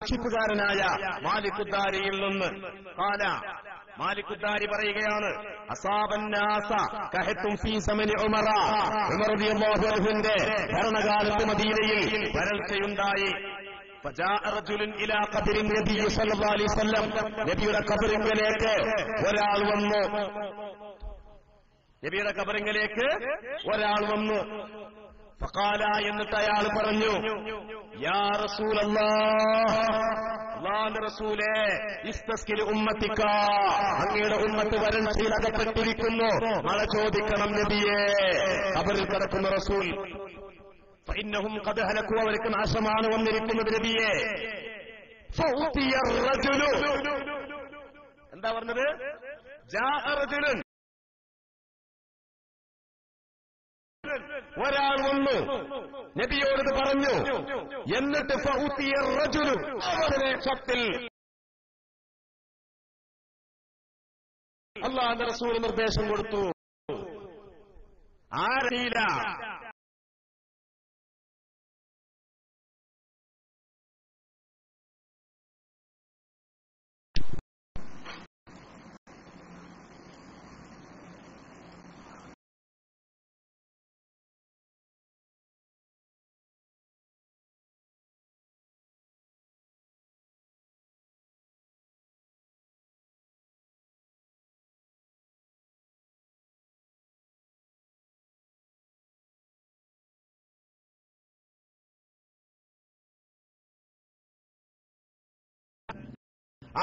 സൂക്ഷിപ്പുകാരനായ മാലിക്കുദ്ദാരിയിൽ നിന്ന് ഖാല മാലിക്കുദ്ദാരി പറയുകയാണ് അസാബന്നാസ കഹത്തും ഫീ സമനി ഉമറ ഉമർ റളിയല്ലാഹു അൻഹുവിന്റെ ഭരണകാലത്ത് മദീനയിൽ വരൾച്ചയുണ്ടായി. فجاء رجل الى قبر النبي صلى الله عليه وسلم നബിയുടെ ഖബറിലേക്ക് ഒരാൾ വന്നു. നബിയുടെ ഖബറിലേക്ക് ഒരാൾ വന്നു. ഫഖാല എന്നിട്ട് അയാൾ പറഞ്ഞു യാ റസൂലല്ലാഹ് അല്ലാഹുവിന്റെ റസൂലേ ഇസ്തസ്കിൽ ഉമ്മത്തിക അങ്ങയുടെ ഉമ്മത്ത് വരൾച്ചയിൽ അകപ്പെട്ടിരിക്കുന്നു, മഴ ചോദിക്കണം നബിയേ. ഖബറിൽ കിടക്കുന്ന റസൂൽ ഫഇന്നഹും ഖദ് ഹലകു അവർക്ക് നാശമാണ് വന്നിരിക്കുന്നത് നബിയേ. ഫൗതിയ റജുലു എന്താ പറഞ്ഞത്? ജാഅ റജുലുൻ ഒരാൾ വന്നു നബിയോട് പറഞ്ഞു. എന്നിട്ട് ഫൗതിയ റജുലു അവരുടെ സ്വത്തിൽ അല്ലാഹുവിന്റെ റസൂൽ നിർദ്ദേശം കൊടുത്തു. ആരീല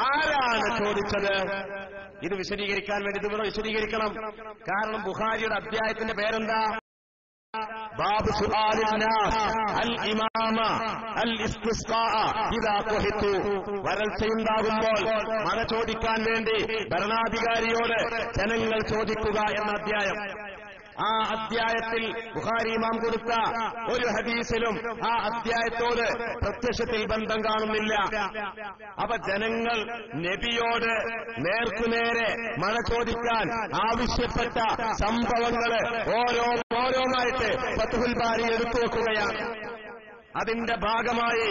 ആരാണ് ചോദിച്ചത്? ഇത് വിശദീകരിക്കാൻ വേണ്ടി ഇതിവിടെ വിശദീകരിക്കണം. കാരണം ബുഖാരിയുടെ അധ്യായത്തിന്റെ പേരെന്താ? ബാബ് സുആലിൻ നാസ് അൽ ഇമാമ അൽ ഇസ്തിസ്ഖാ ഇദാ ഖുഹിതു. വരൾച്ചയുണ്ടാകുമ്പോൾ മഴ ചോദിക്കാൻ വേണ്ടി ഭരണാധികാരിയോട് ജനങ്ങൾ ചോദിക്കുക എന്ന അധ്യായം. ആ അധ്യായത്തിൽ ബുഖാരി ഇമാം കൊടുത്ത ഒരു ഹദീസിലും ആ അധ്യായത്തോട് പ്രത്യക്ഷത്തിൽ ബന്ധം കാണുന്നില്ല. അപ്പൊ ജനങ്ങൾ നബിയോട് നേർക്കുനേരെ മഴ ചോദിക്കാൻ ആവശ്യപ്പെട്ട സംഭവങ്ങള് ഓരോന്നായിട്ട് ഫത്ഹുൽ ബാരി എടുത്തു വെക്കുകയാണ്. അതിന്റെ ഭാഗമായി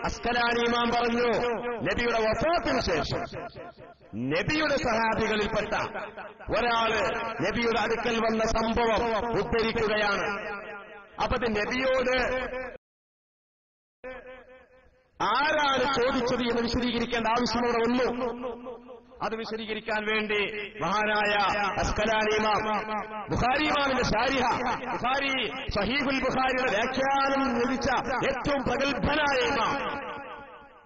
അസ്കലാനി ഇമാം പറഞ്ഞു നബിയുടെ വഫാത്തിന് ശേഷം നബിയുടെ സഹാബികളിൽപ്പെട്ട ഒരാള് നബിയുടെ അടുക്കൽ വന്ന സംഭവം ഉദ്ധരിക്കുകയാണ്. അപ്പൊ അത് നബിയോട് ആരാണ് ചോദിച്ചത് എന്ന് വിശദീകരിക്കേണ്ട ആവശ്യം അവിടെ വന്നു. അത് വിശദീകരിക്കാൻ വേണ്ടി മഹാനായ അസ്കലാനി ഇമാം ബുഖാരി ഇമാമിന്റെ ശാരിഹ ബുഖാരി സഹീഹുൽ ബുഖാരിയുടെ വ്യാഖ്യാനം ലഭിച്ച ഏറ്റവും പ്രഗത്ഭനായ ഇമാം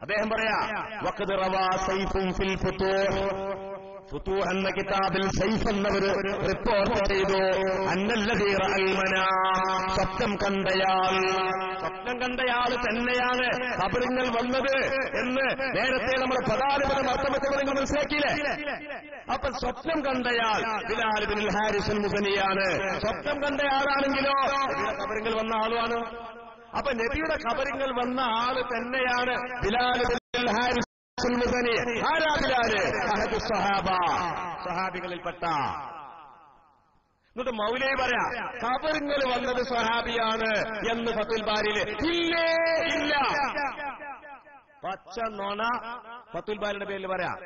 അദ്ദേഹം പറയാ വഖദ് റവാ സൈഫുൻ ഫിൽ ഫുതൂഹ്. ഫുതൂഹ് എന്ന കിതാബിൽ സൈഫ് എന്നവർ റിപ്പോർട്ട് ചെയ്തു അന്നല്ലദീ റഅൽ മനാം സ്വപ്നം കണ്ടയാൾ തന്നെയാണ് ഖബറിങ്ങൾ വന്നത് എന്ന് നേരത്തെ നമ്മൾ പ്രധാനപ്പെട്ട അർത്ഥമൊക്കെ നിങ്ങൾ മനസ്സിലാക്കിയില്ലേ? അപ്പൊ സ്വപ്നം കണ്ടയാൾ ബിലാൽ ഇബ്നുൽ ഹാരിസ് അൽ-മുസനിയാണ്. സ്വപ്നം കണ്ടയാളാണെങ്കിലോ ഖബറിങ്ങൾ വന്ന ആളുമാണ്. അപ്പൊ നബിയുടെ ഖബറിങ്ങൾ വന്ന ആള് തന്നെയാണ് ബിലാൽ ഇബ്നുൽ ഹാരിസ് അൽ-മുസനി. ആരാ ബിലാല്? അഹദു സ്വഹാബ, സ്വഹാബികളിൽപ്പെട്ട. എന്നിട്ട് മൗലവി പറയാ ഖബറിങ്ങൾ വന്നത് സ്വഹാബിയാണ് എന്ന് ഫത്ഹുൽ ബാരിയിൽ ഇല്ലേ ഇല്ല. പച്ച നോണ ഫത്ഹുൽ ബാരിയുടെ പേരിൽ പറയാം.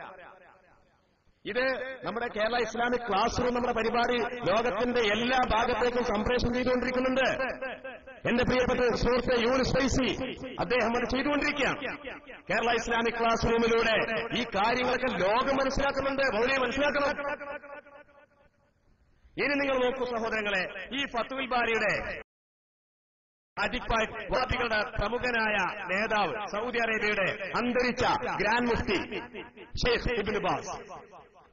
ഇത് നമ്മുടെ കേരള ഇസ്ലാമിക് ക്ലാസ് റൂം നമ്മുടെ പരിപാടി ലോകത്തിന്റെ എല്ലാ ഭാഗത്തേക്കും സംപ്രേഷണം ചെയ്തുകൊണ്ടിരിക്കുന്നുണ്ട്. എന്റെ പ്രിയപ്പെട്ട സുഹൃത്ത് യൂനിസ് ഫൈസി അദ്ദേഹം അത് ചെയ്തുകൊണ്ടിരിക്കുകയാണ്. കേരള ഇസ്ലാമിക് ക്ലാസ് റൂമിലൂടെ ഈ കാര്യങ്ങളൊക്കെ ലോകം മനസ്സിലാക്കുന്നുണ്ട്. മൗലവി മനസ്സിലാക്കണം. ഇനി നിങ്ങൾ നോക്കൂ സഹോദരങ്ങളെ, ഈ ഫത്ഹുൽ ബാരിയുടെ വഹാബികളുടെ പ്രമുഖനായ നേതാവ് സൗദി അറേബ്യയുടെ അന്തരിച്ച ഗ്രാൻഡ് മുഫ്തി ഷെയ്ഖ് ഇബ്നു ബാസ്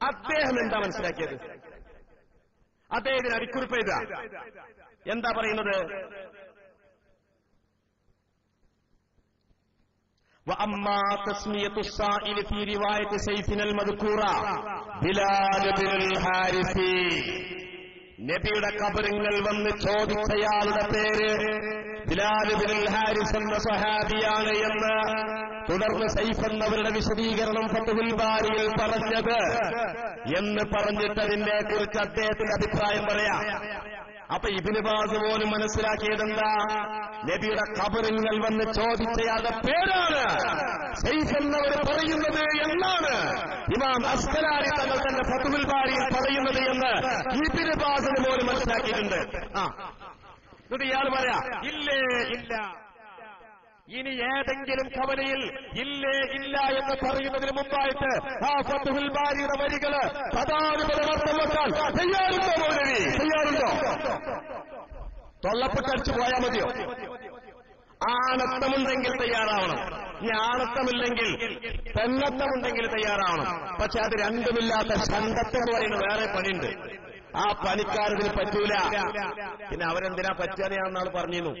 അദ്ദേഹം എന്താ മനസ്സിലാക്കിയത്? അദ്ദേഹത്തിന് അടിക്കുറിപ്പ് എഴുതുക. എന്താ പറയുന്നത്? وأما تسمية السائل في رواية سيفنا المذكورة بلال بن الحارث നബിയുടെ ഖബറിങ്ങൾ വന്ന് ചോദിച്ചയാളുടെ പേര് ബിലാൽ ഇബ്നുൽ ഹാരിസ് എന്ന സ്വഹാബിയാണ് എന്ന് തുടർന്ന് സൈഫ് എന്നവരുടെ വിശദീകരണം ഫത്ഹുൽ ബാരിയിൽ പറഞ്ഞത് എന്ന് പറഞ്ഞിട്ട് അതിനെ കുറിച്ച് അദ്ദേഹത്തിന്റെ അഭിപ്രായം പറയാം. അപ്പൊ ഇബ്നു ബാസ് പോലും മനസ്സിലാക്കിയതെന്താ? നബിയുടെ ഖബറിൽ വന്ന് ചോദിച്ചയാളുടെ പേരാണ് സൈഫ് എന്നവർ പറയുന്നത് എന്നാണ് ഇമാം അസ്കലാനി തങ്ങൾ തന്നെ ഫത്ഹുൽ ബാരിയിൽ പറയുന്നത് എന്ന് ഇബ്നു ബാസിന് പോലും മനസ്സിലാക്കിയിട്ടുണ്ട്. എന്നിട്ട് ഇയാൾ പറയാ ഇല്ലേ ഇല്ല, ഇനി ഏതെങ്കിലും കവലയിൽ ഇല്ലേ ഇല്ല എന്ന് പറയുന്നതിന് മുമ്പായിട്ട് ആ ഫത്ഹുൽ ബാരിയുടെ വരികള് പദാനുപദമർത്ഥം വെക്കാൻ തയ്യാറുണ്ടോ മൗലവി? തയ്യാറുണ്ടോ? തൊള്ളപ്പെട്ടടിച്ചു പോയാൽ മതിയോ? ആണത്തമുണ്ടെങ്കിൽ തയ്യാറാവണം. ഇനി ആണത്തമില്ലെങ്കിൽ പെണ്ണത്തമുണ്ടെങ്കിൽ തയ്യാറാവണം. പക്ഷെ അത് രണ്ടുമില്ലാത്ത ഷണ്ടത്വം എന്ന് പറയുന്ന വേറെ പണിയുണ്ട്. ആ പണിക്കാരതിന് പറ്റൂല. പിന്നെ അവരെന്തിനാ പറ്റാതെ ഞാൻ നാൾ പറഞ്ഞിരുന്നു.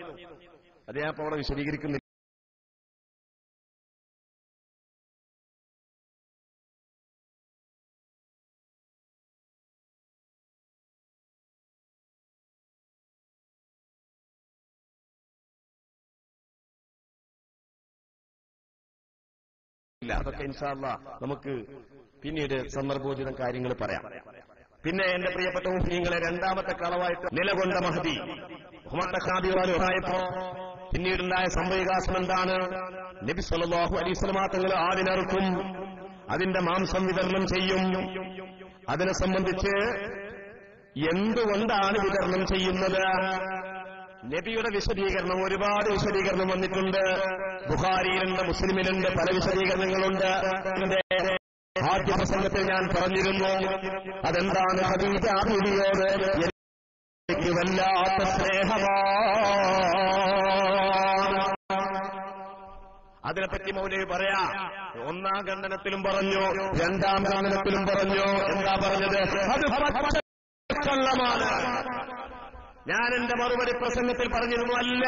അത് ഞാൻ ഇപ്പൊ അവിടെ വിശദീകരിക്കുന്നില്ല. അതൊക്കെ ഇൻഷാ അല്ലാഹ് നമുക്ക് പിന്നീട് സന്ദർഭോചിതം കാര്യങ്ങൾ പറയാം. പിന്നെ എന്റെ പ്രിയപ്പെട്ട മുസ്ലിങ്ങളെ, രണ്ടാമത്തെ കളവായിട്ട് നിലകൊണ്ട മഹദി ആയപ്പോ പിന്നീടുണ്ടായ സംഭവവികാസം എന്താണ്? നബി സല്ലല്ലാഹു അലൈഹി വസല്ലം തങ്ങൾ ആടിനറുക്കും, അതിന്റെ മാംസം വിതരണം ചെയ്യും. അതിനെ സംബന്ധിച്ച് എന്തുകൊണ്ടാണ് വിതരണം ചെയ്യുന്നത്? നബിയുടെ വിശദീകരണം, ഒരുപാട് വിശദീകരണം വന്നിട്ടുണ്ട്. ബുഖാരിയിലുണ്ട്, മുസ്ലിമിലുണ്ട്, പല വിശദീകരണങ്ങളുണ്ട്. ആദ്യ പ്രസംഗത്തിൽ ഞാൻ പറഞ്ഞിരുന്നു, അതെന്താണ്? ഖദീജ ബീവിയോട് എനിക്ക് വല്ലാത്ത സ്നേഹമാണ്. അതിനെപ്പറ്റി മൗലവി പറയാ. ഒന്നാം ഖണ്ഡനത്തിലും പറഞ്ഞു, രണ്ടാം ഖണ്ഡനത്തിലും പറഞ്ഞു. എന്താ പറഞ്ഞത്? അത് കള്ളമാണ്. ഞാൻ എന്റെ മറുപടി പ്രസംഗത്തിൽ പറഞ്ഞിരുന്നു, അല്ല,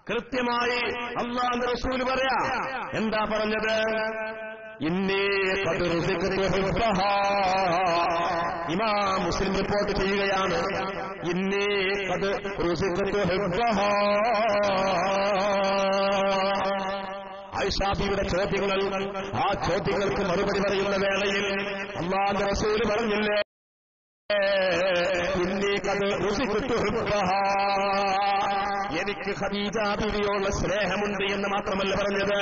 കൃത്യമായി അല്ലാഹുവിന്റെ റസൂൽ പറയാ. എന്താ പറഞ്ഞത്? ഇന്നീ ഖദ് റുസിഖ്തു ഹുബ്ബഹാ. ഇമാം മുസ്ലിം റിപ്പോർട്ട് ചെയ്യുകയാണ്, ഇന്നീ ഖദ് റുസിഖ്തു ഹുബ്ബഹാ. ആയിഷ ബീവിയുടെ ചോദ്യങ്ങൾ, ആ ചോദ്യങ്ങൾക്ക് മറുപടി പറയുന്ന വേളയിൽ അല്ലാഹുവിന്റെ റസൂൽ പറഞ്ഞില്ലേ, എനിക്ക് ഖദീജ ബീവിയോടുള്ള സ്നേഹമുണ്ട് എന്ന് മാത്രമല്ല പറഞ്ഞത്,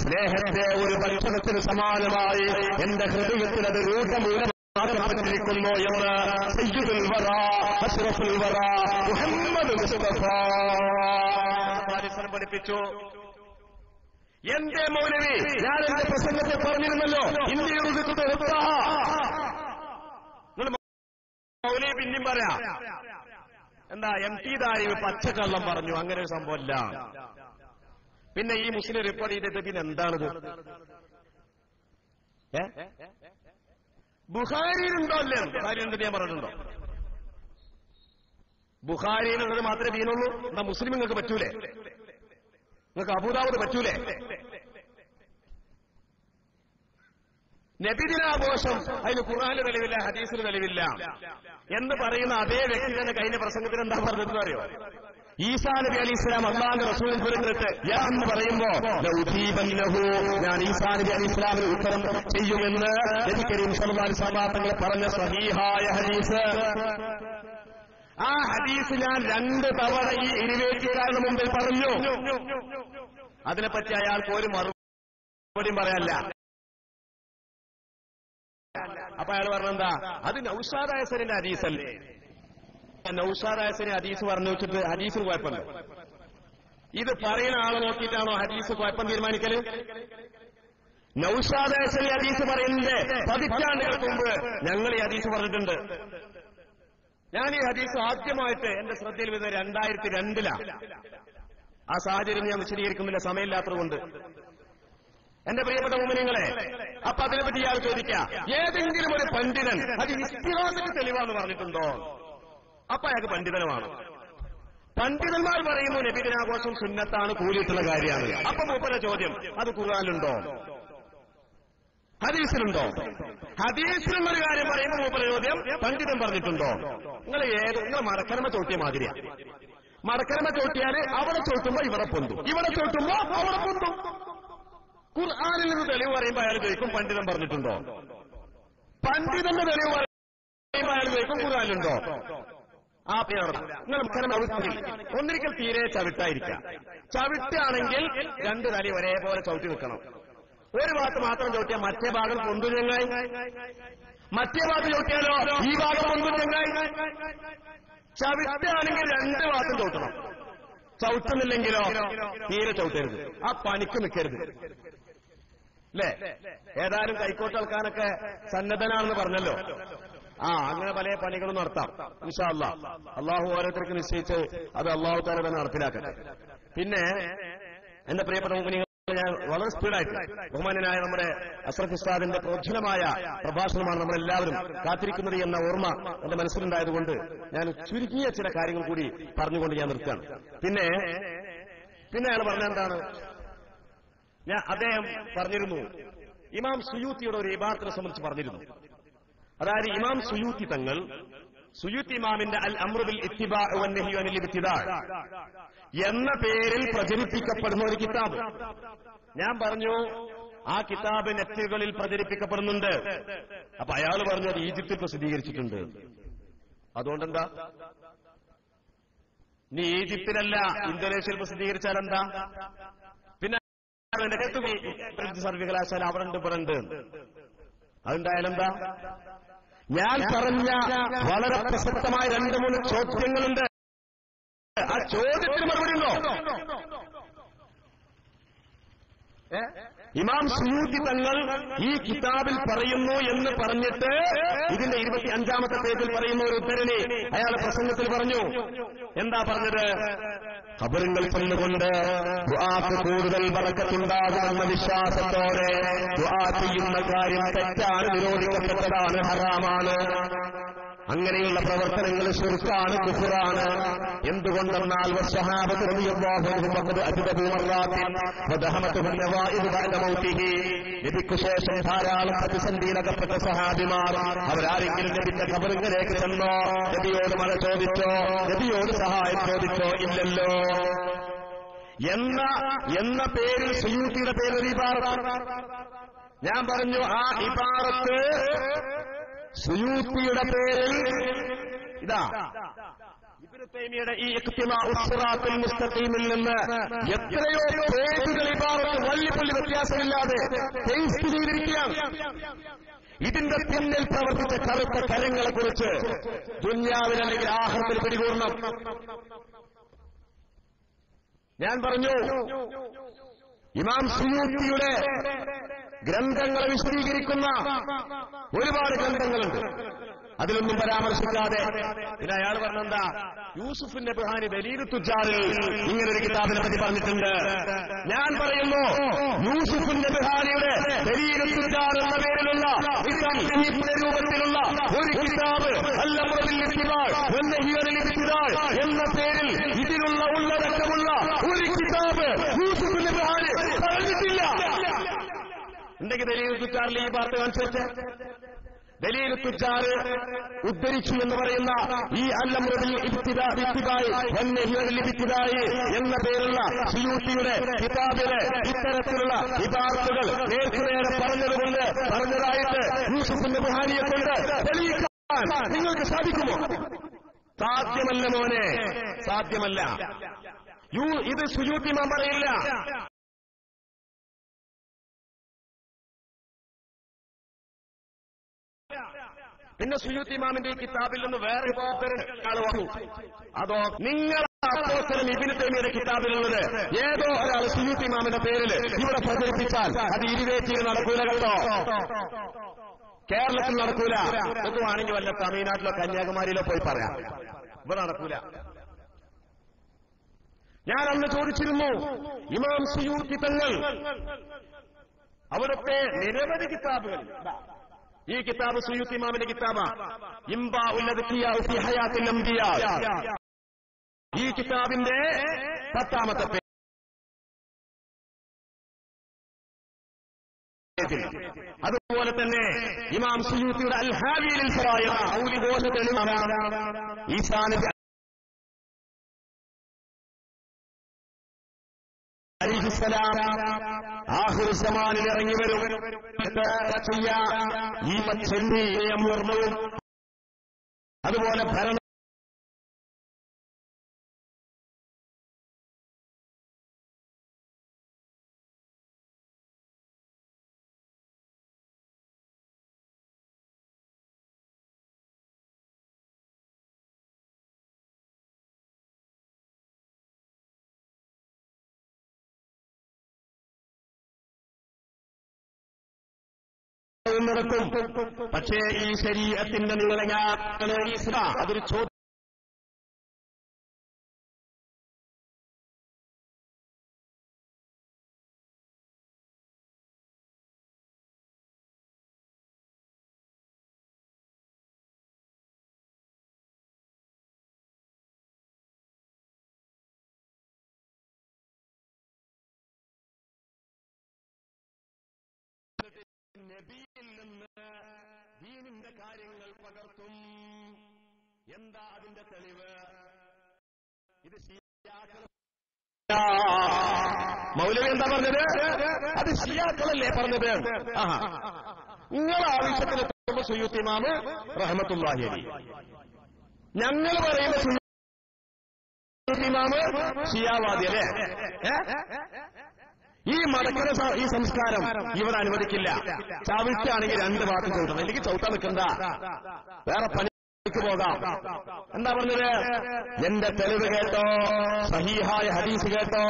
സ്നേഹത്തെ ഒരു ഭക്ഷണത്തിന് സമാനമായി എന്റെ ഹൃദയത്തിൽ അത് രൂഢമൂലമാക്കപ്പെട്ടിരിക്കുന്നു എന്ന് സയ്യിദുൽ വറാ അഷ്റഫുൽ വറാ മുഹമ്മദ് മുസ്തഫ പഠിപ്പിച്ചു. എന്റെ മൗലവി, ഞാൻ എന്റെ പ്രസംഗത്തിൽ പറഞ്ഞിരുന്നല്ലോ, ഇന്ത്യ മൗലവി പിന്നെയും പറയാ. എന്താ? എം.ടി. ദാരിവ് പച്ചക്കള്ളം പറഞ്ഞു, അങ്ങനെ ഒരു സംഭവമല്ല. പിന്നെ ഈ മുസ്ലിം റിപ്പോർട്ട് ചെയ്തിട്ട് പിന്നെ എന്താണിത്? ബുഖാരിയിലുണ്ടോ? അല്ലേ? ബുഖാരിയിലുണ്ട് ഞാൻ പറഞ്ഞിട്ടുണ്ടോ? ബുഖാരിയിലുള്ളത് മാത്രമേ ദീനുള്ളൂ. എന്താ മുസ്ലിം നിങ്ങൾക്ക് പറ്റൂലേ? നിങ്ങൾക്ക് അബൂദാവൂദ് പറ്റൂലേ? നബിദിനാഘോഷം അതിന് ഖുർആനിൽ തെളിവില്ല, ഹദീസിന് തെളിവില്ല എന്ന് പറയുന്ന അതേ വ്യക്തി തന്നെ കഴിഞ്ഞ പ്രസംഗത്തിന് എന്താ പറഞ്ഞതെന്ന് അറിയോ? ഈസാ നബി അലൈഹി ഇസ്ലാം അല്ലാഹുവിന്റെ റസൂലിൽ പുറത്തിട്ട് യാ എന്ന് പറയുമ്പോ ലൗജീബന്നഹു, ഞാൻ ഈസാ നബി അലൈഹി ഇസ്ലാമിന് ഉത്തരം ചെയ്യുമെന്ന് നബി കരീം സല്ലല്ലാഹു അലൈഹി വസല്ലം തങ്ങൾ പറഞ്ഞ സ്വഹീഹായ ഹദീസ്. ആ ഹദീസ് ഞാൻ 2 തവണ ഈ ഇരുവേറ്റിക്കാരുടെ മുമ്പിൽ പറഞ്ഞു. അതിനെപ്പറ്റി അയാൾക്ക് ഒരു മറുപടിയും പറയാനില്ല. അപ്പൊ അയാൾ പറഞ്ഞെന്താ? അത് നൗഷാദ് അയസരിന്റെ ഹദീസല്ലേ. നൗഷാദ് അയസരി ഹദീസ് പറഞ്ഞു വെച്ചിട്ട് ഹദീസിന് കുഴപ്പമില്ല. ഇത് പറയുന്ന ആളെ നോക്കിയിട്ടാണോ ഹദീസ് കുഴപ്പം തീരുമാനിക്കല്? നൗഷാദ് അയസരി ഹദീസ് പറയുന്നതിന്റെ പതിറ്റാണ്ടുകൾക്ക് മുമ്പ് ഞങ്ങൾ ഈ ഹദീസ് പറഞ്ഞിട്ടുണ്ട്. ഞാൻ ഈ ഹദീസ് ആദ്യമായിട്ട് എന്റെ ശ്രദ്ധയിൽ വരുന്നത് 2002 ആ സാഹചര്യം ഞാൻ വിശദീകരിക്കുന്നില്ല, സമയമില്ലാത്തതുകൊണ്ട്. എന്റെ പ്രിയപ്പെട്ട മുഅ്മിനീങ്ങളെ, അപ്പൊ അതിനെപ്പറ്റി ഇയാൾ ചോദിക്കുക, ഏതെങ്കിലും ഒരു പണ്ഡിതൻ അത് ഇസ്തിഹാസത്തിന് തെളിവാന്ന് പറഞ്ഞിട്ടുണ്ടോ? അപ്പൊ അയാൾക്ക് പണ്ഡിതനുമാണ്. പണ്ഡിതന്മാർ പറയുന്നു നബിദിനാഘോഷം സുന്നത്താണ്, കൂലിയിട്ടുള്ള കാര്യമാണ്. അപ്പൊ മൂപ്പരുടെ ചോദ്യം, അത് ഖുർആനിലുണ്ടോ? ഹദീസിലുണ്ടോ? ഹദീസിലുള്ളൊരു കാര്യം പറയുമ്പോൾ മൂപ്പരുടെ ചോദ്യം, പണ്ഡിതൻ പറഞ്ഞിട്ടുണ്ടോ? നിങ്ങൾ മടക്കരമ ചോട്ടിയ മാതിരിയാ. മടക്കരമ ചോട്ടിയാല് അവിടെ ചോട്ടുമ്പോ ഇവിടെ പൊന്തും, ഇവിടെ ചോട്ടുമ്പോ അവിടെ പൊന്തും. ഖുർആനിൽ നിന്ന് തെളിവ് പറയുമ്പോൾ അയാൾ ചോദിക്കും പണ്ഡിതൻ പറഞ്ഞിട്ടുണ്ടോ? പണ്ഡിതന്റെ തെളിവ് പറയുമ്പോൾ അയാൾ ചോദിക്കും ഖുർആനിലുണ്ടോ? ആ പേര് നിങ്ങൾ ഒന്നിരിക്കൽ തീരെ ചവിട്ടായിരിക്കാം. ചവിട്ടാണെങ്കിൽ രണ്ട് തലി ഒരേപോലെ ചവിട്ടി നിൽക്കണം. ഒരു ഭാഗത്ത് മാത്രം ചവിട്ടിയാൽ മറ്റേ ഭാഗം പൊന്തു ചെങ്ങായി, മറ്റേ ഭാഗത്ത് ചവിട്ടിയാലോ ഈ ഭാഗം പൊന്തു ചെങ്ങായി. ചവിട്ടാണെങ്കിൽ രണ്ട് ഭാഗത്തും ചവിട്ടണം. ചവിട്ടുന്നില്ലെങ്കിലോ തീരെ ചവിട്ടരുത്, ആ പണിക്ക് നിൽക്കരുത്. അല്ലേ? ഏതായാലും കൈക്കോട്ട് കളക്കാനൊക്കെ സന്നദ്ധനാണെന്ന് പറഞ്ഞല്ലോ. അങ്ങനെ പല പണികളും നടത്താം ഇൻഷാ അല്ലാഹ്. അള്ളാഹു ഓരോരുത്തർക്ക് നിശ്ചയിച്ച് അത് അള്ളാഹു തആല തന്നെ നടപ്പിലാക്കട്ടെ. പിന്നെ എന്റെ പ്രിയപ്പെട്ട മുഅ്മിനീങ്ങൾ, ഞാൻ വളരെ സ്പീഡായിട്ട് ബഹുമാന്യനായ നമ്മുടെ അഷ്റഫ് ഉസ്താദിന്റെ പ്രോജ്വലമായ പ്രഭാഷണമാണ് നമ്മളെല്ലാവരും കാത്തിരിക്കുന്നത് എന്ന ഓർമ്മ എന്റെ മനസ്സിലുണ്ടായതുകൊണ്ട് ഞാൻ ചുരുക്കിയ ചില കാര്യങ്ങൾ കൂടി പറഞ്ഞുകൊണ്ട് ഞാൻ നിർത്തുകയാണ്. പിന്നെ അയാൾ പറഞ്ഞെന്താണ്, അദ്ദേഹം പറഞ്ഞിരുന്നു, ഇമാം സുയൂത്തിയുടെ ഒരു ഇബാറത്തിനെ സംബന്ധിച്ച് പറഞ്ഞിരുന്നു. അതായത് ഇമാം സുയൂത്തി തങ്ങൾ, സുയൂത്തി ഇമാമിന്റെ അൽ അംറു ബിൽ ഇത്തിബാഅ് വന്നഹ്യു അനിൽ ഇബ്തിദാഅ് എന്ന പേരിൽ പ്രചരിപ്പിക്കപ്പെടുന്ന ഒരു കിതാബ്. ഞാൻ പറഞ്ഞു ആ കിതാബ് നെറ്റുകളിൽ പ്രചരിപ്പിക്കപ്പെടുന്നുണ്ട്. അപ്പൊ അയാൾ പറഞ്ഞു അത് ഈജിപ്തിൽ പ്രസിദ്ധീകരിച്ചിട്ടുണ്ട്. അതുകൊണ്ടെന്താ? നീ ഈജിപ്തിലല്ല ഇന്തോനേഷ്യയിൽ പ്രസിദ്ധീകരിച്ചാൽ എന്താ? പിന്നെ സർവകലാശാല അവിടെ ഉണ്ട്. അതുണ്ടായാലെന്താ? ഞാൻ പറഞ്ഞ വളരെ പ്രസക്തമായ 2-3 ചോദ്യങ്ങളുണ്ട്. ആ ചോദ്യത്തിന് മറുപടി ഉണ്ടോ? ഇമാം സുയൂത്തി തങ്ങൾ ഈ കിതാബിൽ പറയുന്നു എന്ന് പറഞ്ഞിട്ട് ഇതിന്റെ 25-ാമത്തെ പേജിൽ പറയുന്ന ഒരു ഉദ്ധരണി അയാൾ പ്രസംഗത്തിൽ പറഞ്ഞു. എന്താ പറഞ്ഞത്? ഖബറുകൾ ചെന്നുകൊണ്ട് ദുആക്ക് കൂടുതൽ ബറക്കത്തുണ്ടാകുമെന്ന വിശ്വാസത്തോടെ ദുആ ചെയ്യുന്ന കാര്യം തെറ്റാണ്, നിരോധിക്കപ്പെട്ടതാണ്, ഹറാമാണ്. അങ്ങനെയുള്ള പ്രവർത്തനങ്ങൾ ശിർക്കാണ്, കുഫ്റാണ്. എന്തുകൊണ്ടെന്നാൽ വസ്സഹാബത്ത് റളിയല്ലാഹു അൻഹും ഖദ് അജ്ദബു മർറാത്തിൻ വദഹമതുഹു നവാഇദ് ബഅദ മൗതിഹി. നബിക്ക് ശേഷം ധാരാളം പ്രതിസന്ധിയിലകപ്പെട്ട സഹാബിമാർ അവരാരെങ്കിലും നബിന്റെ ഖബറിലേക്ക് ചെന്നോ? നബിയോട് മഴ ചോദിച്ചോ? നബിയോട് സഹായം ചോദിച്ചോ? ഇല്ലല്ലോ. എന്ന പേരിൽ സുയൂത്തിയുടെ പേരിൽ ഇബാറത്ത്. ഞാൻ പറഞ്ഞു ആ ഇബാറത്ത് സുയൂത്തിയുടെ പേരിൽ ഇതാ ഇബ്നു തൈമിയുടെ ഈ ഇഖ്തിമാഉസ് സിറാത്തുൽ മുസ്തഖീമിൽ നിന്ന് എത്രയോ പേജുകൾ ഇബാറത്ത് വള്ളിപ്പുള്ളി വ്യത്യാസമില്ലാതെ പേസ്റ്റ് ചെയ്തിരിക്കുകയാണ്. ഇതിന്റെ പിന്നിൽ പ്രവർത്തിച്ച കറുത്ത കരങ്ങളെ കുറിച്ച് ദുനിയാവിൽ അല്ലെങ്കിൽ ആഖിറത്തിൽ പിടികൂടണം. ഞാൻ പറഞ്ഞു ഇമാം സുയൂത്തിയുടെ ഗ്രന്ഥങ്ങളെ വിശദീകരിക്കുന്ന ഒരുപാട് ഗ്രന്ഥങ്ങളുണ്ട്, അതിലൊന്നും പരാമർശിക്കാതെ. പിന്നെ അയാൾ പറഞ്ഞെന്താ, യൂസുഫ് നബ്ഹാനി ദലീലു തുജാറിൽ ഇങ്ങനൊരു കിതാബിനെ പറ്റി പറഞ്ഞിട്ടുണ്ട്. ഞാൻ പറയുന്നു യൂസുഫ് നബ്ഹാനിയുടെ ദലീലു തുജാർ എന്ന പേരിലുള്ള രൂപത്തിലുള്ള ഒരു കിതാബ് അൽ അംറു ബിൽ ഇത്തിബാഅ് വന്നഹ്യു അനിൽ ഇബ്തിദാഅ് എന്ന പേരിൽ ഇതിലുള്ള ഉള്ളടക്കമുള്ള ഒരു കിതാബ് യൂസുഫ് നബ്ഹാനി പറഞ്ഞിട്ടില്ല. ഉണ്ടെങ്കിൽ ദലീലു തുജാറിൽ ഈ വാർത്ത കാണിച്ചു. ദലീലു തുജാർ ഉദ്ധരിച്ചു എന്ന് പറയുന്ന ഈ അൽ അംറു ബിൽ ഇത്തിബാഅ് വന്നഹ്യു അനിൽ ഇബ്തിദാഅ് എന്ന പേരുള്ള സുയൂത്തിയുടെ കിതാബിലെ ഇത്തരത്തിലുള്ള ഇബാറത്തുകൾ നേർക്കുനേരെ പറഞ്ഞതായിട്ട് യൂസുഫ് നബ്ഹാനിയെ കൊണ്ട് തെളിയിക്കാൻ നിങ്ങൾക്ക് സാധിക്കുമോ? സാധ്യമല്ല മോനെ, സാധ്യമല്ല. ഇത് സുയൂത്തി ഇമാം പറയില്ല. പിന്നെ സുയൂത്തി ഇമാമിന്റെ ഈ കിതാബിൽ നിന്ന് വേറെ ആൾ വന്നു. അതോ നിങ്ങൾ അപ്പോസ്തലൻ ഇബ്നു തൈമിയുടെ കിതാബിലുള്ളത് ഏതോ ഒരാൾ സുയൂത്തി ഇമാമിന്റെ പേരിൽ ഇവിടെ പ്രചരിപ്പിച്ചാൽ അത് ഇരുവേറ്റിയിൽ നടക്കൂല കേട്ടോ. കേരളത്തിൽ നടക്കൂല. നോക്കുവാണെങ്കിൽ വല്ല തമിഴ്നാട്ടിലോ കന്യാകുമാരിയിലോ പോയി പറയാം, ഇവിടെ നടക്കൂല. ഞാൻ അന്ന് ചോദിച്ചിരുന്നു, ഇമാം സുയൂത്തി തങ്ങൾ അവിടുത്തെ നിരവധി കിതാബുകൾ, ഈ കിതാബ് സുയൂത്തി ഇമാമിന്റെ കിതാബാ, ഇംബാഉൽ അദ്കിയാഉ ഫീ ഹയാത്തിൽ അംബിയാ. ഈ കിതാബിന്റെ 10-ാമത്തെ പേജ്. അതുപോലെ തന്നെ ഇമാം സുയൂത്തിയുടെ അൽ ഹാവിയിൽ ഫറായിഖ് ഔലിഘോഷ തെളിവാണ്. ഈസാ നബി അലൈഹിസ്സലാം ആഖിറു സമാനിൽ ഇറങ്ങി വരും. ഈ മച്ചന്തി നിയമവും അതുപോലെ ഭരണ നടക്കും. പക്ഷേ ഈ ശരീഅത്തിന്റെ നിങ്ങളെങ്ങനെ അതൊരു ചോദ്യം. നബിയിൽ നിന്ന് ദീനിന്റെ കാര്യങ്ങൾ പകർത്തും. എന്താ അതിന്റെ തെളിവ്? ഇത് മൗലവി എന്താ പറഞ്ഞത്? അത് ശിയാക്കളല്ലേ പറഞ്ഞത്? നിങ്ങളെ ആവശ്യത്തിന് സുയൂത്തി ഇമാം റഹ്മത്തുള്ളാഹി അലൈഹി, ഞങ്ങൾ പറയുന്ന സുയൂത്തി ഇമാം ശിയാവാദി അല്ലേ? ഈ മടക്കുന്ന ഈ സംസ്കാരം ഇവിടെ അനുവദിക്കില്ല. ചവിട്ടാണെങ്കിൽ 2 ഭാഗത്ത് ചവിട്ടണം, അല്ലെങ്കിൽ ചവിട്ടാൻ നിൽക്കണ്ട, വേറെ പണിക്ക് പോകാം. എന്താ പറഞ്ഞത്? എന്റെ തെളിവ് കേട്ടോ, സഹീഹായ ഹദീസ് കേട്ടോ.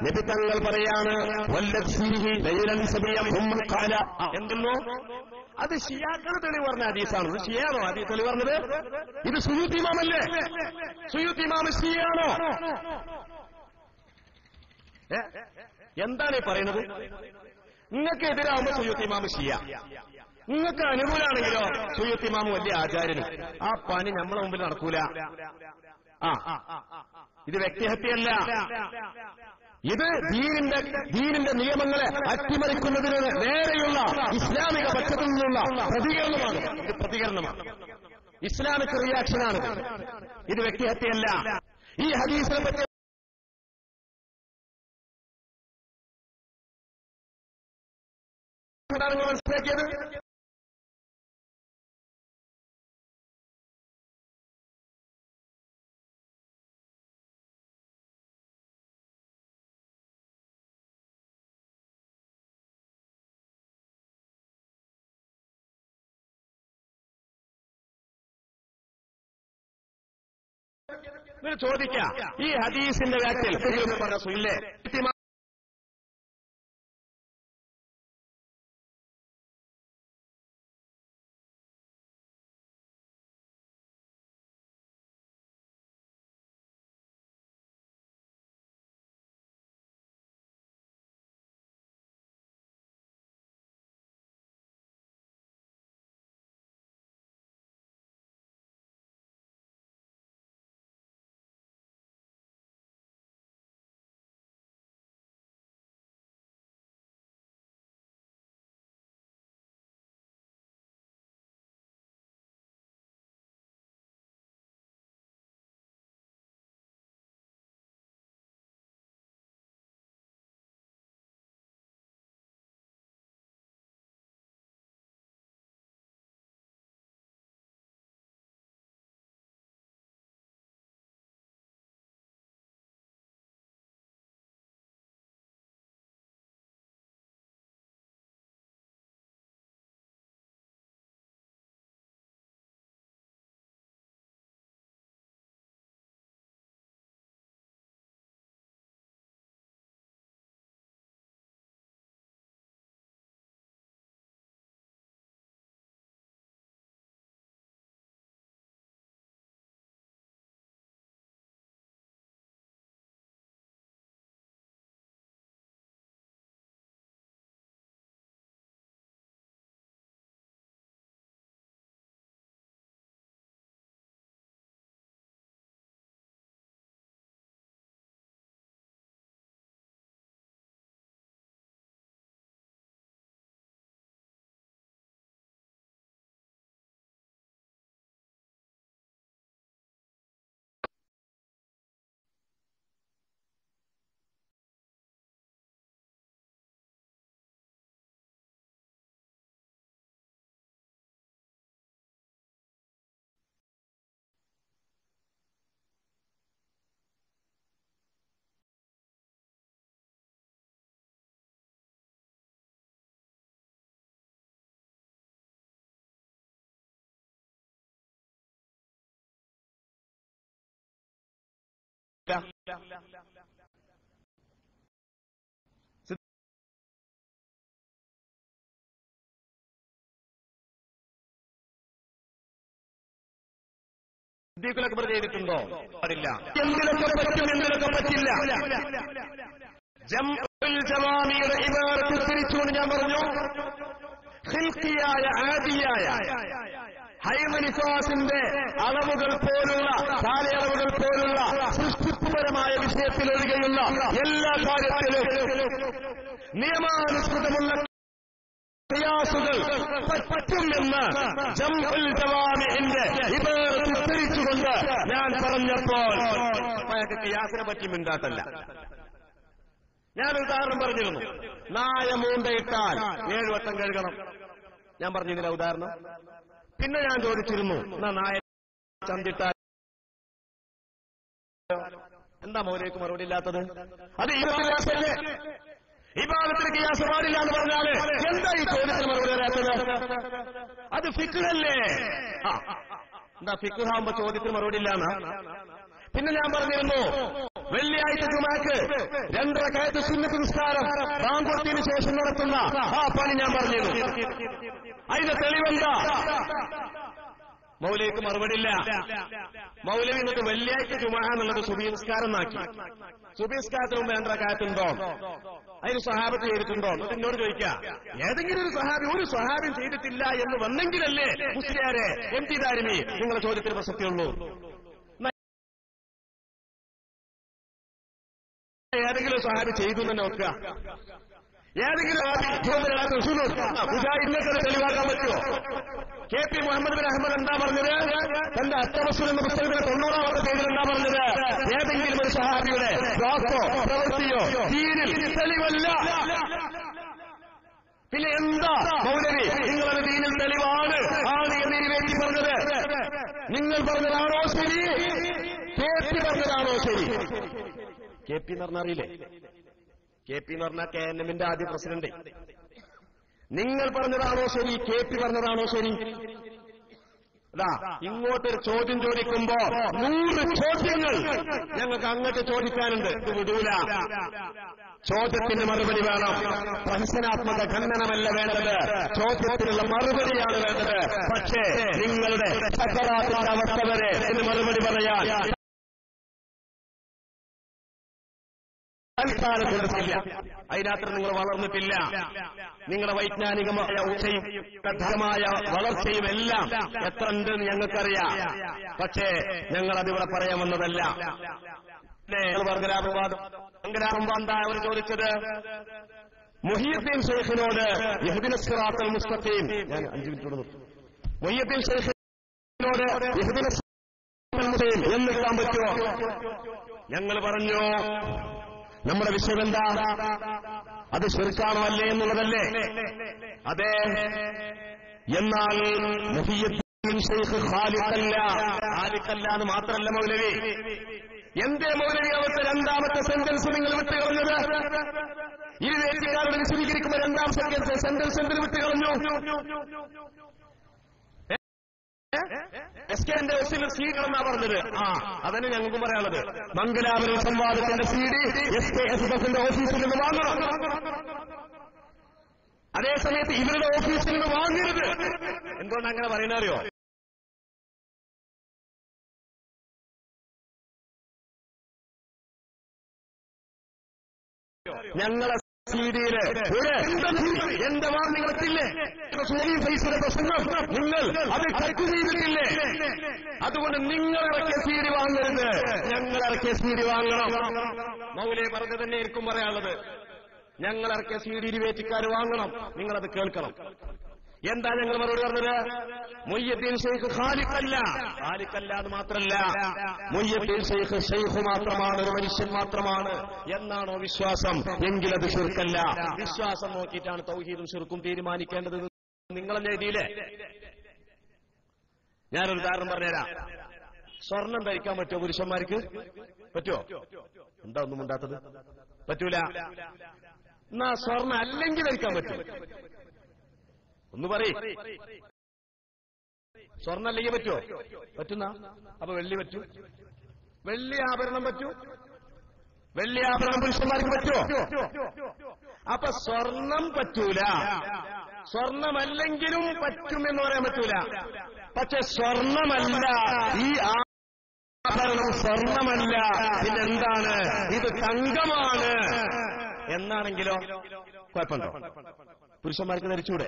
നബിതങ്ങൾ പറയാണ് എന്തെന്നോ അത് ഷിയാക്കൾ തെളിവ് പറഞ്ഞ ഹദീസാണ്. ഇത് ഷിയാണോ ഹദീസ് തെളിവ് പറഞ്ഞത്? ഇത് സുയൂത്തി ഇമാമല്ലേ? സുയൂത്തി ഇമാം ഷിയാണോ? എന്താണ് ഈ പറയുന്നത്? നിങ്ങൾക്ക് എതിരാകുമ്പോ സുയൂത്തി ഇമാം ഷിയ, നിങ്ങൾക്ക് അനുകൂലമാണെങ്കിലോ സുയൂത്തി ഇമാം വലിയ ആചാര്യനും. ആ പണി നമ്മളെ മുമ്പിൽ നടക്കൂല. ഇത് വ്യക്തിഹത്യയല്ല, ഇത് ദീനിന്റെ നിയമങ്ങളെ അട്ടിമറിക്കുന്നതിന് നേരെയുള്ള ഇസ്ലാമിക പക്ഷത്തു നിന്നുള്ള പ്രതികരണമാണ്. ഇത് പ്രതികരണമാണ്, ഇസ്ലാമിക് റിയാക്ഷനാണ്. ഇത് വ്യക്തിഹത്യയല്ല. ഈ ഹദീസിനെ പറ്റി മനസ്സിലാക്കിയത് ചോദിക്കാം. ഈ ഹദീസിന്റെ കാര്യത്തിൽ പറഞ്ഞ സിദ്ദീഖുൽ ചെയ്തിട്ടുണ്ടോ? പാടില്ല. എന്തിനൊക്കെ പറ്റും, എന്തിനൊക്കെ പറ്റില്ല. ജംഉൽ ജവാമിയുടെ ഇബാറത്ത് തിരിച്ചുകൊണ്ട് ഞാൻ പറഞ്ഞു, ഖിൽഖിയായ ആദിയായ ഹൈമനിഫാസിന്റെ അളവുകൾ പോലുള്ള കാലയളവുകൾ പോലുള്ള സൃഷ്ടിപരമായ വിഷയത്തിലൊഴികെയുള്ള എല്ലാ കാര്യത്തിലും നിയമാനുസൃതമുള്ള ഖിയാസുകൾ പറ്റുമെന്ന് ജംഉൽ ജവാമിന്റെ ഇബാറത്ത് തിരിച്ചുകൊണ്ട് ഞാൻ പറഞ്ഞപ്പോൾ ഖിയാസിനെ പറ്റി മിണ്ടാത്തല്ല. ഞാനൊരു ഉദാഹരണം പറഞ്ഞിരുന്നു. നായ മൂണ്ടയിട്ടാൽ 7 വട്ടം കഴുകണം. ഞാൻ പറഞ്ഞിരുന്നില്ല ഉദാഹരണം. പിന്നെ ഞാൻ ചോദിച്ചിരുന്നു, എന്നാ നായ ചന്തിട്ടാൽ എന്താ മൗലവിക്ക് മറുപടി ഇല്ലാത്തത്? അത് ഇബാദത്തല്ലേ? ഇബാദത്തിന് ഖിയാസ് പാടില്ല എന്ന് പറഞ്ഞാല് എന്താ ഈ ചോദ്യത്തിന് മറുപടി വരാത്തത്? അത് ഫിഖ്ഹല്ലേ? എന്താ ഫിഖ്ഹാകുമ്പോ ചോദ്യത്തിന് മറുപടി ഇല്ലാന്നാ? പിന്നെ ഞാൻ പറഞ്ഞിരുന്നു, വെള്ളിയാഴ്ച ജുമാക്ക് 2 റക്അത്ത് സുന്നത്ത് നിസ്കാരം ബാങ്കുകൊടുത്തതിന് ശേഷം നടത്തുന്ന ആ പണി ഞാൻ പറഞ്ഞിരുന്നു. അതിന്റെ തെളിവെന്താ? മൗലവിക്ക് മറുപടിയില്ല. മൗലവി എന്നിട്ട് വെള്ളിയാഴ്ച ജുമാ എന്നുള്ളത് സുബഹി നിസ്കാരം ആക്കി. സുബഹി നിസ്കാരത്തിന് മുമ്പ് 2 റക്അത്തുണ്ടോ? അതിന് സ്വഹാബത്ത് ചെയ്തിട്ടുണ്ടോ? എന്നിട്ട് എന്നോട് ചോദിക്കുക, ഏതെങ്കിലും ഒരു സ്വഹാബിയും ചെയ്തിട്ടില്ല എന്ന് വന്നെങ്കിലല്ലേ മുസ്ലിയാരെ എം.ടി. ദാരിമി നിങ്ങളുടെ ചോദ്യത്തിന് പ്രസക്തിയുള്ളൂ. ഏതെങ്കിലും സ്വഹാബി ചെയ്തു തന്നെ നോക്കുക. ഏതെങ്കിലും മുജാഹിദിനെ തെളിവാക്കാൻ പറ്റുമോ? KP മുഹമ്മദ് ബിൻ അഹമ്മദ് എന്താ പറഞ്ഞത്? തന്റെ അത്തവസുൽ എന്ന പുസ്തകത്തിലെ 90ാമത്തെ പേജിൽ എന്താ പറഞ്ഞത്? ഏതെങ്കിലും ഒരു സ്വഹാബിയുടെ വാക്കോ പ്രവൃത്തിയോ ദീനിൽ തെളിവല്ല. പിന്നെ എന്താ മൗലവി നിങ്ങളുടെ ദീനിൽ തെളിവാണ് ആണ് എന്ന് വേണ്ടി പറഞ്ഞത്? നിങ്ങൾ പറഞ്ഞതാണോ ശരി? KP പറഞ്ഞതാണോ ശരി? KP എന്ന് പറഞ്ഞാൽ അറിയില്ലേ? KP എന്ന് പറഞ്ഞാൽ KNMന്റെ ആദ്യ പ്രസിഡന്റ്. നിങ്ങൾ പറഞ്ഞതാണോ ശരി? KP പറഞ്ഞതാണോ ശരി? അതാ ഇങ്ങോട്ടൊരു ചോദ്യം ചോദിക്കുമ്പോ 100 ചോദ്യങ്ങൾ ഞങ്ങൾക്ക് അങ്ങോട്ട് ചോദിക്കാനുണ്ട്. ഇത് വിടൂല. ചോദ്യത്തിന് മറുപടി വേണം. പ്രഹസനാത്മക ഖണ്ഡനമല്ല വേണ്ടത്, ചോദ്യത്തിനുള്ള മറുപടിയാണ് വേണ്ടത്. പക്ഷേ നിങ്ങളുടെ സക്കറാത്തിന്റെ അവസ്ഥ വരെ ഇതിന് മറുപടി പറയാൻ കൊടുത്തില്ല. അതിനകത്ത് നിങ്ങൾ വളർന്നിട്ടില്ല. നിങ്ങളുടെ വൈജ്ഞാനികമായ ഉച്ചയും ധർമ്മമായ വളർച്ചയും എല്ലാം എത്ര ഉണ്ടെന്ന് ഞങ്ങൾക്കറിയാം. പക്ഷേ ഞങ്ങൾ അതിവിടെ പറയാൻ വന്നതല്ല. എന്താ അവർ ചോദിച്ചത്? മുഹിയുദ്ദീൻ ഷെയ്ഖിനോട് ഇഹ്ദിനസ് സിറാത്തൽ മുസ്തഖീം, ഞാൻ 5 മിനിറ്റ് നിർത്തും. മുഹിയുദ്ദീൻ ഷെയ്ഖിനോട് ഇഹ്ദിനസ് സിറാത്തൽ മുസ്തഖീം എന്നിടാൻ പറ്റുമോ? ഞങ്ങൾ പറഞ്ഞു, നമ്മുടെ വിഷയം എന്താ? അത് ശിർക്കാണോ അല്ലേ എന്നുള്ളതല്ലേ? അതെ. എന്നാൽ മുഹിയുദ്ദീൻ ഷെയ്ഖ് ഖാലിഖല്ല എന്ന് മാത്രമല്ല മൗലവി. എന്തേ മൗലവി അവർക്ക് 2ാമത്തെ സെന്റൻസ് നിങ്ങൾ വിട്ടുകളഞ്ഞത്? ഈ വേദിക്കാരോട് വിശദീകരിക്കുമ്പോൾ 2ാം സെന്റൻസ് എന്തിന് വിട്ടുകളഞ്ഞു? SKന്റെ ഓഫീസിൽ CD എന്നാ പറഞ്ഞത്. അതന്നെ ഞങ്ങൾക്കും പറയാനുള്ളത്. മംഗലാപുരം സംവാദത്തിന്റെ CD SKSFന്റെ ഓഫീസിൽ നിന്ന് വാങ്ങണം. അതേസമയത്ത് ഇവരുടെ ഓഫീസിൽ നിന്ന് വാങ്ങരുത്. എന്തുകൊണ്ട് അങ്ങനെ പറയുന്നറിയോ? ഞങ്ങളെ CD-യില് എന്റെ വാർത്തകളെത്തില്ലേ? ഫൈസിന്റെ പ്രസംഗം നിങ്ങൾ അത് ടൈപ്പ് ചെയ്തിട്ടില്ലേ? അതുകൊണ്ട് നിങ്ങൾ ഇറക്കിയ CD വാങ്ങരുത്, ഞങ്ങൾ ഇറക്കിയ CD വാങ്ങണം. മൗലവി പറഞ്ഞു തന്നെ എനിക്കും പറയാനുള്ളത്. ഞങ്ങൾ ഇറക്കിയ CD വേറ്റിക്കാർ വാങ്ങണം, നിങ്ങളത് കേൾക്കണം. എന്താ ഞങ്ങൾ മറുപടി പറഞ്ഞത്? മുഹിയുദ്ദീൻ ഷെയ്ഖ് ഖാലിഖല്ല എന്ന് മാത്രമല്ല, മുഹിയുദ്ദീൻ ഷെയ്ഖ് ഷെയ്ഖ് മാത്രമാണ്, ഒരു മനുഷ്യൻ മാത്രമാണ് എന്നാണോ വിശ്വാസം? എങ്കിലത് ശിർക്കല്ല. വിശ്വാസം നോക്കിയിട്ടാണ് തൗഹീദും ശിർക്കും തീരുമാനിക്കേണ്ടത്. നിങ്ങളെന്നെ എഴുതിയില്ലേ? ഞാനൊരു ഉദാഹരണം പറഞ്ഞുതരാം. സ്വർണം ധരിക്കാൻ പറ്റുമോ പുരുഷന്മാർക്ക്? പറ്റുമോ? എന്താ ഒന്നും ഉണ്ടാത്തത്? പറ്റൂല. എന്നാ സ്വർണം അല്ലെങ്കിൽ ധരിക്കാൻ പറ്റും? ഒന്ന് പറയ്. സ്വർണ്ണ അല്ലെങ്കിൽ പറ്റുമോ? പറ്റുന്ന? അപ്പൊ വെള്ളി പറ്റൂ? വെള്ളി ആഭരണം പറ്റൂ? വെള്ളി ആഭരണം പുരുഷന്മാർക്ക് പറ്റുമോ? അപ്പൊ സ്വർണം പറ്റൂല. സ്വർണമല്ലെങ്കിലും പറ്റുമെന്ന് പറയാൻ പറ്റൂല. പക്ഷെ സ്വർണമല്ല, ഈ ആഭരണം സ്വർണമല്ല, പിന്നെന്താണ്, ഇത് തങ്കമാണ് എന്നാണെങ്കിലോ കുഴപ്പമുണ്ടോ? പുരുഷന്മാർക്ക് ധരിച്ചൂടെ?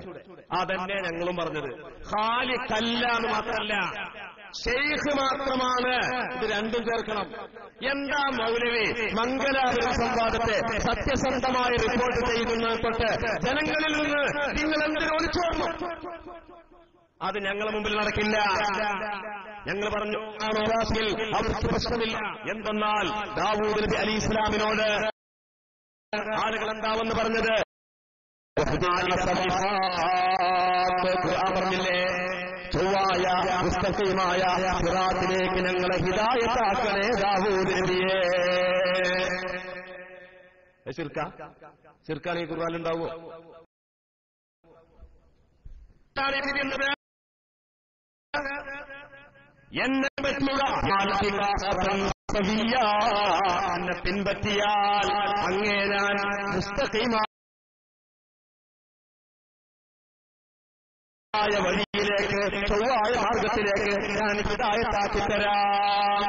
അതന്നെ ഞങ്ങളും പറഞ്ഞത്. ഖാലി കല്ല എന്ന് മാത്രമല്ല, ഷെയ്ഖ് മാത്രമാണ്. ഇത് രണ്ടും ചേർക്കണം. എന്താ മൗലവി മംഗലാപുരം സംവാദത്തെ സത്യസന്ധമായി റിപ്പോർട്ട് ചെയ്യുന്നതൊട്ട് ജനങ്ങളിൽ നിന്ന് നിങ്ങൾ എന്തിനു ഒളിച്ചോർന്നു? അത് ഞങ്ങളുടെ മുമ്പിൽ നടക്കില്ല. ഞങ്ങൾ പറഞ്ഞു അവർക്ക് പ്രശ്നമില്ല. എന്തെന്നാൽ ദാവൂദ് നബി അലൈഹി ഇസ്ലാമിനോട് ആളുകൾ എന്താവെന്ന് പറഞ്ഞത്? പറഞ്ഞില്ലേ, ചൊവ്വായ മുസ്തഖീമായ സിറാത്തിലേക്ക് ഞങ്ങളെ ഹിദായത്താക്കണേ ദാവൂദ് നബിയേ. ശിർക്കാണ് ഈ ഖുർആനിലുണ്ടാവോ? എന്നെ പിൻപറ്റിയാൽ അങ്ങേ ഞാൻ മുസ്തഖീമായ വഴിയിലേക്ക്, ചൊവ്വായ മാർഗത്തിലേക്ക് ഞാൻ ഹിദായത്താക്കി തരാം.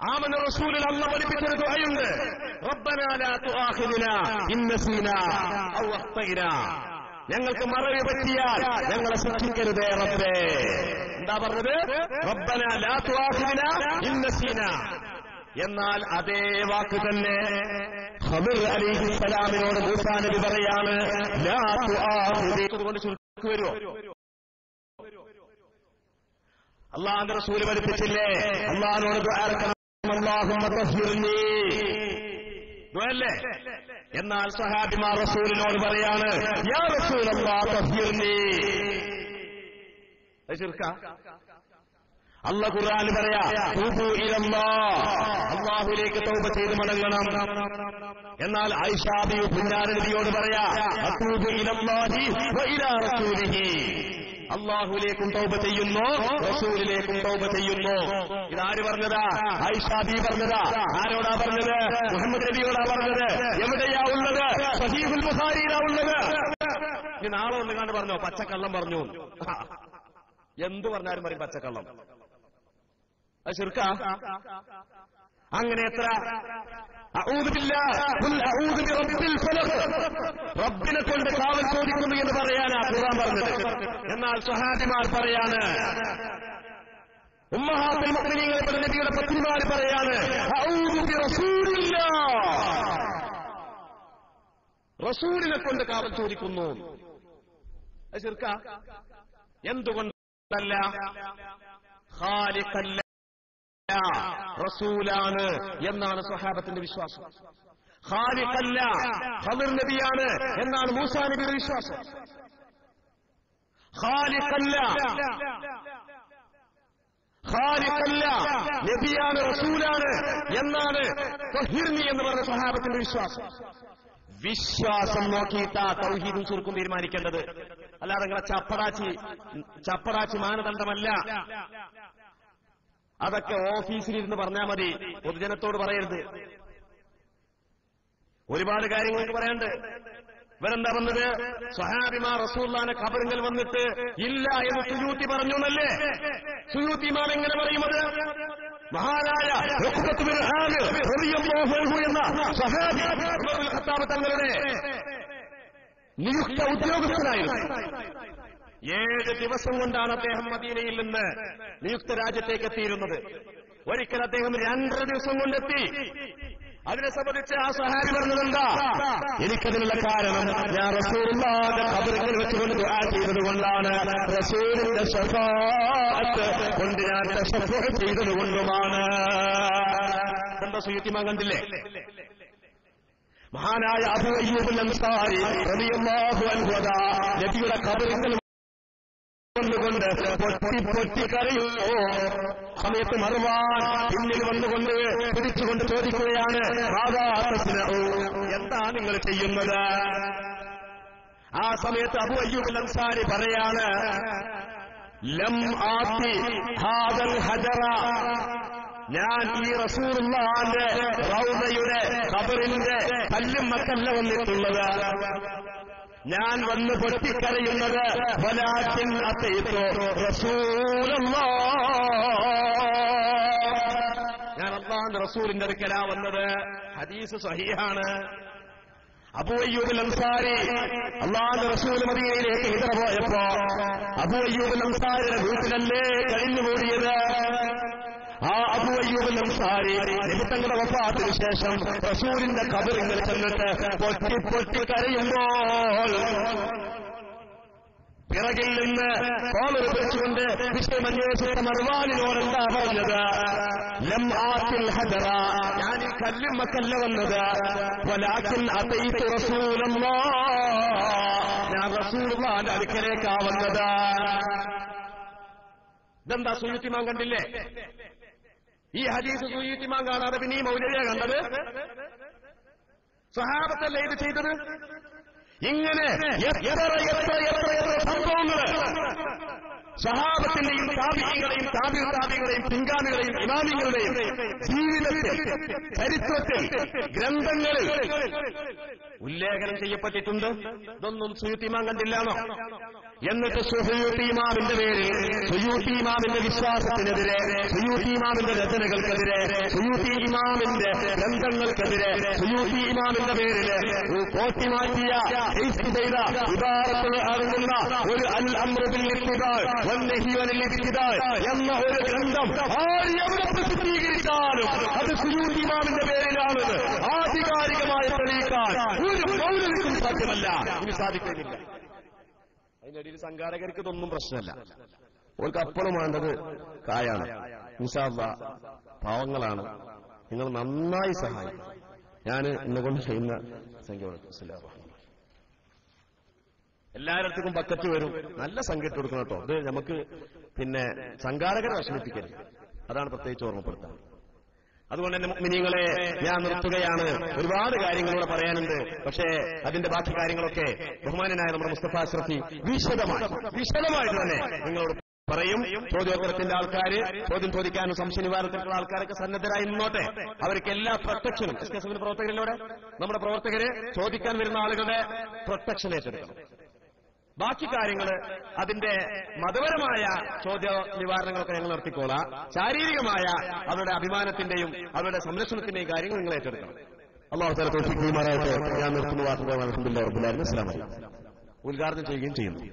ആമന റസൂലിൽ അല്ലാഹു പഠിപ്പിച്ചൊരു ദുആയുണ്ട്, റബ്ബനാ ലാ തുആഖിദ്നാ ഇൻ നസീനാ ഔ അഖ്തൈനാ. ഞങ്ങൾക്ക് മറവി പറ്റിയാൽ ഞങ്ങളെ ശിക്ഷിക്കരുതേ റബ്ബേ. എന്താ പറഞ്ഞത്? റബ്ബനാ ലാ തുആഖിദ്നാ ഇൻ നസീനാ. എന്നാൽ അതേ വാക്ക് തന്നെ ഖദിർ അലൈഹിസ്സലാമിനോട് മൂസാ നബി പറയാണ്, ലാ തുആഖിദ്. കൊണ്ട് ചുരുക്കി വരുമോ? അല്ലാഹുവിന്റെ റസൂൽ പഠിപ്പിച്ചില്ലേ, അല്ലാഹുവിനോട് ദുആ ചെയ്യണം, അല്ലാഹുമ്മ തഹ്ഹിർനീ. ദുആല്ലേ? എന്നാൽ സഹാബിമാർ റസൂലിനോട് പറയാണ്, യാ റസൂലല്ലാഹ് തഹ്ഹിർനീ. അത് ശിർക്കാ? അല്ലാഹു ഖുർആനിൽ പറയാ, തൂബു ഇലല്ലാഹ്, അല്ലാഹുവിലേക്ക് തൗബ ചെയ്ത് മടങ്ങണം. എന്നാൽ ആയിഷ ബിബി പുന്നാര നബിയോട് പറയാ, അതൂബു ഇലല്ലാഹി വ ഇലാ റസൂലിഹി. അല്ലാഹുവിലേക്കും തൗബ ചെയ്യുന്നു, റസൂലിലേക്കും തൗബ ചെയ്യുന്നു. ഇതാര് പറഞ്ഞതാ? ആയിഷ ബിബി പറഞ്ഞതാ. ആരോടാ പറഞ്ഞത്? മുഹമ്മദ് നബിയോടാ പറഞ്ഞത്. എവിടെയാ ഉള്ളത്? സഹീഹുൽ ബുഖാരിയിലാ ഉള്ളത്. ഇനി നാളെ ഒന്നുകാണ്ട് പറഞ്ഞോ പച്ചക്കള്ളം പറഞ്ഞു. എന്തു പറഞ്ഞാലും പറയും പച്ചക്കള്ളം. അത് ശിർക്കാ? അങ്ങനെ എത്ര റബ്ബിനെ കൊണ്ട് കാവൽ ചോദിക്കുന്നു എന്ന് പറയാനാ ഖുർആൻ പറഞ്ഞത്. എന്നാൽ സ്വഹാബിമാർ പറയാണ്, ഉമ്മഹാത്തുൽ മുഅ്മിനീങ്ങളുടെ നബിയുടെ പത്നിമാർ പറയാണ്, അഊദു ബിറസൂലില്ലാഹ്, റസൂലിനെ കൊണ്ട് കാവൽ ചോദിക്കുന്നു. അത് ശിർക്കാ? എന്തുകൊണ്ടല്ല? ഖാലിഖല്ല, റസൂലാണ് എന്നാണ് സ്വഹാബത്തിന്റെ വിശ്വാസം. ഖാലിഖല്ല, ഖദിർ നബിയാണ് എന്നാണ് മൂസാ നബിയുടെ വിശ്വാസം. ഖാലിഖല്ല, ഖാലിഖല്ല, നബിയാണ് റസൂലാണ് എന്നാണ് തഹ്ഹിർനി എന്ന് പറഞ്ഞ സ്വഹാബത്തിന്റെ വിശ്വാസം. വിശ്വാസം നോക്കിയിട്ടാ തൗഹീദും ചുരുക്കും തീരുമാനിക്കേണ്ടത്. അല്ലാതെ നിങ്ങളെ ചപ്പറാച്ചി മാനദണ്ഡമല്ല. അതൊക്കെ ഓഫീസിലിരുന്ന് പറഞ്ഞാൽ മതി, പൊതുജനത്തോട് പറയരുത്. ഒരുപാട് കാര്യങ്ങൾക്ക് പറയാണ്ട്. ഇവരെന്താ വന്നത്? സ്വഹാബിമാർ റസൂലുള്ളാഹിന്റെ ഖബറിൽ വന്നിട്ട് ഇല്ല എന്ന് സുയൂത്തി പറഞ്ഞു എന്നല്ലേ? സുയൂത്തി ഇമാം എങ്ങനെ പറയുന്നത്? മഹാനായ ഉഖ്ബത്ത് ബിൻ ആമിർ റളിയല്ലാഹു അൻഹു എന്ന സ്വഹാബി ഉമർ ബിൻ ഖത്താബ് തങ്ങളുടെ നിയുക്ത ഉദ്യോഗസ്ഥനായിരുന്നു. 7 ദിവസം കൊണ്ടാണ് അദ്ദേഹം മദീനയിൽ നിന്ന് നിയുക്ത രാജ്യത്തേക്ക് എത്തിയിരുന്നത്. ഒരിക്കൽ അദ്ദേഹം 2.5 ദിവസം കൊണ്ടെത്തി. അതിനെ സംബന്ധിച്ച് ആ സഹാബി പറഞ്ഞതെന്താ? എനിക്കതിനുള്ള കാരണം ഞാൻ റസൂലുള്ളാഹിന്റെ ഖബറിൽ വെച്ചുകൊണ്ട് ദുആ ചെയ്തതുകൊണ്ടാണ്, റസൂലിന്റെ ശഫാഅത്ത് കൊണ്ട് ഞാൻ തശഫ്ഫുഅ് ചെയ്തതുകൊണ്ടുമാണ്. എന്താ സുയ്യിത്തിമാൻ കണ്ടില്ലേ? മഹാനായ അബൂ അയ്യൂബ് അൻസാരി റളിയല്ലാഹു അൻഹു നബിയുടെ ഖബറിൽ കൊണ്ട് പൊട്ടി കരയുന്നു. സമയത്ത് മറുവാൻ പിന്നിൽ വന്നുകൊണ്ട് പിടിച്ചുകൊണ്ട് ചോദിക്കുകയാണ്, എന്താ നിങ്ങൾ ചെയ്യുന്നത്? ആ സമയത്ത് അബൂ അയ്യൂബ് അൻസാരി പറയാണ്, ലം ആതി ഹാദൽ ഹജറ ഞാൻ ഈ റസൂലുള്ളാഹിന്റെ റൗദയുടെ ഖബറിന്റെ കല്ലുമ്മക്കല്ല വന്നിട്ടുള്ളത്, ഞാൻ വന്ന് പൊട്ടിക്കരയുന്നത് വലാകിൻ അതൈതു റസൂലല്ലാഹ്, ഞാൻ അല്ലാഹുവിന്റെ റസൂലിന്റെ അടുക്കലാ വന്നത്. ഹദീസ് സ്വഹീഹാണ്. അബൂ അയ്യൂബ് അൻസാരി അല്ലാഹുവിന്റെ റസൂൽ മദീനയിലേക്ക് ഹിജ്റ പോയപ്പോ അബൂ അയ്യൂബ് അൻസാരിയുടെ വീട്ടിലല്ലേ കഴിഞ്ഞുകൂടിയത്. ആ അബൂ അയ്യൂബ് അൻസാരി നബിതങ്ങളുടെ വഫാത്തിന് ശേഷം റസൂലിന്റെ ഖബറിൽ ചെന്നിട്ട് പൊട്ടി പൊട്ടി കരയുമ്പോൾ പിറകിൽ നിന്ന് കോളർ പിടിച്ചുകൊണ്ട് വിഷയമന്വേഷിച്ച മർവാനിനോട് എന്താ പറഞ്ഞത്? ലം ആത്തിൽ ഹജറ, ഞാൻ ഈ കല്ലുമ്മക്കല്ല വന്നത്, വലാകിൻ അതൈതു റസൂലല്ലാഹ്, ഞാൻ റസൂലുള്ളാഹിന്റെ അടുക്കലേക്കാ വന്നത്. ഇതെന്താ സുയൂത്തിമാൻ കണ്ടില്ലേ? ഈ ഹദീസ് സുയൂത്തിമാൻ കാണാതെ പിന്നെ ഈ മൗലവിയെ കണ്ടത്? സ്വഹാബത്തല്ലേ ഇത് ചെയ്തത്? ഇങ്ങനെ എത്ര സംഭവങ്ങൾ സഹാബത്തിന്റെയും താബിഈങ്ങളെയും താബിഈങ്ങളെയും പിൻഗാമികളെയും ഇമാമിങ്ങളുടെയും ജീവിതത്തിൽ, ചരിത്രത്തിൽ, ഗ്രന്ഥങ്ങളിൽ ഉല്ലേഖനം ചെയ്യപ്പെട്ടിട്ടുണ്ട്. ഇതൊന്നും സുയൂത്തി ഇമാം കണ്ടില്ലാണോ? എന്നിട്ട് സുയൂത്തി ഇമാമിന്റെ പേരിൽ, സുയൂത്തി ഇമാമിന്റെ വിശ്വാസത്തിനെതിരെ, സുയൂത്തി ഇമാമിന്റെ രചനകൾക്കെതിരെ, സുയൂത്തി ഇമാമിന്റെ ഗ്രന്ഥങ്ങൾക്കെതിരെ, സുയൂത്തി ഇമാമിന്റെ പേരിൽ കോട്ടി മാറ്റിയ ചെയ്ത ഇബാറത്തുകൾ അടങ്ങുന്ന ഒരു അൽ അംറു ബിൽ ഇത്തിബാഅ് വന്നഹി അനിൽ ഇബ്തിദാഅ് എന്ന ഒരു ഗ്രന്ഥം എവിടെ പ്രസിദ്ധീകരിച്ചാലും അത് സുയൂത്തി ഇമാമിന്റെ പേരിലാണെന്ന് ആധികാരികമായി തെളിയിക്കാൻ ഒരു മൗലവിക്കും സാധ്യമല്ല, ഇനി സാധിക്കുന്നില്ല. അതിനിടയിൽ സംഘാടകർക്ക് ഇതൊന്നും പ്രശ്നമല്ല. അവർക്ക് അപ്പോഴും വേണ്ടത് കായാണ്. ഇൻഷാ അല്ലാഹ് പാവങ്ങളാണ്, നിങ്ങൾ നന്നായി സഹായിക്കും. ഞാൻ ഇന്നുകൊണ്ട് ചെയ്യുന്ന സംഖ്യ എല്ലായിടത്തും ബക്കറ്റ് വരും, നല്ല സംഖ്യ ഇട്ട് കൊടുക്കണം കേട്ടോ. ഇത് നമുക്ക് പിന്നെ സംഘാടകരെ വിഷമിപ്പിക്കരുത്, അതാണ് പ്രത്യേകിച്ച് ഓർമ്മപ്പെടുത്താൻ. അതുകൊണ്ട് തന്നെ മുഅ്മിനീങ്ങളെ ഞാൻ നിർത്തുകയാണ്. ഒരുപാട് കാര്യങ്ങളൂടെ പറയാനുണ്ട്, പക്ഷേ അതിന്റെ ബാക്കി കാര്യങ്ങളൊക്കെ ബഹുമാനനായ നമ്മുടെ മുസ്തഫ അഷ്റഫി വിശദമായിട്ട് തന്നെ നിങ്ങളോട് പറയും. ചോദ്യോത്തരത്തിന്റെ ആൾക്കാര്, ചോദ്യം ചോദിക്കാനും സംശയ നിവാരണത്തിനുള്ള ആൾക്കാരൊക്കെ സന്നദ്ധരായി നിന്നോട്ടെ. അവർക്ക് എല്ലാ പ്രൊട്ടക്ഷനും എസ്കെഎസ്എഫിന്റെ പ്രവർത്തകരിലൂടെ നമ്മുടെ പ്രവർത്തകര് ചോദിക്കാൻ വരുന്ന ആളുകളുടെ പ്രൊട്ടക്ഷൻ ഏറ്റെടുക്കണം. ബാക്കി കാര്യങ്ങൾ അതിന്റെ മതപരമായ ചോദ്യ നിവാരണങ്ങളൊക്കെ ഞങ്ങൾ നടത്തിക്കോളാം. ശാരീരികമായ അവരുടെ അഭിമാനത്തിന്റെയും അവരുടെ സംരക്ഷണത്തിന്റെയും കാര്യങ്ങൾ നിങ്ങൾ ഏറ്റെടുക്കണം. അല്ലാഹു തആല തൗഫീഖ് ചെയ്യുമാറാകട്ടെ. ഞാൻ നിർത്തുന്നു. അൽഹംദുലില്ലാഹി റബ്ബിൽ ആലമീൻ. അസ്സലാമു അലൈക്കും. ഉദ്ഘാടനം ചെയ്യുകയും ചെയ്യുന്നു.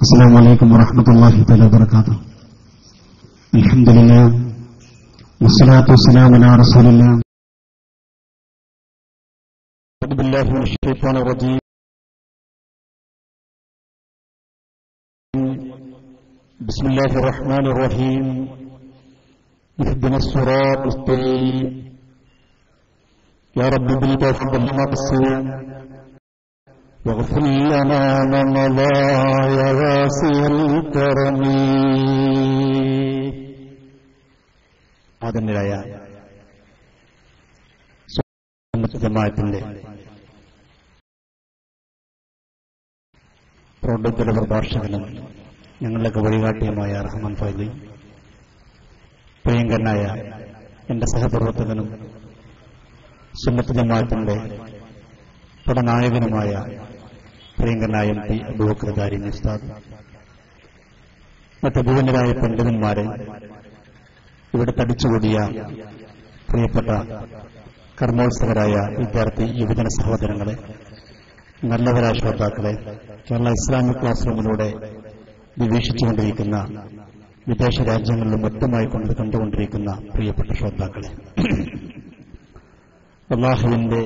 السلام عليكم ورحمة الله تعالى وبركاته. الحمد لله والصلاة والسلام على رسول الله. أعوذ بالله من الشيطان الرجيم. بسم الله الرحمن الرحيم. اهدنا الصراط المستقيم. يا رب بالتوفيق والمقصود واغفر لنا ما مضى يا واسع الكرم. ആദരണീയരായ സുന്നത്ത് ജമാഅത്തിന്റെ പ്രൗഢോജ്വല പ്രഭാഷകനും ഞങ്ങളുടെ വഴികാട്ടിയുമായ റഹ്മാൻ ഫൈലി, പ്രിയങ്കരനായ എന്റെ സഹപ്രവർത്തകനും സുന്നത്ത് ജമാഅത്തിന്റെ പടനായകനുമായ പ്രിയങ്കരനായ എം പി അബൂബക്കർ ദാരിമി ഉസ്താദ്, മറ്റ് ബഹുമാന്യരായ പണ്ഡിതന്മാരെ, ഇവിടെ തടിച്ചുകൂടിയ പ്രിയപ്പെട്ട കർമ്മോത്സവരായ വിദ്യാർത്ഥി യുവജന സഹോദരങ്ങളെ, നല്ലവരായ ശ്രോതാക്കളെ, കേരള ഇസ്ലാമിക് ക്ലാസ് റൂമിലൂടെ നിരീക്ഷിച്ചുകൊണ്ടിരിക്കുന്ന വിദേശ രാജ്യങ്ങളിലും മറ്റുമായി കണ്ടുകൊണ്ടിരിക്കുന്ന പ്രിയപ്പെട്ട ശ്രോതാക്കളെ, അല്ലാഹുവിന്റെ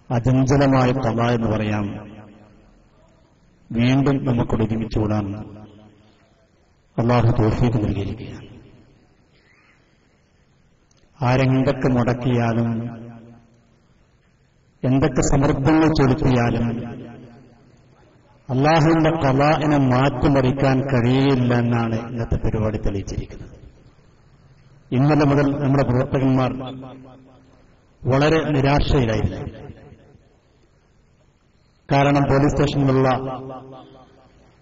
അചഞ്ചലമായ ഖള എന്ന് പറയാം, വീണ്ടും നമുക്കൊരു ഒരുമിച്ചുകൂടാൻ അല്ലാഹു തൗഫീഖ് നൽകിയിരിക്കുകയാണ്. ആരെന്തൊക്കെ മുടക്കിയാലും എന്തൊക്കെ സമ്മർദ്ദങ്ങൾ ചെലുത്തിയാലും അല്ലാഹുവിന്റെ ഖളാഇനെ മാറ്റിമറിക്കാൻ കഴിയില്ല എന്നാണ് ഇന്നത്തെ പരിപാടി തെളിയിച്ചിരിക്കുന്നത്. ഇന്നലെ മുതൽ നമ്മുടെ പ്രവർത്തകന്മാർ വളരെ നിരാശയിലായിരുന്നു. കാരണം പോലീസ് സ്റ്റേഷനിലുള്ള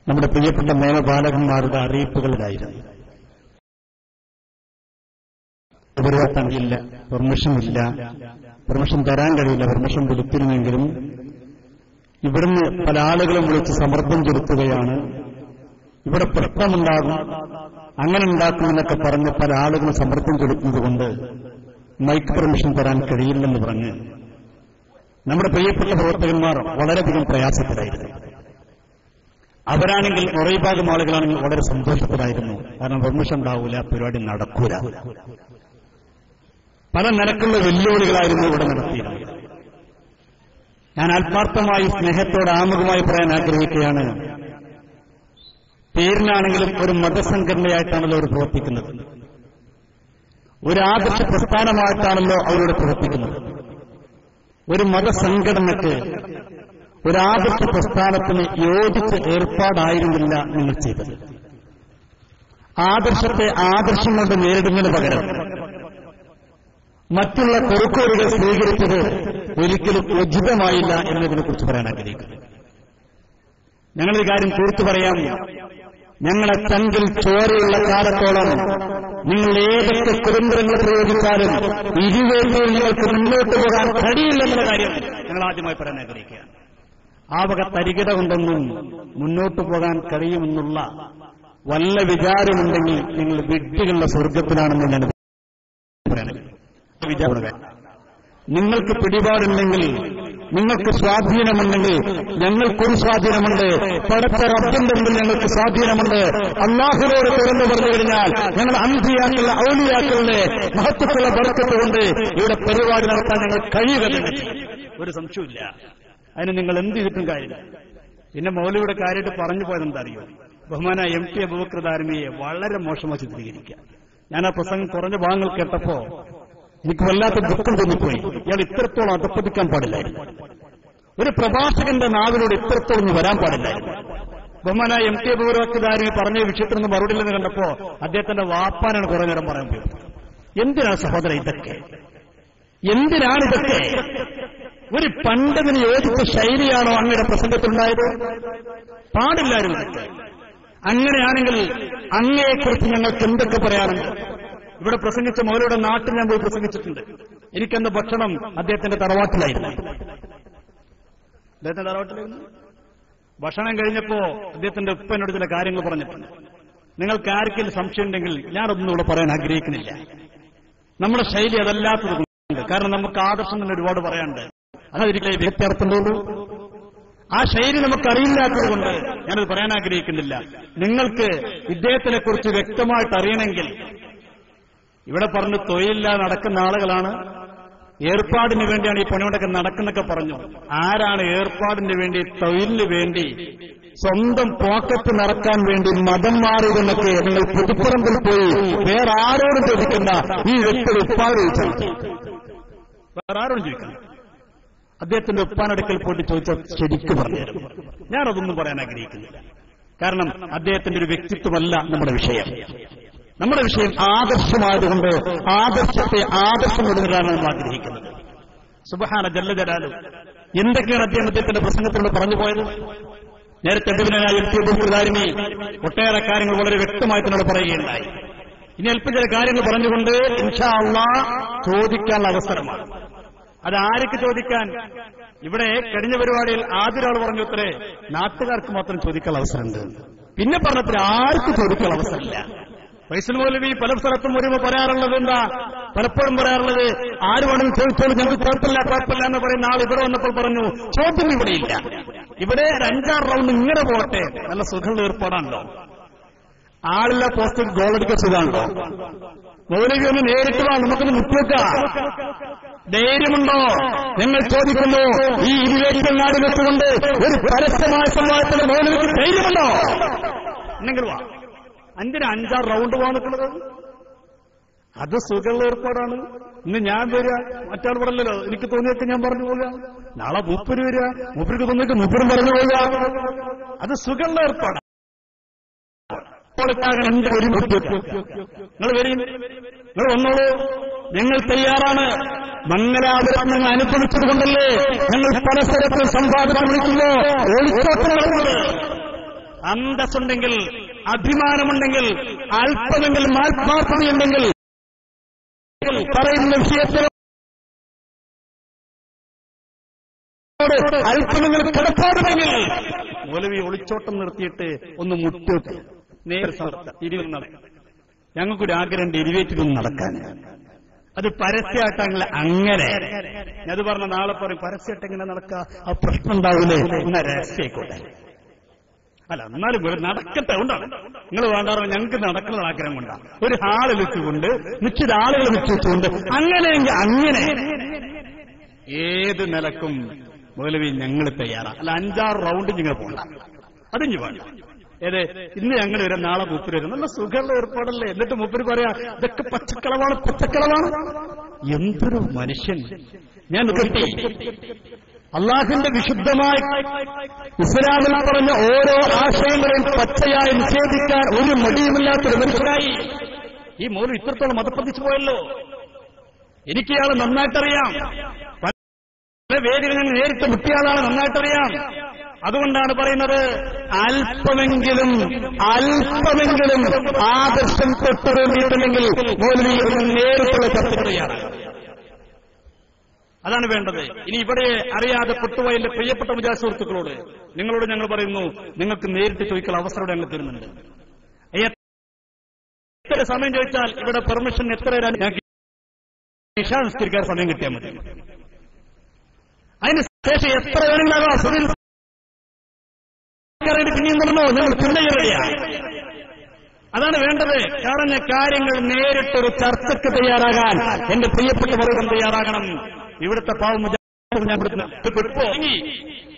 നമ്മുടെ പ്രിയപ്പെട്ട നിയമപാലകന്മാരുടെ അറിയിപ്പുകളിലായിരുന്നു. ഇല്ല, പെർമിഷനില്ല, പെർമിഷൻ തരാൻ കഴിയില്ല, പെർമിഷൻ കൊടുത്തിരുന്നെങ്കിലും ഇവിടുന്ന് പല ആളുകളും വിളിച്ച് സമ്മർദ്ദം ചെലുത്തുകയാണ്, ഇവിടെ പ്രശ്നമുണ്ടാകും, അങ്ങനെ ഉണ്ടാക്കുമെന്നൊക്കെ പറഞ്ഞ് പല ആളുകളും സമ്മർദ്ദം ചെലുത്തുന്നതുകൊണ്ട് മൈക്ക് പെർമിഷൻ തരാൻ കഴിയില്ലെന്ന് പറഞ്ഞ് നമ്മുടെ പ്രിയപ്പെട്ട പ്രവർത്തകന്മാർ വളരെയധികം പ്രയാസത്തിലായിരുന്നു. അവരാണെങ്കിൽ കുറേ ഭാഗം ആളുകളാണെങ്കിൽ വളരെ സന്തോഷത്തിലായിരുന്നു. കാരണം പെർമിഷൻ ഉണ്ടാവൂല, പരിപാടി നടക്കൂല. പല നിരക്കുള്ള വെല്ലുവിളികളായിരുന്നു ഇവിടെ നടത്തിയിരുന്നത്. ഞാൻ ആത്മാർത്ഥമായി സ്നേഹത്തോട് ആമുഖമായി പറയാൻ ആഗ്രഹിക്കുകയാണ്, പേരിനാണെങ്കിലും ഒരു മതസംഘടനയായിട്ടാണല്ലോ അവർ പ്രവർത്തിക്കുന്നത്, ഒരു ആദർശ പ്രസ്ഥാനമായിട്ടാണല്ലോ അവരോട് പ്രവർത്തിക്കുന്നത്. ഒരു മതസംഘടനയ്ക്ക്, ഒരു ആദർശ പ്രസ്ഥാനത്തിന് യോജിച്ച ഏർപ്പാടായിരുന്നില്ല നിങ്ങൾ ചെയ്തത്. ആദർശത്തെ ആദർശം കൊണ്ട് നേരിടുന്നതിന് പകരം മറ്റുള്ള കുറുക്കുവഴികൾ സ്വീകരിച്ചത് ഒരിക്കലും ഉചിതമായില്ല എന്നതിനെക്കുറിച്ച് പറയാൻ ആഗ്രഹിക്കുന്നു. ഞങ്ങളൊരു കാര്യം തീർത്തു പറയാം, ഞങ്ങളുടെ ചങ്കിൽ ചോരയുള്ള കാലത്തോളം നിങ്ങൾ ഏതൊക്കെ കുതന്ത്രങ്ങൾ പ്രയോഗിച്ചാലും ഇരുവേദിയിൽ നിങ്ങൾക്ക് മുന്നോട്ട് പോകാൻ കഴിയില്ലെന്നുള്ള കാര്യം ഞങ്ങൾ ആദ്യമായി പറയാൻ ആഗ്രഹിക്കുകയാണ്. ആ വക തരികിട കൊണ്ടൊന്നും മുന്നോട്ട് പോകാൻ കഴിയുമെന്നുള്ള വല്ല വിചാരമുണ്ടെങ്കിൽ നിങ്ങൾ വിഡ്ഢികളുടെ സ്വർഗത്തിലാണെന്ന് ഞാൻ പറയാൻ വിചാരം. നിങ്ങൾക്ക് പിടിപാടുണ്ടെങ്കിൽ, നിങ്ങൾക്ക് സ്വാധീനമുണ്ടെങ്കിൽ ഞങ്ങൾക്കൊരു സ്വാധീനമുണ്ട്, പടച്ച റബ്ബിന്റെ മുമ്പിൽ ഞങ്ങൾക്ക് സ്വാധീനമുണ്ട്. അല്ലാഹുവോട് തുറന്നു പറഞ്ഞു കഴിഞ്ഞാൽ ഞങ്ങൾ അന്തിയാക്കളുടെ ഔലിയാക്കളുടെ മഹത്വത്തുള്ള ബർക്കത്ത് കൊണ്ട് ഇവിടെ പരിപാടി നടത്താൻ ഞങ്ങൾ കഴിയുകയില്ല, ഒരു സംശയമില്ല. അതിന് നിങ്ങൾ എന്ത് ചെയ്തിട്ടും കാര്യമില്ല. പിന്നെ മൗലവിയുടെ കാര്യമായിട്ട് പറഞ്ഞു പോയതെന്താ അറിയോ? ബഹുമാന MT അബൂബക്കർ ദാരിമിയെ വളരെ മോശമായി ചിത്രീകരിക്കുക. ഞാൻ ആ പ്രസംഗം കുറഞ്ഞ ഭാഗങ്ങൾ കേട്ടപ്പോ എനിക്ക് വല്ലാത്ത ദുഃഖം തോന്നിപ്പോയി. ഇയാൾ ഇത്രത്തോളം അധപ്പതിക്കാൻ പാടില്ലായിരുന്നു. ഒരു പ്രഭാഷകന്റെ നാവിലൂടെ ഇത്രത്തോളം വരാൻ പാടില്ലായിരുന്നു. ബഹുമാന MT അബൂബക്കർ ദാരിമി പറഞ്ഞ വിഷയത്തിനൊന്നും മറുപടിയില്ലെന്ന് കണ്ടപ്പോ അദ്ദേഹത്തിന്റെ വാപ്പാനാണ് കുറെ നേരം പറയാൻ പോയത്. എന്തിനാണ് സഹോദര ഇതൊക്കെ? എന്തിനാണിതൊക്കെ? ഒരു പണ്ഡിതന് യോജിച്ച ശൈലിയാണോ അങ്ങയുടെ പ്രസംഗത്തിലുണ്ടായത്? പാടില്ലായിരുന്നു ഇതൊക്കെ. അങ്ങനെയാണെങ്കിൽ അങ്ങയെക്കുറിച്ച് ഞങ്ങൾക്ക് എന്തൊക്കെ പറയാനുണ്ട്? ഇവിടെ പ്രസംഗിച്ച മൗലവിയുടെ നാട്ടിൽ ഞാൻ പോയി പ്രസംഗിച്ചിട്ടുണ്ട്. എനിക്കെന്ത് ഭക്ഷണം അദ്ദേഹത്തിന്റെ തറവാട്ടിലായിരുന്നു. അദ്ദേഹത്തിന്റെ തറവാട്ടിലായിരുന്നു. ഭക്ഷണം കഴിഞ്ഞപ്പോ അദ്ദേഹത്തിന്റെ ഉപ്പ എന്നോട് ചില കാര്യങ്ങൾ പറഞ്ഞിട്ടുണ്ട്. നിങ്ങൾക്ക് ആർക്കെങ്കിലും സംശയം ഉണ്ടെങ്കിൽ ഞാനൊന്നും ഇവിടെ പറയാൻ ആഗ്രഹിക്കുന്നില്ല. നമ്മുടെ ശൈലി അതല്ലാത്തത് കൊണ്ട്, കാരണം നമുക്ക് ആദർശം തന്നെ ഒരുപാട് പറയാനുണ്ട്. അതൊരിക്കലും വ്യത്യാർത്ഥമുള്ളൂ. ആ ശൈലി നമുക്കറിയില്ലാത്തത് കൊണ്ട് ഞാനത് പറയാൻ ആഗ്രഹിക്കുന്നില്ല. നിങ്ങൾക്ക് ഇദ്ദേഹത്തിനെ കുറിച്ച് വ്യക്തമായിട്ട് അറിയണമെങ്കിൽ ഇവിടെ പറഞ്ഞ് തൊഴിലില്ലാതെ നടക്കുന്ന ആളുകളാണ്, ഏർപ്പാടിന് വേണ്ടിയാണ് ഈ പണികൊണ്ടൊക്കെ നടക്കുന്നൊക്കെ പറഞ്ഞു. ആരാണ് ഏർപ്പാടിന് വേണ്ടി, തൊഴിലിന് വേണ്ടി, സ്വന്തം പോക്കറ്റ് നിറക്കാൻ വേണ്ടി മതം മാറിയതെന്നൊക്കെ നിങ്ങൾ പുതുപ്പറമ്പിൽ പോയി വേറെ ആരോടും ചോദിക്കുന്ന ഈ വ്യക്തി ഉപ്പാട് ചോദിച്ചു. വേറെ ആരോടും ചോദിക്കണം. അദ്ദേഹത്തിന്റെ ഉപ്പാനടുക്കൽ പോയിട്ട് ചോദിച്ചാൽ ശരിക്കും പറഞ്ഞുതരും. ഞാനതൊന്നും പറയാൻ ആഗ്രഹിക്കുന്നില്ല. കാരണം അദ്ദേഹത്തിന്റെ ഒരു വ്യക്തിത്വമല്ല നമ്മുടെ വിഷയം. നമ്മുടെ വിഷയം ആദർശമായതുകൊണ്ട് ആദർശത്തെ ആദർശം കൊടുക്കാനാണ് നമ്മൾ ആഗ്രഹിക്കുന്നത്. സുബ്ഹാന ജല്ല ജലാലു. എന്തൊക്കെയാണ് അദ്ദേഹത്തിന്റെ പ്രസംഗത്തിലൂടെ പറഞ്ഞു പോയത്? നേരത്തെ അഭിനനായ MT അബൂബക്കർ ദാരിമി ഒട്ടേറെ കാര്യങ്ങൾ വളരെ വ്യക്തമായിട്ട് എന്നോട് പറയുകയുണ്ടായി. ഇനി അല്പം ചില കാര്യങ്ങൾ പറഞ്ഞുകൊണ്ട് ഇൻഷാ അല്ലാഹ് ചോദിക്കാനുള്ള അവസരമാണ്. അത് ആർക്ക് ചോദിക്കാൻ? ഇവിടെ കഴിഞ്ഞ പരിപാടിയിൽ ആദ്യ ഒരാൾ പറഞ്ഞു അത്രേ നാട്ടുകാർക്ക് മാത്രം ചോദിക്കാനുള്ള അവസരമുണ്ട്. പിന്നെ പറഞ്ഞത്ര ആർക്ക് ചോദിക്കാനുള്ള അവസരമില്ല. ഫൈസൽ മൗലവി പല സ്ഥലത്തും വരുമ്പോൾ പറയാറുള്ളത് എന്താ? പലപ്പോഴും പറയാറുള്ളത് ആര് വേണമെങ്കിൽ ചോദിച്ചോളൂ, ഞങ്ങൾക്ക് കുഴപ്പമില്ല എന്ന് പറയുന്ന ആൾ ഇവിടെ വന്നപ്പോൾ പറഞ്ഞു ചോദ്യം ഇവിടെയില്ല, ഇവിടെ 5-6 റൗണ്ട് ഇങ്ങനെ പോകട്ടെ, നല്ല സുഖമുള്ള ഏർപ്പാടാണല്ലോ. ആളില്ല പോസ്റ്റിൽ ഗോളടിക്ക സുഖമാണല്ലോ. മൗലവി ഒന്ന് നേരിട്ട് വാ, നമുക്കൊന്ന് മുട്ടുവെക്കാം. ധൈര്യമുണ്ടോ? ഞങ്ങൾ ചോദിക്കുന്നു, ഈ 28 നാട് വെച്ചുകൊണ്ട് ഒരു പരസ്യമായ സംവാദത്തിന് മൗലവിക്ക് ധൈര്യമുണ്ടോ? എന്നെങ്കിൽ വാ. എന്തിനാ 5-6 റൗണ്ട് പോകാൻ നിൽക്കുന്നത്? അത് സുഖമുള്ള ഏർപ്പാടാണ്. ഇന്ന് ഞാൻ വരിക, മറ്റാൾ പറഞ്ഞല്ലോ, എനിക്ക് തോന്നിയൊക്കെ ഞാൻ പറഞ്ഞു പോവുക. നാളെ മൂപ്പര് വരിക, മൂപ്പർക്ക് തോന്നിയൊക്കെ മൂപ്പരും പറഞ്ഞു പോവുക. അത് സുഖമുള്ള ഏർപ്പാടാണ്. നിങ്ങൾ വരും, നിങ്ങൾ വന്നോളൂ, ഞങ്ങൾ തയ്യാറാണ്. മംഗലാപുരം ഞങ്ങൾ അനുഭവിച്ചതുകൊണ്ടല്ലേ ഞങ്ങൾ പരസ്പരത്തിൽ സംവാദം വിളിക്കുന്നു. ഒളിച്ചോട്ടങ്ങളുണ്ട്. അന്തസ്സുണ്ടെങ്കിൽ, അഭിമാനമുണ്ടെങ്കിൽ, അല്പമെങ്കിലും ആത്മാർത്ഥതയുണ്ടെങ്കിൽ, പറയുന്ന വിഷയത്തിൽ അല്പമെങ്കിലും കിടപ്പാടുമെങ്കിൽ മൗലവി ഒളിച്ചോട്ടം നിർത്തിയിട്ട് ഒന്ന് മുട്ടോട്ട് നേരെ ഇരുവിൽ നടക്കും. ഞങ്ങൾക്കൊരു ആഗ്രഹം ഡെരിവേറ്റീവ് നടക്കാൻ. അത് പരസ്യമായിട്ടങ്ങൾ അങ്ങനെ അത് പറഞ്ഞ നാളെ പറയും പരസ്യമായിട്ട് എങ്ങനെ നടക്കുക, ആ പ്രശ്നം ഉണ്ടാവില്ലേ, എന്നാ രഹസ്യമായിക്കോട്ടെ. അല്ല എന്നാലും നടക്കട്ടെ കൊണ്ടാണ് നിങ്ങൾ വേണ്ടാറോ. ഞങ്ങൾക്ക് നടക്കുന്ന ആഗ്രഹം കൊണ്ടാണ്. ഒരു ഹാള് വെച്ചുകൊണ്ട് നിശ്ചിത ആളുകൾ വെച്ചുകൊണ്ട് അങ്ങനെയെങ്കിൽ അങ്ങനെ ഏത് നിലക്കും മൗലവി ഞങ്ങൾ തയ്യാറാണ്. അല്ല 5-6 റൗണ്ട് നിങ്ങൾ പോകണ്ട, അതിഞ്ഞു വേണ്ട. ഏത് ഇന്ന് ഞങ്ങൾ വരാം, നാളെ മൂപ്പര് വരും. നല്ല സുഖമുള്ള ഏർപ്പാടല്ലേ. എന്നിട്ട് മൂപ്പര് പറയാ ഇതൊക്കെ പച്ചക്കളവാണ്. എന്തൊരു മനുഷ്യൻ. ഞാൻ കിട്ടി അള്ളാഹുവിന്റെ വിശുദ്ധമായ ഇസ്ലാമിൽ പറഞ്ഞ ഓരോ ആശയങ്ങളെയും പച്ചയായി നിഷേധിക്കാൻ ഒരു മടിയുമില്ലാത്തൊരു മനുഷ്യരായി ഈ മൗലവി ഇത്രത്തോളം മതപ്പതിച്ചു പോയല്ലോ. എനിക്ക് ഇയാൾ നന്നായിട്ടറിയാം. പല വേദികളിൽ നേരിട്ട് മുട്ടിയാളാണ്, നന്നായിട്ടറിയാം. അതുകൊണ്ടാണ് പറയുന്നത് അല്പമെങ്കിലും ആദർശം തൊട്ടുവേണ്ടിയിട്ടുണ്ടെങ്കിൽ മൗലവി നേരിട്ടുള്ള ചർച്ച തയ്യാറാണ്. അതാണ് വേണ്ടത്. ഇനി ഇവിടെ അറിയാതെ പൊട്ടുപോയ എന്റെ പ്രിയപ്പെട്ട മുജാഹിദ് സുഹൃത്തുക്കളോട് നിങ്ങളോട് ഞങ്ങൾ പറയുന്നു, നിങ്ങൾക്ക് നേരിട്ട് ചോദിക്കാൻ അവസരം ഞങ്ങൾ തരുന്നുണ്ട്. എത്ര സമയം ചോദിച്ചാൽ ഇവിടെ പെർമിഷൻ എത്ര ഇശാ നിസ്കരിക്കാൻ സമയം കിട്ടിയാൽ മതി. അതിന് ശേഷം എത്ര വേണമെങ്കിലും പിന്നെയും പറഞ്ഞോ നിങ്ങൾ ചിന്തയില്ല. അതാണ് വേണ്ടത്. കാരണം കാര്യങ്ങൾ നേരിട്ടൊരു ചർച്ചയ്ക്ക് തയ്യാറാകാൻ എന്റെ പ്രിയപ്പെട്ട വർഗം തയ്യാറാകണം. ഇവിടുത്തെ പാവം ഞാൻ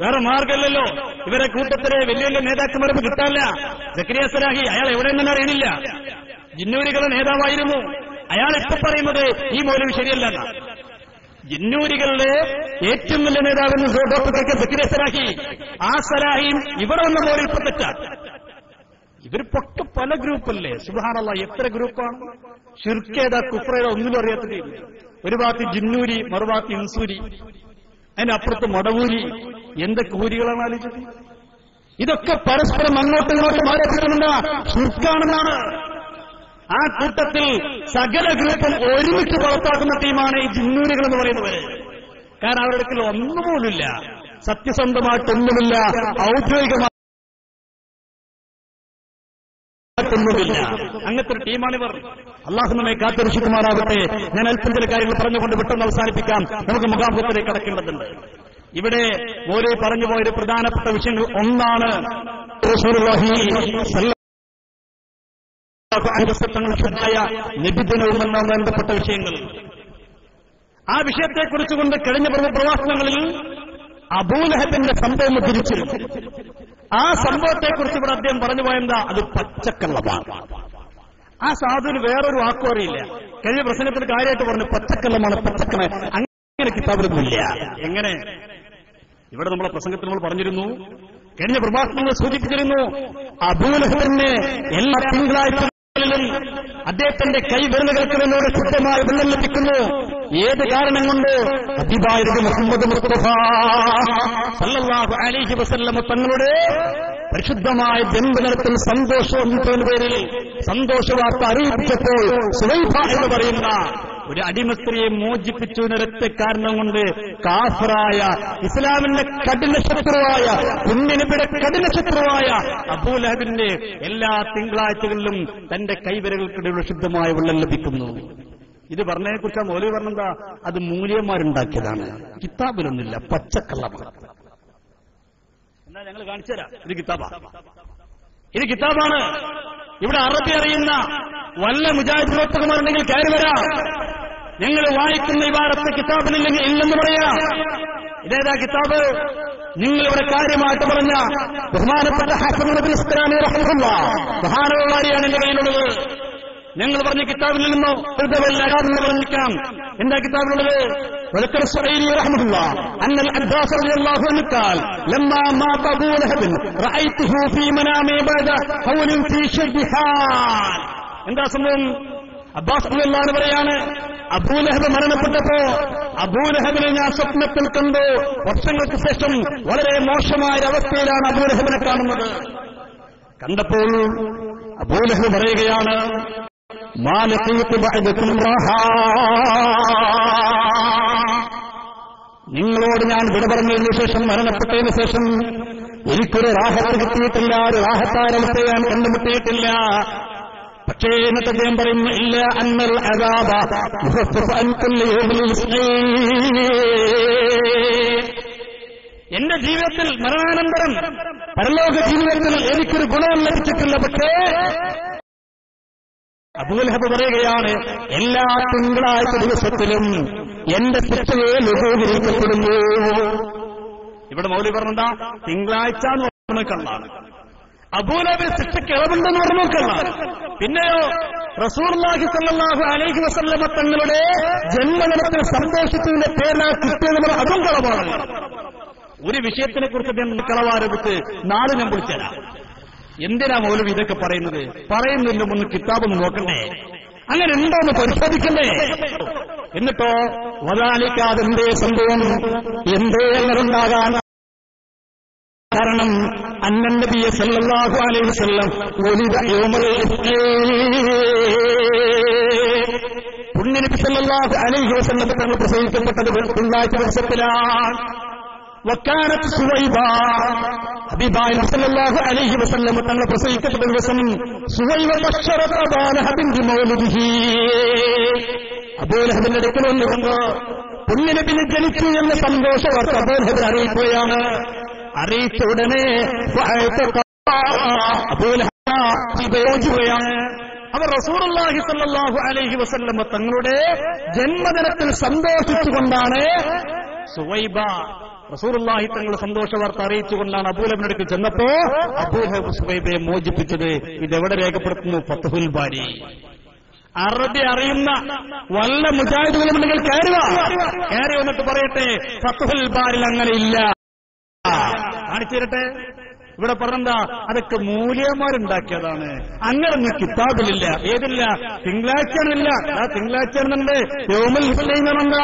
വേറെ മാർഗമല്ലല്ലോ. ഇവരെ കൂട്ടത്തിലെ വലിയ വലിയ നേതാക്കന്മാരൊന്നും കിട്ടാനില്ല. സക്കരിയ സലാഹി അയാൾ എവിടെയെന്നും അറിയണില്ല. ജിന്നൂരികളുടെ നേതാവായിരുന്നു. അയാൾ ഇപ്പൊ പറയുന്നത് ഈ മൗലവി ശരിയല്ല. ജിന്നൂരികളുടെ ഏറ്റവും വലിയ നേതാവെന്ന് ഡോക്ടർ സക്കരിയ സലാഹി, ആ സലാഹിയും ഇവിടെ വന്ന മൗലവി ഇപ്പൊ തെറ്റാണ്. ഇവർ പൊട്ട പല ഗ്രൂപ്പല്ലേ. സുബ്ഹാനല്ലാഹ്, എത്ര ഗ്രൂപ്പാണ്. ശിർക്കേതാ കുഫ്രേതാ ഒന്നിനും അറിയാത്തത്. ഒരു ഭാഗത്ത് ജിന്നൂരി, മറുഭാഗത്ത് ഇൻസൂരി, അതിനപ്പുറത്ത് മടവൂരി. എന്തൊക്കെ ഊരികളാണ് ആലോചിച്ചത്. ഇതൊക്കെ പരസ്പരം അങ്ങോട്ടും ഇങ്ങോട്ടും ആരോപിക്കുന്നുണ്ട് ശിർക്കാണെന്നാണ്. ആ കൂട്ടത്തിൽ സകല ഗ്രൂപ്പും ഒരുമിച്ച് പുറത്താക്കുന്ന ടീമാണ് ഈ ജിന്നൂരികൾ എന്ന് പറയുന്നവര്. കാരണം അവരുടെ അടുക്കൽ ഒന്നുപോലുമില്ല, സത്യസന്ധമായിട്ടൊന്നുമില്ല, ഔദ്യോഗികമായി അങ്ങനത്തെ ഒരു ടീമാണിവർ. അള്ളാഹു നമ്മെ കാത്തുരക്ഷിക്കുമാറാകട്ടെ. ഞാൻ അല്പം ചില കാര്യങ്ങൾ പറഞ്ഞുകൊണ്ട് വിട്ടെന്ന് അവസാനിപ്പിക്കാം. നമുക്ക് മുഖാമുഖത്തിലേക്ക് കടക്കേണ്ടതുണ്ട്. ഇവിടെ മൗലവി പറഞ്ഞു പോയൊരു പ്രധാനപ്പെട്ട വിഷയങ്ങൾ ഒന്നാണ് ശുദ്ധായ നിബിദിനവുമെന്ന് ബന്ധപ്പെട്ട വിഷയങ്ങൾ. ആ വിഷയത്തെക്കുറിച്ചുകൊണ്ട് കഴിഞ്ഞ പ്രഭാഷണങ്ങളിൽ അബൂലഹബിന്റെ സംഭവം ഉദ്ധരിച്ചിരുന്നു. ആ സംഭവത്തെക്കുറിച്ച് ഇവിടെ അദ്ദേഹം പറഞ്ഞു പോയെന്താ, അത് പച്ചക്കള്ളമാണ്. ആ സാധുവിന് വേറൊരു വാക്കും അറിയില്ല. കഴിഞ്ഞ പ്രസംഗത്തിൽ കാര്യമായിട്ട് പറഞ്ഞു പച്ചക്കള്ളമാണ്, പച്ചക്കള്ള. അങ്ങനെ കിതാബിലൊന്നുമില്ല. എങ്ങനെ? ഇവിടെ നമ്മളെ പ്രസംഗത്തിൽ നമ്മൾ പറഞ്ഞിരുന്നു, കഴിഞ്ഞ പ്രഭാഷണങ്ങൾ സൂചിപ്പിച്ചിരുന്നു, അബൂലഹബിന് എല്ലാ തിങ്കളാഴ്ചകളിലും അദ്ദേഹത്തിന്റെ കൈവിരലുകൾക്ക് നിന്നോട് ശുദ്ധമായ വെള്ളം ലഭിക്കുന്നു. ഏത് കാരണം കൊണ്ട്? ഹബീബായ മുഹമ്മദ് മുസ്തഫ സല്ലല്ലാഹു അലൈഹി വസല്ലം തങ്ങളുടെ പരിശുദ്ധമായ ജന്മദിനത്തിൽ സന്തോഷത്തിന്റെ പേരിൽ സന്തോഷവാർത്ത അറിയിച്ചപ്പോൾ സുവൈഫ എന്ന് പറയുന്ന ഒരു അടിമസ്ത്രീയെ മോചിപ്പിച്ചു എന്നൊരൊറ്റ കാരണം കൊണ്ട് കാഫിറായ ഇസ്ലാമിന്റെ കഠിനശത്രുവായ പുണ്യനബിയുടെ കഠിനശത്രുവായ അബൂലഹബിന്റെ എല്ലാ തിങ്കളാഴ്ചകളിലും തന്റെ കൈവിരകൾക്കിടയിൽ ശുദ്ധമായ വെള്ളം ലഭിക്കുന്നു. ഇത് പറഞ്ഞതിനെ കുറിച്ച് മൗലവി പറഞ്ഞെന്താ, അത് മൂല്യന്മാരുണ്ടാക്കിയതാണ്, കിതാബിലൊന്നുമില്ല, പച്ചക്കള്ളമാണ്. എന്നാ ഞങ്ങൾ കാണിച്ചു തരാം, ഇത് കിതാബാണ്. ഇവിടെ അറബി അറിയുന്ന വല്ല മുജാഹിദ് പ്രവർത്തകന്മാരുണ്ടെങ്കിൽ കയറി വരാം. നിങ്ങൾ വായിക്കുന്ന ഇബാറത്ത് കിതാബിലില്ലെങ്കിൽ ഇല്ലെന്ന് പറയാം. ഇതേതാ കിതാബ്? നിങ്ങളിവിടെ കാര്യമായിട്ട് പറഞ്ഞ ബഹുമാനപ്പെട്ട ഹസൻ ഇബ്നു ഇസ്ഖലാനി റഹിമഹുല്ലാഹ് മഹാനവന്മാരെയാണ് എന്റെ കയ്യിലുള്ളത്. ഞങ്ങൾ പറഞ്ഞ കിതാബിൽ നിന്നോ പറഞ്ഞിരിക്കാം. എന്താ കിതാബിലുള്ളത്? وذكر السعيدي رحمه الله أن العباس رضي الله عنه قال لما مات أبو لهب رأيته في منامي بعد قول في شبهان. എന്താ സംഭവം? അബ്ബാസ് റളിയല്ലാഹു അൻഹു പറയാണ്, അബൂലഹബ് മരണപ്പെട്ടപ്പോ അബൂലഹബിനെ ഞാൻ സ്വപ്നത്തിൽ കണ്ടു. വർഷങ്ങൾക്ക് ശേഷം വളരെ മോശമായ അവസ്ഥയിലാണ് അബൂലഹബിനെ കാണുന്നത്. കണ്ടപ്പോൾ അബൂലഹബ് പറയുകയാണ്, മാ ലഖീതു ബഅദകും റഹാ, നിങ്ങളോട് ഞാൻ വിട പറഞ്ഞതിന് ശേഷം, മരണപ്പെട്ടതിന് ശേഷം എനിക്കൊരു റാഹത്ത് കിട്ടിയിട്ടില്ല, ഒരു റാഹത്തായ അവസ്ഥ ഞാൻ കണ്ടുമുട്ടിയിട്ടില്ല. പക്ഷേ എന്നിട്ട് അദ്ദേഹം പറയുന്നു, ഇല്ല അന്നൽ അദാബ മുഖഫഫ അൻ കുല്ലി യൗമിൽ ഇസ്നൈൻ, എന്റെ ജീവിതത്തിൽ മരണാനന്തരം പരലോക ജീവിതത്തിൽ എനിക്കൊരു ഗുണം ലഭിച്ചിട്ടില്ല. പക്ഷേ അബൂലഹബ് പറയുകയാണ്, എല്ലാ തിങ്കളാഴ്ച ദിവസത്തിലും എന്റെ ശിക്ഷയെ ലഘൂകരിക്കപ്പെടുന്നു. ഇവിടെ മൗലവി പറഞ്ഞെന്താ, തിങ്കളാഴ്ച എന്ന് പറഞ്ഞാണ് അബൂലഹബിന് ശിക്ഷയ്ക്ക് ഇളവുണ്ടെന്ന് പറഞ്ഞാണ്. പിന്നെയോ റസൂലുള്ളാഹി സ്വല്ലല്ലാഹു അലൈഹി വസല്ലമ തങ്ങളുടെ ജന്മദിനത്തിൽ സന്തോഷിച്ചതിന്റെ പേരിലാണ് കിട്ടിയത്. അതും കളവാണ്. ഒരു വിഷയത്തിനെ കുറിച്ച് ഞാൻ കളവാരംഭിച്ച് നാളെ ഞാൻ വിളിച്ചുതരാം. എന്തിനാ മൗലവി ഇതൊക്കെ പറയുന്നത്? പറയുന്നില്ല, ഒന്ന് കിതാബൊന്ന് നോക്കണ്ടേ, അങ്ങനെ ഉണ്ടോന്ന് പരിശോധിക്കണ്ടേ? എന്നിട്ടോ വദാലിക്കാതെന്തേ സംഭവം, എന്തേ അങ്ങനുണ്ടാകാൻ കാരണം അന്നൻ നബി സല്ലല്ലാഹു അലൈഹി വസല്ലം വലിദ യൗമൽ ഇസ്നൈൻ, പുണ്യനബി സല്ലല്ലാഹു അലൈഹി വസല്ലം തങ്ങൾ പ്രസവിക്കപ്പെട്ടത് തിങ്കളാഴ്ച ദിവസത്തിലാണ്. വക്കാനത്ത് സുവൈബ, ഹബീബായ സല്ലല്ലാഹു അലൈഹി വസല്ലം തങ്ങൾ പ്രസവിക്കപ്പെട്ട ദിവസം സുവൈബ ബശറത അബൂലഹബിൻ ബിമൗലിദിഹി, അബൂലഹബിന്റെ അടുക്കൽ വന്നുകൊണ്ട് പുണ്യനബിന് ജനിച്ചു എന്ന സന്തോഷ വാർത്ത അബൂലഹബിനെ അറിയിക്കുകയാണ്. അറിയിച്ച ഉടനെ അബൂലഹബ് അവർ റസൂലുള്ളാഹി സ്വല്ലല്ലാഹു അലൈഹി വസല്ലം തങ്ങളുടെ ജന്മദിനത്തിൽ സന്തോഷിച്ചുകൊണ്ടാണ് സുവൈബ റസൂലുള്ളാഹി തങ്ങളുടെ സന്തോഷ വാർത്ത അറിയിച്ചുകൊണ്ടാണ് അബൂലഹബിന്റെ അടുക്കൽ ചെന്നപ്പോ അബൂലഹബ് സുവൈബയെ മോചിപ്പിച്ചത്. ഇതെവിടെ രേഖപ്പെടുത്തുന്നു? ഫത്ഹുൽ ബാരി. അറബി അറിയുന്ന വല്ല മുജാഹിദുകളുണ്ടെങ്കിൽ കയറി വന്നിട്ട് പറയട്ടെ, ഫത്ഹുൽ ബാരിൽ അങ്ങനെ ഇല്ല. കാണിച്ചു തരട്ടെ. ഇവിടെ പറഞ്ഞെന്താ, അതൊക്കെ മൂല്യന്മാരുണ്ടാക്കിയതാണ്, അങ്ങനൊന്നും കിതാബിലില്ല. ഏതില്ല? തിങ്കളാഴ്ചയാണില്ല. ആ തിങ്കളാഴ്ചയാണെന്നുണ്ട് യൗമുൽ ഇസ്നൈൻ എന്താ?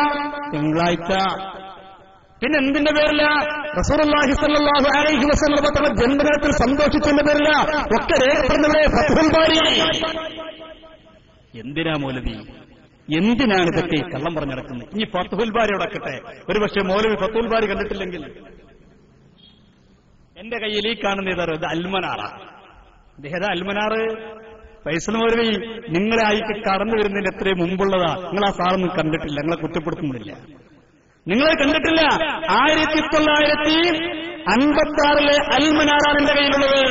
തിങ്കളാഴ്ച. പിന്നെ എന്തിന്റെ പേരില്ല? റസൂലുള്ളാഹി സ്വല്ലല്ലാഹു അലൈഹി വസല്ലം തങ്ങളുടെ ജന്മദിനത്തിൽ സന്തോഷിച്ചതിന്റെ പേരില്ല. ഒക്കെ രേഖപ്പെടുന്നവരെ ഫത്ഹുൽ ബാരി. എന്തിനാ മൗലവി, എന്തിനാണ് ഇതൊക്കെ കള്ളം പറഞ്ഞു നടക്കുന്നത്? ഇനി ഫത്ഹുൽ ബാരി അടക്കട്ടെ. ഒരുപക്ഷെ മൗലവി ഫത്ഹുൽ ബാരി കണ്ടിട്ടില്ലെങ്കിൽ എന്റെ കയ്യിൽ ഈ കാണുന്ന ഏതാറോ, ഇത് അൽമനാറാണ്. ഇദ്ദേഹം അൽമനാറ് ഫൈസൽ മൗലവി നിങ്ങളെ ആയിക്ക് കടന്നു വരുന്നതിന് എത്രയും മുമ്പുള്ളതാ. നിങ്ങൾ ആ സാറൊന്നും കണ്ടിട്ടില്ല, നിങ്ങളെ കുറ്റപ്പെടുത്തുന്നില്ല, നിങ്ങളെ കണ്ടിട്ടില്ല. 1956 അൽമനാറാണ് എന്റെ കയ്യിലുള്ളത്.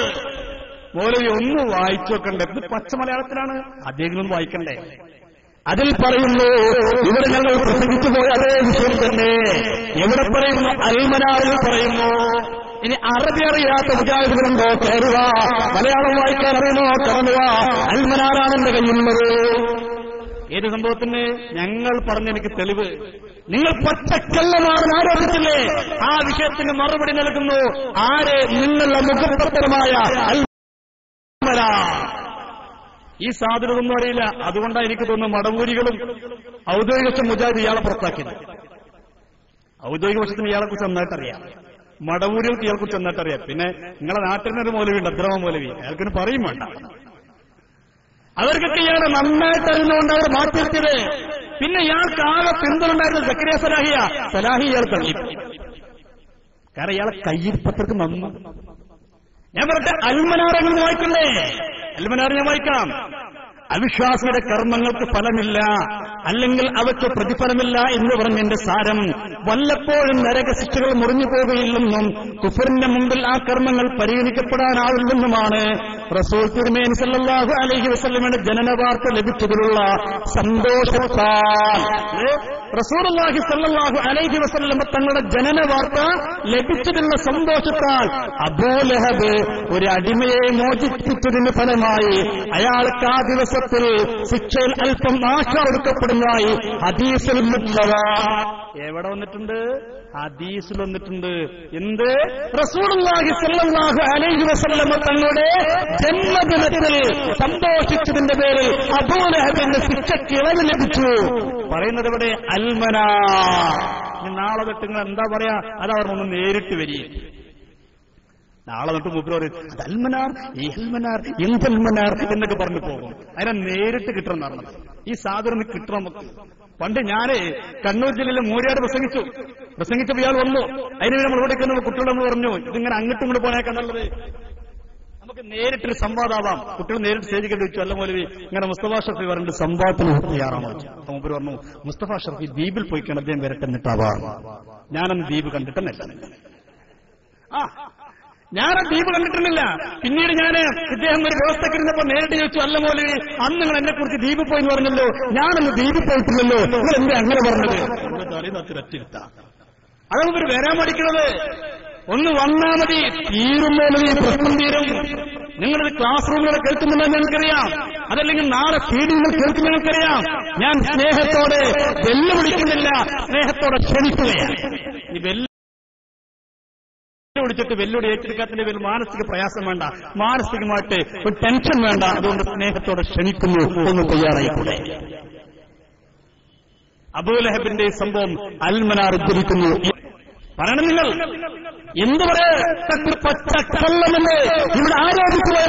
മൗലവി ഒന്ന് വായിച്ചു വെക്കണ്ടേ? ഇത് പച്ച മലയാളത്തിലാണ്, അദ്ദേഹം വായിക്കണ്ടേ? അതിൽ പറയുന്നു, ഇവിടെ ഞങ്ങൾ പ്രസംഗിച്ചു പോയ അതേ വിഷയം തന്നെ എവിടെ പറയുന്നു? അൽമനാറിൽ പറയുന്നു. ഇനി അറബി അറിയാത്ത മുജാഹിദുകളുണ്ടോ? കയറുക. മലയാളം വായിക്കാൻ അറിയണോ? കടന്നുക. അൽമനാറാണ് എന്റെ കയ്യിലുള്ളത്. ഏത് സംഭവത്തിന്? ഞങ്ങൾ പറഞ്ഞെനിക്ക് തെളിവ്. നിങ്ങൾ പച്ചക്കള്ളമാണെന്ന് ആരോപിച്ചില്ലേ? ആ വിഷയത്തിന് മറുപടി നൽകുന്നു. ആര്? നിങ്ങളുടെ മുഖപത്രമായ അൽമനാ. ഈ സാധനമൊന്നും അറിയില്ല. അതുകൊണ്ടാണ് എനിക്ക് തോന്നുന്നു മടവൂരികളും ഔദ്യോഗിക വശം മുജാഹിദ് ഇയാളെ പുറത്താക്കിയത്. ഔദ്യോഗിക വശത്തിന് ഇയാളെ കുറിച്ച് നന്നായിട്ടറിയാം, മടവൂരികൾക്ക് ഇയാളെ കുറിച്ച് നന്നായിട്ടറിയാം. പിന്നെ നിങ്ങളെ നാട്ടിൽ നിന്നൊരു മൗലവി ഉണ്ട്, അബ്ദുറഹ്മാൻ മൗലവി, അയാൾക്കിന് പറയും വേണ്ട. അവർക്കൊക്കെ ഇയാളെ നന്നായിട്ട് അറിയുന്നതുകൊണ്ട് അവർ മാറ്റിയെത്തിയത്. പിന്നെ ഇയാൾക്ക് ആകെ പിന്തുണണ്ടായിരുന്ന സക്കരിയ സലാഹി ഇയാൾ തള്ളി. കാരണം ഇയാളെ കയ്യിരിപ്പത്രക്ക് നന്നു. ഞാൻ പറയട്ടെ, അൽമനാർ എങ്ങനെ വായിക്കണ്ടേ? അൽമനാർ ഞാൻ വായിക്കാം. അവിശ്വാസിയുടെ കർമ്മങ്ങൾക്ക് ഫലമില്ല, അല്ലെങ്കിൽ അവയ്ക്ക് പ്രതിഫലമില്ല എന്ന് പറഞ്ഞതിന്റെ സാരം വല്ലപ്പോഴും നരകശിക്ഷകൾ മുറിഞ്ഞു പോകുകയില്ലെന്നും കുഫറിന്റെ മുമ്പിൽ ആ കർമ്മങ്ങൾ പരിഗണിക്കപ്പെടാനാവില്ലെന്നുമാണ് റസൂൽ തിരുമേനി സല്ലല്ലാഹു അലൈഹി വസല്ലമയുടെ ജനന വാർത്ത ലഭിച്ചതിലുള്ള സന്തോഷത്താൽ റസൂലുള്ളാഹി സല്ലല്ലാഹു അലൈഹി വസല്ലമ തങ്ങളുടെ ജനന വാർത്ത ലഭിച്ചതിലുള്ള സന്തോഷത്താൽ അബൂലഹബ് ഒരു അടിമയെ മോചിപ്പിച്ചതിന് ഫലമായി അയാൾക്ക് ആ ദിവസത്തിൽ ശിക്ഷയിൽ അല്പം ആശ കൊടുക്കപ്പെടുന്നതായി ഹദീസിൽ എവിടെ വന്നിട്ടുണ്ട്? ഹദീസിൽ വന്നിട്ടുണ്ട്. എന്ത്? റസൂലുള്ളാഹി സ്വല്ലല്ലാഹു അലൈഹി വസല്ലമ തങ്ങളുടെ ജന്മദിനത്തിൽ സന്തോഷിച്ചതിന്റെ പേരിൽ അബൂലഹബിന്റെ ശിക്ഷയ്ക്ക് ഇളവ് ലഭിച്ചു. പറയുന്നത് ഇവിടെ അൽമനാ. നാളെ തൊട്ട് നിങ്ങൾ എന്താ പറയാ? അതവർ ഒന്ന് നേരിട്ട് വരിക. നാളെ തൊട്ട് മൂപ്പര് പറയും അൽമനാർ, ഈ അൽമനാർ, എന്തൽമനാർ എന്നൊക്കെ പറഞ്ഞു പോകും. അതിനെ നേരിട്ട് കിട്ടണം നടന്നത്. ഈ സാധനം കിട്ടണം നമുക്ക്. പണ്ട് ഞാന് കണ്ണൂർ ജില്ലയിലെ മൂര്യാട് പ്രസംഗിച്ചപ്പോൾ ഇയാൾ വന്നു. അതിന് നമ്മൾ ഇവിടെ കുട്ടികളെന്ന് പറഞ്ഞു ഇതിങ്ങനെ അങ്ങോട്ടും ഇങ്ങോട്ട് പോയാൽ നല്ലത്, നമുക്ക് നേരിട്ടൊരു സംവാദമാവാം. കുട്ടികൾ നേരിട്ട് സ്റ്റേജിൽ വെച്ചു. അല്ല മൗലവി ഇങ്ങനെ മുസ്തഫ ഷറഫി പറഞ്ഞിട്ട് സംവാദത്തിന് തയ്യാറാണോ? മൂപ്പര് പറഞ്ഞു മുസ്തഫ ഷറഫി ദ്വീപിൽ പോയിക്കണം, അദ്ദേഹം വരട്ടെ എന്നിട്ടാവാം. ഞാനന്ന് ദ്വീപ് കണ്ടിട്ടെന്നല്ല. ഞാനാ ദ്വീപ് കണ്ടിട്ടുന്നില്ല. പിന്നീട് ഞാൻ ഇദ്ദേഹം ഒരു വ്യവസ്ഥക്കിരുന്നപ്പോ നേരിട്ട് ചോദിച്ചു, അല്ല മൗലവി അന്ന് നിങ്ങൾ എന്നെ കുറിച്ച് ദ്വീപിൽ പോയി എന്ന് പറഞ്ഞല്ലോ, ഞാനന്ന് ദ്വീപിൽ പോയിട്ടില്ലല്ലോ, നിങ്ങൾ എന്താ അങ്ങനെ പറഞ്ഞത്? അതാണ് ഇവർ വരാൻ പഠിക്കുന്നത്. ഒന്ന് വന്നാ മതി, തീരുന്നതിന് ഈ പ്രശ്നം തീരും. നിങ്ങളത് ക്ലാസ് റൂമുകളെ കേൾക്കുന്നുണ്ടെന്ന് ഞങ്ങൾക്കറിയാം, അതല്ലെങ്കിൽ നാളെ ഫീഡിങ്ങൾ കേൾക്കുന്ന ഞങ്ങൾക്കറിയാം. ഞാൻ സ്നേഹത്തോടെ വെല്ലുവിളിക്കുന്നില്ല, സ്നേഹത്തോടെ ക്ഷണിക്കുകയാണ്. ഈ വിളിച്ചിട്ട് വെല്ലുവിളി ഏറ്റെടുക്കാത്തതിന്റെ പേരിൽ മാനസിക പ്രയാസം വേണ്ട, മാനസികമായിട്ട് ഒരു ടെൻഷൻ വേണ്ട. അതുകൊണ്ട് സ്നേഹത്തോടെ ക്ഷണിക്കുന്നു, ഒന്ന് തയ്യാറായിക്കൂടെ? അബൂലഹബിന്റെ സംഭവം അൽമനാർ ഉദ്ധരിക്കുന്നു. പറയണം നിങ്ങൾ എന്ത് പച്ചക്കള്ളമെന്ന് ഇവിടെ ആരോപിക്കുന്നു.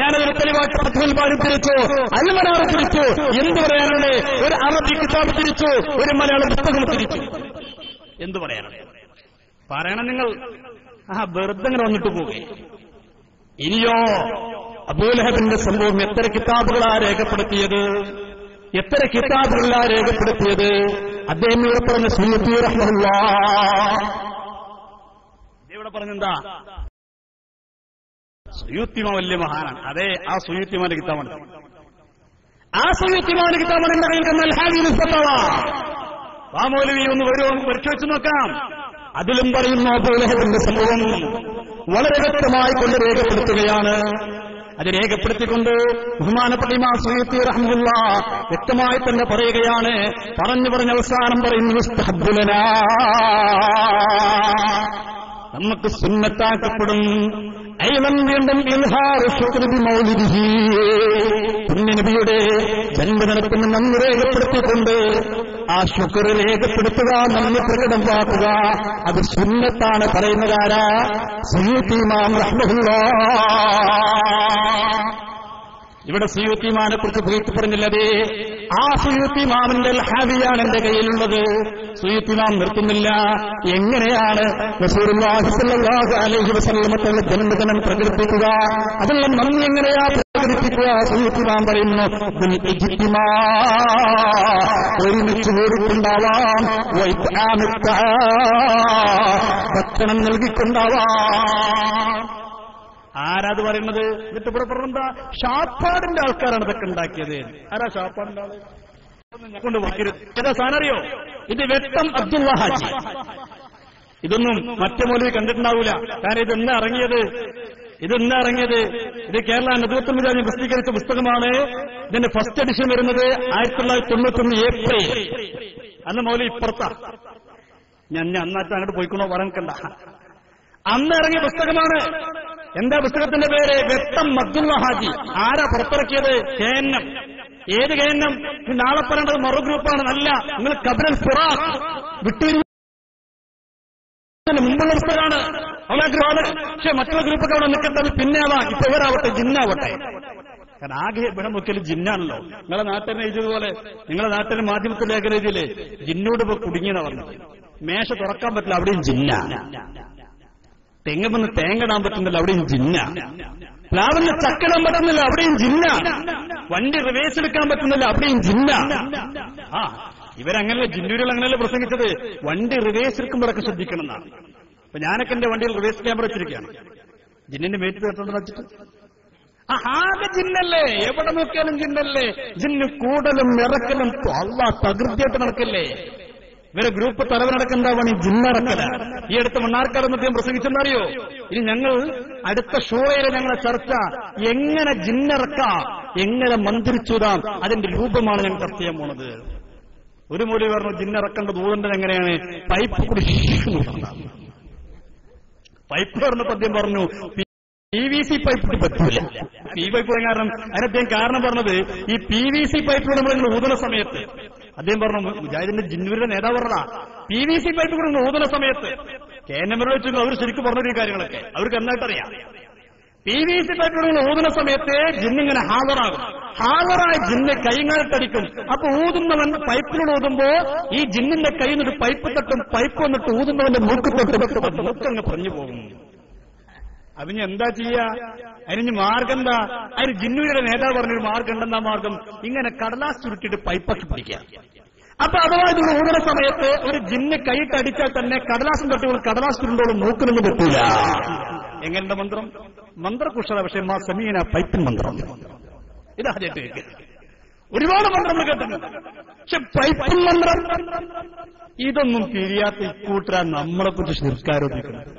ഞാനതൊരു തെളിവായിട്ട് പത്രത്തിൽ തിരിച്ചു, അൽമനാർ തിരിച്ചു. എന്ത് പറയാനുണ്ട്? ഒരു അറബി കിതാബ് തിരിച്ചു, ഒരു മലയാള പുസ്തകം തിരിച്ചു. എന്ത് പറയാനുണ്ട്? പറയണം നിങ്ങൾ. വെറുതെ അങ്ങനെ വന്നിട്ട് പോകെ. ഇനിയോ അബൂലഹബിന്റെ സംഭവം എത്ര കിതാബുകളാ രേഖപ്പെടുത്തിയത്? എത്ര കിതാബുകളാ രേഖപ്പെടുത്തിയത്? അദ്ദേഹം ഇവിടെ പറഞ്ഞ സുയൂത്തി റഹ്മത്തുള്ളാഹ് ഇവിടെ പറഞ്ഞെന്താ? സുയൂത്തിമാ വലിയ മഹാനാണ്. അതെ, ആ സുയൂത്തിമാന്റെ കിതാബാണ്. ആ സുയൂത്തിമാന്റെ കിതാബാണ് എന്റെ കയ്യിൽ തന്നാൽ ആ മൗലവി ഒന്ന് വരച്ചു വെച്ച് നോക്കാം. അതിലും പറയുന്നു അബൂലഹബിന്റെ സംഭവം വളരെ വ്യക്തമായി കൊണ്ട് രേഖപ്പെടുത്തുകയാണ്. അത് രേഖപ്പെടുത്തിക്കൊണ്ട് ബഹുമാനപ്പെട്ട ഇമാം സുയൂത്തി റഹ്മത്തുള്ളാഹ് വ്യക്തമായി തന്നെ പറയുകയാണ്. പറഞ്ഞ് അവസാനം പറയുന്നു ഇസ്തഹബ്ബുലനാ, നമുക്ക് സുന്നത്താക്കപ്പെടും. ഐലം വീണ്ടും ഇൽഹാറു ശുക്രി ബിമൗലിദിഹി, പുണ്യനബിയുടെ ജന്മദിനത്തിന് നന്ദി രേഖപ്പെടുത്തിക്കൊണ്ട് ആ ശുക്ർ രേഖപ്പെടുത്തുക, നന്ദി പ്രകടമാക്കുക. അത് സുന്നത്താണ്. പറയുന്നതാരാ? സുയൂത്തി ഇമാം റഹ്മത്തുള്ളാഹ്. ഇവിടെ സുയൂത്തി ഇമാമിനെ കുറിച്ച് പോയിട്ട് പറഞ്ഞില്ലതേ. ആ സുയൂത്തി ഇമാമിന്റെ ഹാവിയാണ് എന്റെ കയ്യിലുള്ളത്. സുയൂത്തി ഇമാം നിർത്തുന്നില്ല. എങ്ങനെയാണ് റസൂലുള്ളാഹി സ്വല്ലല്ലാഹു അലൈഹി വസല്ലം തങ്ങളുടെ ജന്മദിനം പ്രകടിപ്പിക്കുക? അതിനുള്ള നന്ദി എങ്ങനെയാ പ്രകടിപ്പിക്കുക? സുയൂത്തി ഇമാം പറയുന്നു ഒരുമിച്ച് കൂടിക്കൊണ്ടാവാം, ഭക്ഷണം നൽകിക്കൊണ്ടാവാം. ആരാത് പറയുന്നത്? എന്നിട്ട് ഇവിടെ പറഞ്ഞെന്താ? ഷാപ്പാടിന്റെ ആൾക്കാരാണ് ഇതൊക്കെ ഉണ്ടാക്കിയത്. ആരാ ഷാപ്പാടിന്റെ ആള്? കൊണ്ട് വാക്കരുത്. ഏതാ സാധനം അറിയോ? ഇത് വെട്ടം അബ്ദുള്ള ഹാജി. ഇതൊന്നും മറ്റു മൗലവി കണ്ടിട്ടുണ്ടാവൂല. കാരണം ഇതെന്നാ ഇറങ്ങിയത്? ഇത് കേരള നേതൃത്വം പ്രസിദ്ധീകരിച്ച പുസ്തകമാണ്. ഇതിന്റെ ഫസ്റ്റ് എഡിഷൻ വരുന്നത് 1991 ഏപ്രിൽ. അന്ന് മൗലവി ഇപ്പുറത്താ. ഞാൻ അന്നാറ്റ് അങ്ങോട്ട് പോയിക്കണോ പറയണ്ട. അന്ന് ഇറങ്ങിയ പുസ്തകമാണ്. എന്താ പുസ്തകത്തിന്റെ പേര്? വെട്ടം അബ്ദുള്ള ഹാജി. ആരാ പുറത്തിറക്കിയത്? KNM. ഏത് KNM? നാളെ പറയേണ്ടത് മറു ഗ്രൂപ്പാണ്. അല്ല, നിങ്ങൾ കബറൽ ഫുറാഖ് വിട്ടിരുന്ന മുമ്പുള്ള പുസ്തകമാണ്. പക്ഷെ മറ്റുള്ള ഗ്രൂപ്പൊക്കെ അവിടെ നിൽക്കേണ്ടത് പിന്നെയാവാ. ഇപ്പൊ ഇവരാവട്ടെ, ജിന്നാവട്ടെ. കാരണം ആകെ ഇവിടെ നോക്കിയാലും ജിന്നാണല്ലോ. നിങ്ങളെ നാട്ടിനെ എഴുതിയതുപോലെ, നിങ്ങളെ നാട്ടിലെ മാധ്യമത്തിൽ ലേഖനം എഴുതിയില്ലേ, ജിന്നോട് ഇപ്പൊ കുടുങ്ങിയെന്നാ പറഞ്ഞത്. മേശ തുറക്കാൻ പറ്റില്ല, അവിടെയും ജിന്ന. തെങ്ങുമെന്ന് തേങ്ങ ഇടാൻ പറ്റുന്നില്ല, അവിടെയും ജിന്ന. പ്ലാവിന് ചക്കിടാൻ പറ്റുന്നില്ല, അവിടെയും ജിന്ന. വണ്ടി റിവേഴ്സ് എടുക്കാൻ പറ്റുന്നില്ല, അവിടെയും ജിന്ന. ആ ഇവരങ്ങനല്ലേ, ജിന്നൂരിൽ അങ്ങനെയല്ലേ പ്രസംഗിച്ചത്, വണ്ടി റിവേഴ്സ് എടുക്കുമ്പോഴൊക്കെ ശ്രദ്ധിക്കണം എന്നാണ്. അപ്പൊ ഞാനൊക്കെ എന്റെ വണ്ടിയിൽ റിവേഴ്സ് ക്യാമറ വെച്ചിരിക്കുകയാണ്, ജിന്നിന്റെ മേറ്റ് തട്ടുണ്ടെന്ന് വെച്ചിട്ട്. ആകെ ജിന്നല്ലേ, എവിടെ നോക്കിയാലും ജിന്നല്ലേ, ജിന്ന് കൂടലും ഇറക്കലും അള്ളാഹ് തകൃതിയായിട്ട് നടക്കല്ലേ. ഇവരെ ഗ്രൂപ്പ് തലവനടക്കെന്താ പണി, ജിന്നറക്കല. ഈ അടുത്ത മണ്ണാർക്കാട് അദ്ദേഹം പ്രസംഗിച്ചെന്നറിയോ? ഇനി ഞങ്ങൾ അടുത്ത ഷോയിലെ ഞങ്ങളുടെ ചർച്ച എങ്ങനെ ജിന്നറക്കാം, എങ്ങനെ മന്ത്രിച്ചൂതാം, അതിന്റെ രൂപമാണ് ഞങ്ങൾ ചർച്ച ചെയ്യാൻ പോണത്. ഒരു മൂലി പറഞ്ഞു ജിന്നറക്കേണ്ടത് ഊതേണ്ടത് എങ്ങനെയാണ്, പൈപ്പ് കൂടി പൈപ്പ് പറഞ്ഞപ്പോ അദ്ദേഹം പറഞ്ഞു PVC പൈപ്പ് പറ്റൂല. ഈ പൈപ്പ് കാരണം അതിനദ്ദേഹം കാരണം പറഞ്ഞത് ഈ PVC പൈപ്പിലൂടെ നമ്മൾ ഊതുന്ന സമയത്ത് അദ്ദേഹം പറഞ്ഞു, മുജാഹിദിന്റെ ജിന്നൂരിന്റെ നേതാവ് പറഞ്ഞതാ, PVC പൈപ്പ് കൂടെ ഊതുന്ന സമയത്ത് KNM വെച്ചു അവർ ശരിക്കും പറഞ്ഞ ഈ കാര്യങ്ങളൊക്കെ അവർക്ക് നന്നായിട്ടറിയാം. PVC പൈപ്പിലൂടെ ഊതുന്ന സമയത്ത് ജിന്നിങ്ങനെ ഹാജറായ ജിന്ന് കൈകാലത്തടിക്കും. അപ്പൊ ഊതുന്നവൻ പൈപ്പിലൂടെ ഊതുമ്പോ ഈ ജിന്നിന്റെ കയ്യിൽ നിന്നൊരു പൈപ്പ് തട്ടും, പൈപ്പ് വന്നിട്ട് ഊതുന്നവന്റെ മൂക്ക് തൊട്ട് മൂക്കങ്ങ് പറഞ്ഞു പോകും. അതിന് എന്താ ചെയ്യാ, അതിന് മാർഗം എന്താ? അതിന് ജിന്നുവിയുടെ നേതാവ് പറഞ്ഞൊരു മാർഗം ഉണ്ടെന്നാ മാർഗം ഇങ്ങനെ കടലാസ് ചുരുട്ടിയിട്ട് പൈപ്പാക്കി പിടിക്കുക. അപ്പൊ അഥവാ ഇത് ഊതുന്ന സമയത്ത് ഒരു ജിന്ന് കൈയിട്ടടിച്ചാൽ തന്നെ കടലാസും തട്ടുകൾ കടലാസ് ചുരുണ്ടോളും മൂക്കിനൊന്നും പറ്റൂല. എങ്ങനെയുള്ള മന്ത്രം? മന്ത്രകുശല, പക്ഷേ മാ സമീന പൈപ്പിൻ മന്ത്രം. ഇതാദ്യമായിട്ട് കേൾക്കുക. ഒരുപാട് മന്ത്രങ്ങൾ കേട്ടിട്ടുണ്ട്, പക്ഷെ പൈപ്പിൻ മന്ത്രം ഇതൊന്നും തിരിയാത്ത ഇക്കൂട്ടരാ നമ്മളെക്കുറിച്ച് ശിർക്കാരോപിക്കുന്നത്.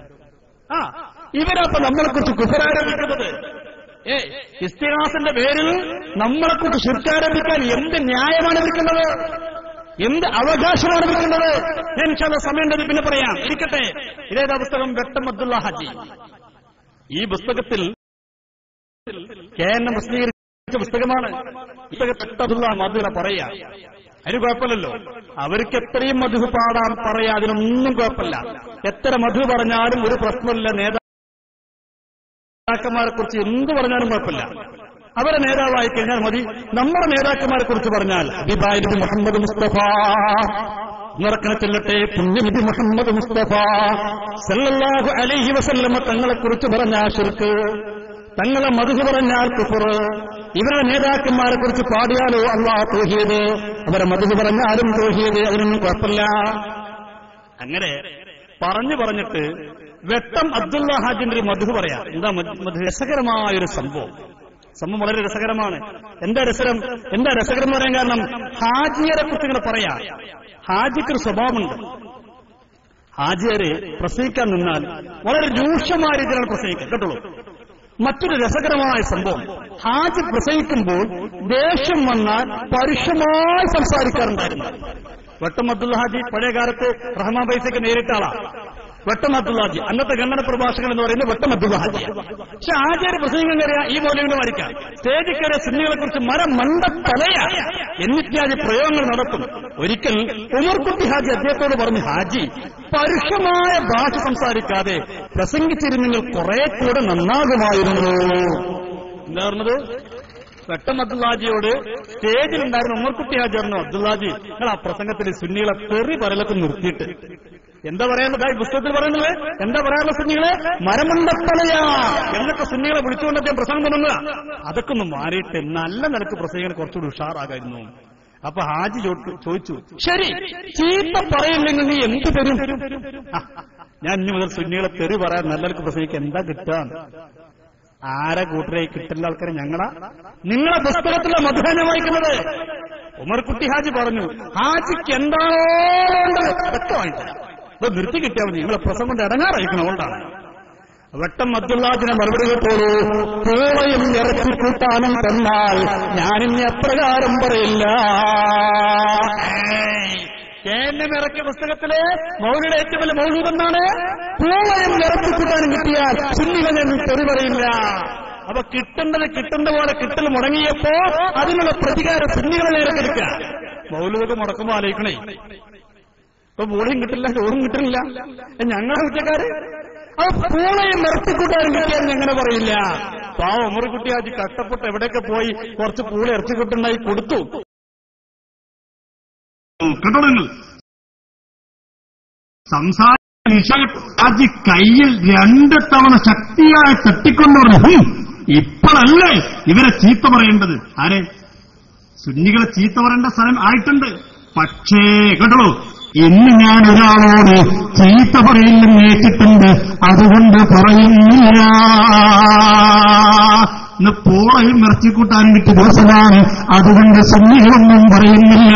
ഇവരപ്പൊ നമ്മളെക്കുറിച്ച് കുഫറാരോപിക്കുന്നത്. ഇസ്തിഹാസിന്റെ പേരിൽ നമ്മളെക്കുറിച്ച് ശിർക്കാരോപിക്കാൻ എന്ത് ന്യായമാണ് ഇരിക്കുന്നത്, എന്ത് അവകാശമാണ് ഇരിക്കുന്നത്? ഞാൻ ഇൻഷാല്ലാ സമയമുണ്ടെന്ന് പിന്നെ പറയാം. ഇരിക്കട്ടെ, ഇതേതാ പുസ്തകം? വെട്ടം അബ്ദുള്ള ഹാജി. ഈ പുസ്തകത്തിൽ KNM പ്രസിദ്ധീകരിച്ച പുസ്തകമാണ്. പുസ്തകത്തുള്ള മധുര പറയാ, അതിന് കുഴപ്പമില്ലല്ലോ. അവർക്ക് എത്രയും മധു പാടാൻ പറയാ, അതിനൊന്നും കുഴപ്പമില്ല. എത്ര മധു പറഞ്ഞാലും ഒരു പ്രശ്നമില്ല. നേതാക്കന്മാരെ കുറിച്ച് എന്ത് പറഞ്ഞാലും കുഴപ്പമില്ല. അവരെ നേതാവായി കഴിഞ്ഞാൽ മതി. നമ്മുടെ നേതാക്കന്മാരെ കുറിച്ച് പറഞ്ഞാൽ ഹബീബായ മുഹമ്മദ് മുസ്തഫ നിറക്കണ ചെല്ലട്ടെ, പുണ്യനബി മുഹമ്മദ് മുസ്തഫ സല്ലല്ലാഹു അലൈഹി വസല്ലമ തങ്ങളെ കുറിച്ച് പറഞ്ഞാൽ ശിർക്ക്, തങ്ങളെ മധു പറഞ്ഞാൽ കുഫർ. ഇവരുടെ നേതാക്കന്മാരെ കുറിച്ച് പാടിയാലോ അല്ലാഹ് തൗഹീദ്, അവരെ മധു പറഞ്ഞാലും തൗഹീദ്, അതിനൊന്നും കുഴപ്പമില്ല. അങ്ങനെ പറഞ്ഞിട്ട് വെട്ടം അബ്ദുള്ള ഹാജിന്റെ ഒരു മധു പറയാം. എന്താ മധു? രസകരമായൊരു സംഭവം വളരെ രസകരമാണ്. എന്താ രസകരം എന്ന് പറയാൻ കാരണം, ഹാജിയരെ കുറിച്ച് ഇങ്ങനെ പറയാം. ഹാജിക്കൊരു സ്വഭാവമുണ്ട്. ഹാജിയര് പ്രസംഗിക്കാൻ നിന്നാൽ വളരെ രൂക്ഷമായ രീതിയിലാണ് പ്രസംഗിക്കുക, കേട്ടോളൂ. മറ്റൊരു രസകരമായ സംഭവം, ഹാജി പ്രസംഗിക്കുമ്പോൾ ദേഷ്യം വന്നാൽ പരുഷമായി സംസാരിക്കാറുണ്ടായിരുന്നു. വെട്ടം അബ്ദുള്ള ഹാജി പഴയ കാലത്ത് റഹ്മാൻ പൈസയ്ക്ക് നേരിട്ട ആളാ. വെട്ടം അബ്ദുള്ള ഹാജി അന്നത്തെ ഗണ്ണന പ്രഭാഷകൻ എന്ന് പറയുന്നത് വെട്ടം അബ്ദുള്ള ഹാജി. പക്ഷെ ആചാര്യ പ്രസംഗം കയറിയ ഈ മൗലവിനെ മരിക്കാം, സ്റ്റേജിൽ കയറിയ സുന്നികളെ കുറിച്ച് മണ്ടത്തലയ എന്നിത്യാദി പ്രയോഗങ്ങൾ നടത്തും. ഒരിക്കൽ ഉമർകുട്ടി ഹാജി അദ്ദേഹത്തോട് പറഞ്ഞു, ഹാജി പരുഷമായ ഭാഷ സംസാരിക്കാതെ പ്രസംഗിച്ചിരുന്നെങ്കിൽ കുറെ കൂടെ നന്നാകുമായിരുന്നു. എന്താ പറഞ്ഞത്? വെട്ടം അബ്ദുള്ളാജിയോട് സ്റ്റേജിലുണ്ടായിരുന്ന ഉമർകുട്ടി ഹാജി പറഞ്ഞു, അബ്ദുള്ളാജി നിങ്ങൾ ആ പ്രസംഗത്തിൽ സുന്നികളെ തെറി പറലൊക്കെ നിർത്തിയിട്ട് എന്താ പറയാനുള്ളത്? ഈ പുസ്തകത്തിൽ പറയുന്നത് എന്താ പറയാനുള്ള സുന്നികളെ മരമണ്ടത്തലയാ എന്നൊക്കെ സുന്നികളെ വിളിച്ചുകൊണ്ട് അദ്ദേഹം പ്രസംഗം തുടങ്ങുക. അതൊക്കെ ഒന്ന് മാറിയിട്ട് നല്ല നിലക്ക് പ്രസംഗിക്കാൻ കുറച്ചുകൂടി ഉഷാറാകായിരുന്നു. അപ്പൊ ഹാജി ചോദിച്ചു, ശരി ചീത്ത പറയില്ലെങ്കിൽ നീ എന്ത് തരും? ഞാൻ ഇനി മുതൽ സുന്നികളെ തെറി പറയാൻ നല്ല നിലക്ക് പ്രസംഗിക്കാൻ എന്താ കിട്ടാൻ? ആരെ കൂട്ടരായി കിട്ടുന്ന ആൾക്കാരെ നിങ്ങളെ പുസ്തകത്തിലെ മധുരനെ വായിക്കുന്നത്. ഉമർകുട്ടി ഹാജി പറഞ്ഞു, ഹാജിക്ക് എന്താണോ അതൊക്കെ വാങ്ങിത്തരാം, ഇപ്പൊ നിർത്തി കിട്ടിയാൽ മതി, നിങ്ങളെ പ്രസംഗം കൊണ്ട് ഇടങ്ങാറായിരിക്കണം. അതുകൊണ്ടാണ്. വെട്ടം അബ്ദുള്ളാജിനെ മറുപടി കേട്ടോളൂ, പൂളയും ഇറക്കി കൂട്ടാനും തന്നാൽ ഞാനിനി അപ്രകാരം പറയില്ല. KNM ഇറക്കിയ പുസ്തകത്തിലെ മൗലിയുടെ ഏറ്റവും വലിയ മൗലൂദെന്നാണ്, പൂളയും ഇറക്കി കൂട്ടാനും കിട്ടിയാൽ സുന്നികളെ തെറി പറയില്ല. അപ്പൊ കിട്ടുന്ന പോലെ കിട്ടൽ മുടങ്ങിയപ്പോ അതിനുള്ള പ്രതികാരം സുന്നികളെ നേരെ എടുക്കുക. മൗലൂദൊക്കെ മുടക്കുമ്പോ ആലോചിക്കണേ, ഇപ്പൊ പൂളയും കിട്ടില്ല, ചോറും കിട്ടുന്നില്ല. ഞങ്ങളെ കുറ്റക്കാര് ആ പൂളയും ഇറച്ചിക്കൂട്ടാനും കിട്ടിയാൽ എങ്ങനെ പറയില്ല? പാവ ഉമർകുട്ടി ഹാജി കഷ്ടപ്പെട്ട് എവിടെയൊക്കെ പോയി കുറച്ച് പൂള ഇറച്ചിക്കൂട്ടുണ്ടായി കൊടുത്തു. സംസാരിച്ച ഹാജി കയ്യിൽ 2 തവണ ശക്തിയായി തട്ടിക്കൊണ്ടു പറഞ്ഞു, ഇപ്പോഴല്ലേ ഇവരെ ചീത്ത പറയേണ്ടത്. ആരെ? സുന്നികളെ ചീത്ത പറയേണ്ട സ്ഥലം ആയിട്ടുണ്ട്. പക്ഷേ കേട്ടോ, ഇന്ന് ഞാൻ ഒരാളോട് ചീത്ത പറയില്ലെന്ന് ഏറ്റിട്ടുണ്ട്, അതുകൊണ്ട് പറയുന്നില്ല. ഇന്ന് പോളയും ഇറച്ചിക്കൂട്ടാനും കിട്ടിയ ദിവസമാണ്, അതുകൊണ്ട് സുന്നികളൊന്നും പറയുന്നില്ല.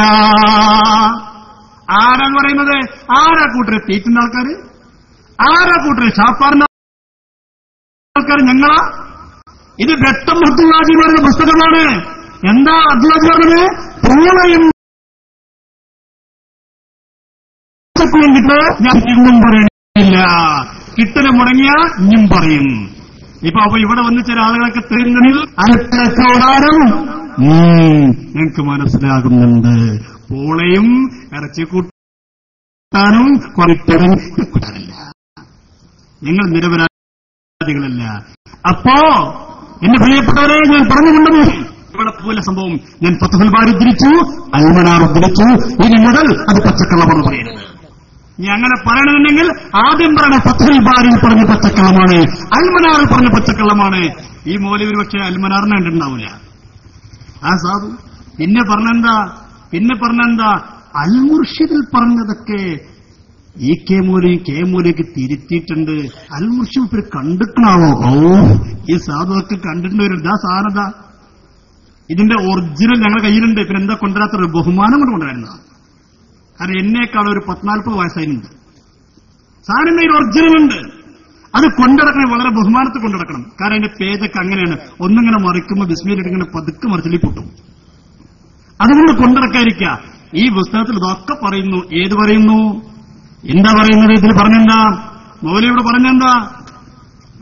ആരാണ് പറയുന്നത്? ആരാ കൂട്ടരെ തീറ്റുന്ന ആൾക്കാര്? ആരാ കൂട്ടരെ ഷാപ്പാറിന്റെ ആൾക്കാർ? ഞങ്ങളാ? ഇത് വെട്ടം അബ്ദുല്ലാജി പറയുന്ന പുസ്തകമാണ്. എന്താ അബ്ദുല്ലാജി പറഞ്ഞത്? പൂളയും കിട്ടോ ഞാൻ ഇന്നും പറയണില്ല, കിട്ടല് മുടങ്ങിയ ഇഞ്ഞും പറയും. അപ്പൊ ഇവിടെ വന്ന് ചില ആളുകളൊക്കെ തരുന്നതിൽ അനക്കോടാനും ഞങ്ങൾക്ക് മനസ്സിലാകുന്നുണ്ട്. പൂളയും ഇറച്ചി കൂട്ടാനും കുറയ്ക്കലും കൂട്ടാനല്ല, നിങ്ങൾ നിരപരാധികളല്ല. അപ്പോ എന്റെ പ്രിയപ്പെട്ടവരെ ഞാൻ പറഞ്ഞുകൊണ്ടത് ഇവിടെ പോലെ സംഭവം ഞാൻ ഫത്ഹുൽ ബാരി ഉദ്ധരിച്ചു, അൽമനാർ ഉദ്ധരിച്ചു. ഇനി മുതൽ അത് പച്ചക്കള്ളമെന്ന് പറയരുത്. ഇനി അങ്ങനെ പറയണമെന്നുണ്ടെങ്കിൽ ആദ്യം പറയണ ഫത്ഹുൽ ബാരിയിൽ പറഞ്ഞ പച്ചക്കള്ളമാണ്, അൽമനാറിൽ പറഞ്ഞ പച്ചക്കള്ളമാണ്. ഈ മൗലവി പക്ഷേ അൽമനാറിനെ കണ്ടിട്ടുണ്ടാവില്ല. ആ സാധു പിന്നെ പറഞ്ഞെന്താ അൽ മുർഷിദിൽ പറഞ്ഞതൊക്കെ ഈ കെ മൂലയ്ക്ക് തിരുത്തിയിട്ടുണ്ട്. അൽ മുർഷിദ് കണ്ടിട്ടാവോ? ഓ, ഈ സാധുവൊക്കെ കണ്ടിട്ടുണ്ട്. ഒരു ഇതാ സാധനത, ഇതിന്റെ ഒറിജിനൽ ഞങ്ങളുടെ കയ്യിലുണ്ട്. പിന്നെ എന്താ കൊണ്ടുവരാത്തൊരു ബഹുമാനം കൊണ്ട് കൊണ്ടുവരുന്നതാണ്. കാരണം എന്നേക്കാൾ ഒരു 40-40 വയസ്സായിട്ടുണ്ട്. സാറിന്റെ ഒരു ഒറിജിനൽ ഉണ്ട്, അത് കൊണ്ടിടക്കണം, വളരെ ബഹുമാനത്തിൽ കൊണ്ടിടക്കണം. കാരണം അതിന്റെ പേജൊക്കെ അങ്ങനെയാണ്, ഒന്നിങ്ങനെ മറിക്കുമ്പോൾ ബിസ്മിയിലിട്ട് ഇങ്ങനെ പതുക്കെ മറിച്ചിലി പൊട്ടും. അതുകൊണ്ട് കൊണ്ടിടക്കാതിരിക്കുക. ഈ പുസ്തകത്തിൽ ഇതൊക്കെ പറയുന്നു. ഏത് പറയുന്നു? എന്താ പറയുന്നത്? ഇതിൽ പറഞ്ഞെന്താ? മൗലവിയോട് പറഞ്ഞെന്താ?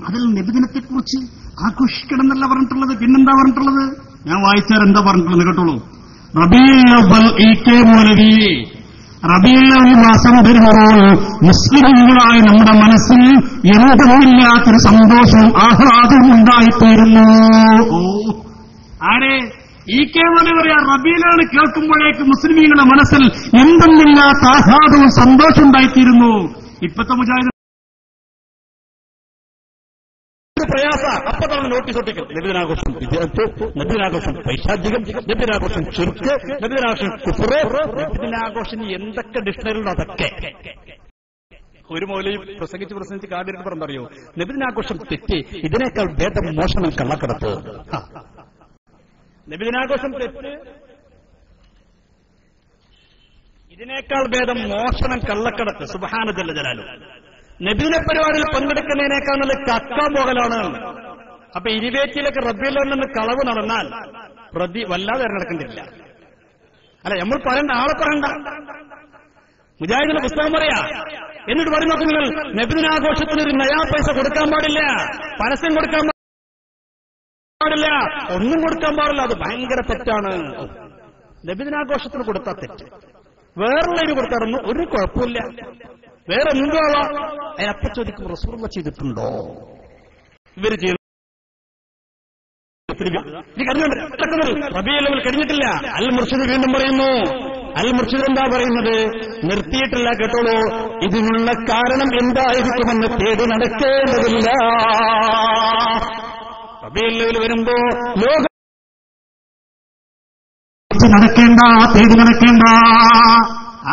അതിൽ നബിദിനത്തെക്കുറിച്ച് ആഘോഷിക്കണം എന്നല്ല പറഞ്ഞിട്ടുള്ളത്. പിന്നെന്താ പറഞ്ഞിട്ടുള്ളത്? ഞാൻ വായിച്ചാൽ എന്താ പറഞ്ഞിട്ടുള്ളത് കേട്ടോളൂ. റബീഉൽ അവ്വൽ ഇ.കെ. മൗലവി, റബീഉൽ അവ്വൽ മാസം വരുമ്പോൾ മുസ്ലിങ്ങളായ നമ്മുടെ മനസ്സിൽ എന്തെന്നില്ലാത്തൊരു സന്തോഷവും ആഹ്ലാദവും ഉണ്ടായിത്തീരുന്നു. ഓ, ആരെ? ഇ.കെ. മൗലവി പറയാ, റബീലാണ് കേൾക്കുമ്പോഴേക്ക് മുസ്ലിമീങ്ങളുടെ മനസ്സിൽ എന്തെന്നില്ലാത്ത ആഹ്ലാദവും സന്തോഷം ഉണ്ടായിത്തീരുന്നു. ഇപ്പത്തെ മുജാഹിദ് പ്രയാസ അപ്പൊ നമ്മൾ നോട്ടീസ് ഒട്ടിക്കും. നബിദിനാഘോഷം വിദ്യാർത്ഥി, നബിദിനാഘോഷം പൈശാചികം, നബിദിനാഘോഷം ചുരുക്ക്, നബിദിനാഘോഷം കുഫ്റ്, നബിദിനാഘോഷം എന്തൊക്കെ ഡിക്ഷണറിയുണ്ടോ അതൊക്കെ. ഒരു മൗലവി പ്രസംഗിച്ച് കാടിയിട്ട് പറഞ്ഞറിയോ, നബിദിനാഘോഷം തെറ്റ്, ഇതിനേക്കാൾ ഭേദം മോഷണം കള്ളക്കടത്ത്. നബിദിനാഘോഷം തെറ്റ്, ഇതിനേക്കാൾ ഭേദം മോഷണം കള്ളക്കടത്ത്. സുബ്ഹാന ജല്ല ജലാലുഹു. നബിദിന പരിപാടിയിൽ പങ്കെടുക്കുന്നതിനേക്കാൾ നല്ല കക്കാൻ പോകലാണ്. അപ്പൊ ഇരുവേറ്റിയിലൊക്കെ റബ്ബിയിൽ നിന്ന് കളവ് നടന്നാൽ പ്രതി വല്ലാതെ നടക്കേണ്ടില്ല. അല്ല, നമ്മൾ പറയണ്ട, ആളെ പറയണ്ട. മുജാഹിദിന്റെ പുസ്തകം പറയാ. എന്നിട്ട് പറഞ്ഞു നോക്കും, നിങ്ങൾ നബിദിനാഘോഷത്തിന് ഒരു നയാ പൈസ കൊടുക്കാൻ പാടില്ല, പരസ്യം കൊടുക്കാൻ പാടില്ല, ഒന്നും കൊടുക്കാൻ പാടില്ല, അത് ഭയങ്കര തെറ്റാണ്. നബിദിനാഘോഷത്തിന് കൊടുത്താൽ തെറ്റ്, വേറുള്ളതിന് കൊടുത്താറൊന്നും ഒരു കുഴപ്പമില്ല. വേറെ എന്തോ ആവാം. അതിനപ്പം ചോദിക്കും, റസൂലുള്ളാഹി ചെയ്തിട്ടുണ്ടോ? ഇവര് ചെയ്യുന്നു. റബീഉൽ അവ്വൽ കഴിഞ്ഞിട്ടില്ല. അൽ മുർഷിദ് വീണ്ടും പറയുന്നു. അൽ മുർഷിദ് എന്താ പറയുന്നത്? നിർത്തിയിട്ടില്ല, കേട്ടോളൂ. ഇതിനുള്ള കാരണം എന്തായിരിക്കുമെന്ന് തേടി നടക്കേണ്ടതില്ല. റബീഉൽ അവ്വൽ വരുമ്പോ ലോകം തേടി നടക്കേണ്ട.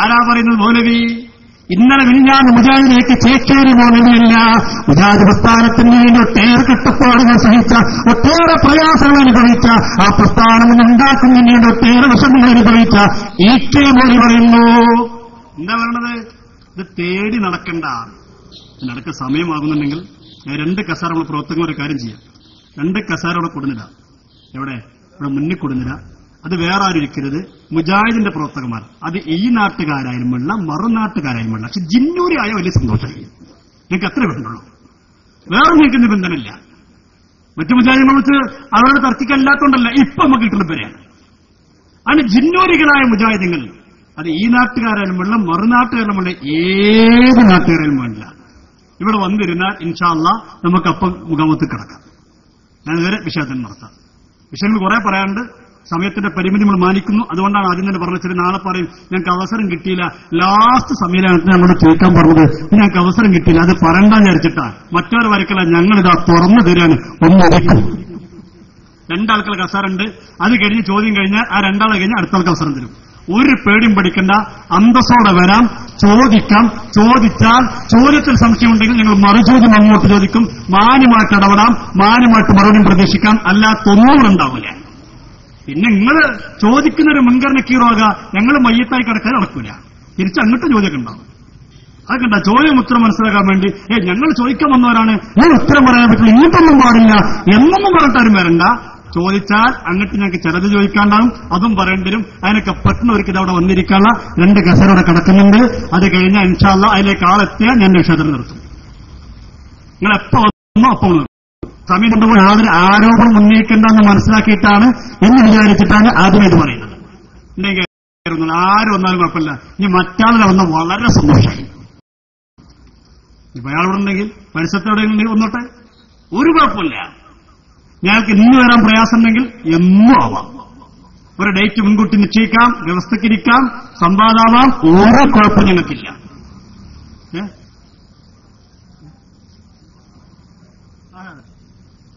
ആരാ പറയുന്നത്? മൗലവി. ഇന്നലെ മിനിഞ്ഞാന്ന് മുജാഹിദിലേക്ക് ചേക്കേറി മൗലവിയല്ല, മുജാഹിദ് പ്രസ്ഥാനത്തിന് വേണ്ടി ഒട്ടേറെ കെട്ടപ്പാടുകൾ സഹിച്ച, ഒട്ടേറെ പ്രയാസങ്ങൾ അനുഭവിച്ച, ആ പ്രസ്ഥാനം ഉണ്ടാക്കുന്നതിന് വേണ്ടി ഒട്ടേറെ വിഷമങ്ങൾ അനുഭവിച്ച ഇ.കെ. മൗലവി പറയുന്നു. എന്താ പറയണത്? ഇത് തേടി നടക്കണ്ട. നടക്ക സമയമാകുന്നുണ്ടെങ്കിൽ 2 കസാര നമ്മളെ പ്രവർത്തകർ ഒരു കാര്യം ചെയ്യാം. 2 കസാര അവിടെ കൊടുന്നില്ല. എവിടെ? ഇവിടെ മുന്നിൽ കൊടുന്നില്ല. അത് വേറെ ആരും ഇരിക്കരുത്, മുജാഹിദിന്റെ പ്രവർത്തകന്മാർ. അത് ഈ നാട്ടുകാരായുമുള്ള മറുനാട്ടുകാരായുമുള്ള. പക്ഷെ ജിന്നൂരി ആയ വലിയ സന്തോഷമായി. നിങ്ങൾക്ക് അത്ര വേണ്ടുള്ളൂ, വേറെ നിങ്ങൾക്ക് നിബന്ധനയില്ല. മറ്റു മുജാഹിദിനെ വെച്ച് അവരുടെ തർക്കിക്കല്ലാത്തോണ്ടല്ല ഇപ്പൊ നമുക്ക് കിട്ടുന്ന പേരെയാണ്. അതിന് ജിന്നൂരികളായ മുജാഹിദുകൾ, അത് ഈ നാട്ടുകാരായുമുള്ള മറുനാട്ടുകാരുമുള്ള ഏത് നാട്ടുകാരായാലും വേണ്ടില്ല, ഇവിടെ വന്നിരുന്നാൽ ഇൻഷാ അല്ലാഹ് നമുക്കപ്പം മുഖാമുഖത്ത് കിടക്കാം. ഞാൻ വേറെ വിഷയത്തിന് നടത്താം. വിഷയങ്ങൾ കുറെ പറയാനുണ്ട്. സമയത്തിന്റെ പരിമിതി നമ്മൾ മാനിക്കുന്നു. അതുകൊണ്ടാണ് ആദ്യം തന്നെ പറഞ്ഞത്, നാളെ പറയും ഞങ്ങൾക്ക് അവസരം കിട്ടിയില്ല. ലാസ്റ്റ് സമ്മേളനത്തിന് ഞങ്ങളോട് ചോദിക്കാൻ പറഞ്ഞത് ഞങ്ങൾക്ക് അവസരം കിട്ടിയില്ല, അത് പറയണ്ടെന്ന് വിചാരിച്ചിട്ടാ. മറ്റൊരു വരക്കല്ല, ഞങ്ങളിതാ തുറന്നു തരാൻ ഒന്നൊതുക്കും. രണ്ടാൾക്കുള്ള കസാറുണ്ട്. അത് കഴിഞ്ഞ് ചോദ്യം കഴിഞ്ഞാൽ ആ രണ്ടാളെ കഴിഞ്ഞാൽ അടുത്ത ആൾക്ക് അവസരം തരും. ഒരു പേടിയും പഠിക്കണ്ട, അന്തസ്സോടെ വരാം, ചോദിക്കാം. ചോദിച്ചാൽ ചോദ്യത്തിൽ സംശയമുണ്ടെങ്കിൽ ഞങ്ങൾ മറുചോദ്യം അങ്ങോട്ട് ചോദിക്കും. മാന്യമായിട്ട് ഇടപെടാം, മാന്യമായിട്ട് മറുപടിയും പ്രതീക്ഷിക്കാം. അല്ലാത്തൊന്നും ഉണ്ടാവില്ല. പിന്നെ നിങ്ങൾ ചോദിക്കുന്നൊരു മുൻഗണനക്കീറാകുക, ഞങ്ങൾ മയ്യത്തായി കിടക്കാൻ നടക്കൂല. തിരിച്ചങ്ങോട്ട് ചോദ്യമൊക്കെ ഉണ്ടാവും. അതൊക്കെ ഉണ്ടാ ചോദ്യം ഉത്തരം മനസ്സിലാക്കാൻ വേണ്ടി ഞങ്ങൾ ചോദിക്കാൻ വന്നവരാണ്, നിങ്ങൾ ഉത്തരം പറയാൻ പറ്റില്ല, ഇങ്ങോട്ടൊന്നും പാടില്ല എന്നൊന്നും പറഞ്ഞിട്ടാരും വരണ്ട. ചോദിച്ചാൽ അങ്ങോട്ട് ഞങ്ങൾക്ക് ചിലത് ചോദിക്കാണ്ടാവും, അതും പറയേണ്ടി വരും. അതിനൊക്കെ പെട്ടെന്ന് ഒരിക്കലും അവിടെ വന്നിരിക്കാനുള്ള 2 കസേരയുടെ കിടക്കുന്നുണ്ട്. അത് കഴിഞ്ഞാൽ ഇൻഷാ അല്ലാഹ് അതിലേക്ക് ആളെത്തിയാൽ ഞാൻ ക്ഷേത്രം നിർത്തും. നിങ്ങൾ എപ്പോ വന്നോ അപ്പം നിർത്തും. സമയം കൊണ്ടുപോയി യാതൊരു ആരോപണം ഉന്നയിക്കേണ്ടെന്ന് മനസ്സിലാക്കിയിട്ടാണ് എന്ന് വിചാരിച്ചിട്ടാണ് ആദ്യം ഇത് പറയുന്നത്. ഉണ്ടെങ്കിൽ ആര് വന്നാലും കുഴപ്പമില്ല. ഇനി മറ്റാളിനെ വന്ന വളരെ സന്തോഷമായി. ഇപ്പൊ അയാളോട് ഉണ്ടെങ്കിൽ പരിസരത്തോടെ വന്നോട്ടെ, ഒരു കുഴപ്പമില്ല. ഞങ്ങൾക്ക് ഇന്ന് വരാൻ പ്രയാസമുണ്ടെങ്കിൽ എന്നും ആവാം. ഒരു ഡേറ്റ് മുൻകൂട്ടി നിശ്ചയിക്കാം, വ്യവസ്ഥക്കിരിക്കാം, സംവാദാവാം. ഓരോ കുഴപ്പം ഞങ്ങൾക്കില്ല.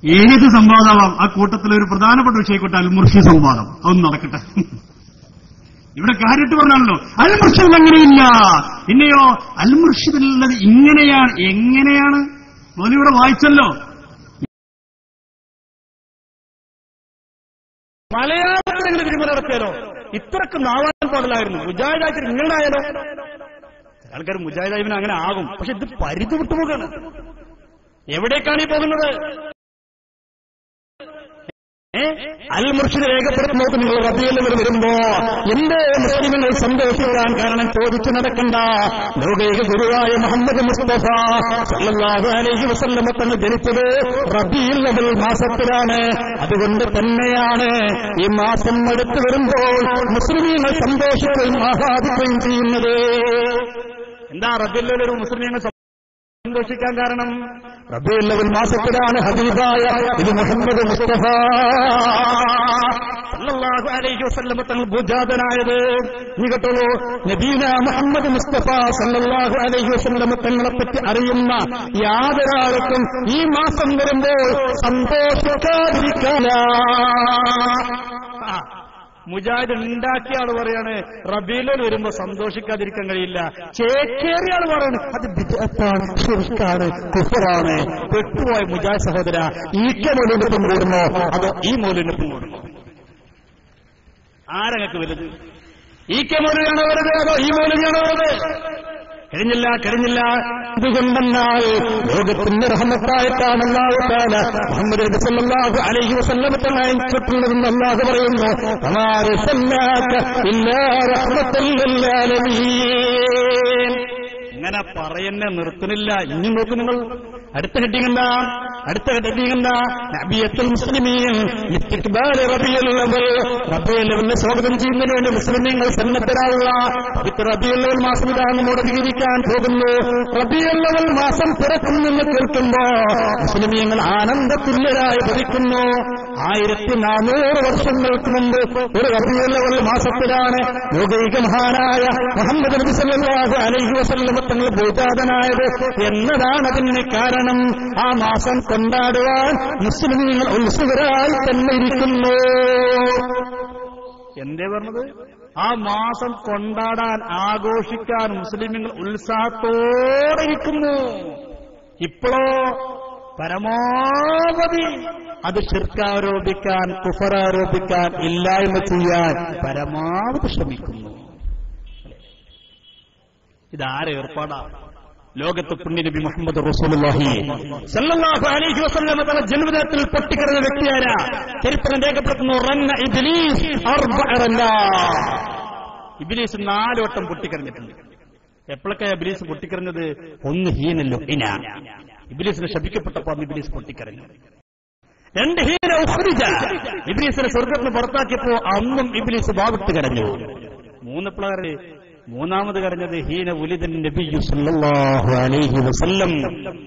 ഏത് സംവാദമാവാം. ആ കൂട്ടത്തിൽ ഒരു പ്രധാനപ്പെട്ട വിഷയപ്പെട്ട അൽമുർഷി സംവാദം, അതൊന്നും നടക്കട്ടെ. ഇവിടെ കാര്യമായിട്ട് പറഞ്ഞാണല്ലോ അൽമുർഷിദ് അങ്ങനെയില്ല. പിന്നെയോ അൽമുർഷിദിലുള്ളത് ഇങ്ങനെയാണ്. എങ്ങനെയാണ് മോദിവിടെ വായിച്ചല്ലോ. മലയാളത്തിൽ എങ്ങനെ തിരുമല നടത്തിയാലോ ഇത്രക്ക് നാവാൻ പാടില്ലായിരുന്നു. മുജാഹിദായിട്ട് ഇങ്ങനായാലോ. ആൾക്കാർ മുജാഹിദായിന് അങ്ങനെ ആകും. പക്ഷെ ഇത് പരിധി വിട്ടുപോകാണ്. എവിടേക്കാണ് ഈ പോകുന്നത്? അൽമുർഷിദ് രേഖപ്പെടുത്തുന്നത് നിങ്ങൾ റബീഉൽ അവ്വൽ വരുമ്പോ എന്റെ മുസ്ലിമുകൾ സന്തോഷിക്കാൻ കാരണം ചോദിച്ചു നടക്കണ്ട. ലോകൈക ഗുരുവായ മുഹമ്മദ് മുസ്തഫ സല്ലല്ലാഹു അലൈഹി വസല്ലം തങ്ങൾ ജനിച്ചത് റബീഉൽ അവ്വൽ മാസത്തിലാണ്. അതുകൊണ്ട് തന്നെയാണ് ഈ മാസം അടുത്ത് വരുമ്പോൾ മുസ്ലിമുകൾ സന്തോഷിക്കുകയും ആഹ്ലാദിക്കുകയും ചെയ്യുന്നത്. എന്താ റബീഉൽ അവ്വൽ ഒരു മുസ്ലിമുകൾ സന്തോഷിക്കാൻ കാരണം? റബീഉൽ അവ്വൽ മാസത്തിലാണ് ഹബീബായ ഇത് മുഹമ്മദ് മുസ്തഫ സല്ലല്ലാഹു അലൈഹി വസല്ലം തങ്ങൾ ഭുജാതനായത്. നീ കേട്ടോളൂ, നബീന മുഹമ്മദ് മുസ്തഫ സല്ലല്ലാഹു അലൈഹി വസല്ലം തങ്ങളെപ്പറ്റി അറിയുന്ന യാതൊരാൾക്കും ഈ മാസം വരുമ്പോൾ സന്തോഷിക്കാതിരിക്കില്ല. മുജാഹിദ് ഉണ്ടാക്കിയ ആൾ പറയാണ് റബീഉൽ അവ്വൽ വരുമ്പോ സന്തോഷിക്കാതിരിക്കാൻ കഴിയില്ല. ചേക്കേറിയ ആൾ പറയാണ് അത് ബിദ്അത്താണ്, ശിർക്കാണ്, കുഫറാണ്. പെട്ടുപോയ മുജാഹിദ് സഹോദര, ഈക്ക മൗലൂദിനൊപ്പം കൂടുന്നോ അതോ ഈ മൗലൂദിനൊപ്പം കൂടുന്നോ? ആരങ്ങൾക്ക് വലുത്? ഈക്ക മൗലൂദിയാണോ വലുത് അതോ ഈ മൗലൂദിയാണോ വലുത്? കഴിഞ്ഞില്ല. ഇതുകൊണ്ടെന്നാൽ ലോകത്തിന്റെ റഹ്മത്തായിട്ടാണ് അല്ലാഹു തആല മുഹമ്മദ് നബി സല്ലല്ലാഹു അലൈഹി വസല്ലം തങ്ങളെ അയച്ചിട്ടുള്ളതെന്ന് അല്ലാഹു പറയുന്നു. വമാ അർസൽനാക ഇല്ലാ റഹ്മത്തൽ ലിൽ ആലമീൻ. ഇങ്ങനെ പറയുന്നെ നിർത്തുന്നില്ല. ഇനി നോക്കൂ നിങ്ങൾ, അടുത്ത ഹെഡിങ് എന്താ? നബിയത്തുൽ മുസ്ലിമീൻ ഇസ്തിഖ്ബാൽ റബീഉൽ അവ്വൽ. റബീഉൽ അവ്വലിനെ സ്വാഗതം ചെയ്യുന്നതിന് വേണ്ടി മുസ്ലിമീങ്ങൾ സന്നദ്ധരായുള്ള പവിത്ര റബീഉൽ അവ്വൽ മാസം ഇതാ നമ്മോട് വിവരിക്കാൻ പോകുന്നു. റബീഉൽ അവ്വൽ മാസം പിറക്കുമെന്ന് കേൾക്കുമ്പോ മുസ്ലിമീങ്ങൾ ആനന്ദതുല്യരായി ഭവിക്കുന്നു. 1400 വർഷങ്ങൾക്ക് മുമ്പ് ഒരു റബീഉൽ അവ്വൽ മാസത്തിലാണ് ലോകൈക മഹാനായ മുഹമ്മദ് നബി സല്ലല്ലാഹു അലൈഹി വസല്ലം തങ്ങൾ ഭൂജാതനായത് എന്നതാണ് അതിന് കാരണം. ആ മാസം കൊണ്ടാടുവാൻ മുസ്ലിമീങ്ങൾ ഉത്സുകരായി തന്നെ ഇരിക്കുന്നു. എന്തേ പറഞ്ഞത്? ആ മാസം കൊണ്ടാടാൻ, ആഘോഷിക്കാൻ മുസ്ലിമീങ്ങൾ ഉത്സാഹത്തോടെ ഇരിക്കുന്നു. ഇപ്പോഴോ പരമാവധി അത് ശിർക്കാരോപിക്കാൻ, കുഫറാരോപിക്കാൻ, ഇല്ലായ്മ ചെയ്യാൻ പരമാവധി ശ്രമിക്കുന്നു. ഇതാരെ ഏർപ്പാടാണ്? ലോകത്ത് പുണ്യനബി മുഹമ്മദ് റസൂലുള്ളാഹി സല്ലല്ലാഹു അലൈഹി വസല്ലം തന്റെ ജന്മദിനത്തിൽ പൊട്ടിക്കരഞ്ഞ വ്യക്തിയാരാ? ചരിത്രം രേഖപ്പെടുത്തുന്നു. റന്ന ഇബ്ലീസ് ഇബ്ലീസ് 4 വട്ടം പൊട്ടിക്കരഞ്ഞിട്ടുണ്ട്. എപ്പോഴൊക്കെ ഇബ്ലീസ് പൊട്ടിക്കരഞ്ഞത്? ഒന്ന് ഹീനല്ലോ ഹിന, ഇബ്ലീസിനെ ശപിക്കപ്പെട്ടപ്പോൾ ഇബ്ലീസ് പൊട്ടിക്കരഞ്ഞു. 2 ഹീന ഉഖ്രിജ, ഇബ്ലീസിനെ സ്വർഗ്ഗത്തിൽ നിന്ന് പുറത്താക്കിയപ്പോ അന്നും ഇബ്ലീസ് വാവിട്ട് കരഞ്ഞു. 3 പിള്ളേര് മൂന്നാമത് കരഞ്ഞത് ഹീന ഉലിദൻ നബിയ്യു സല്ലല്ലാഹു അലൈഹി വസല്ലം.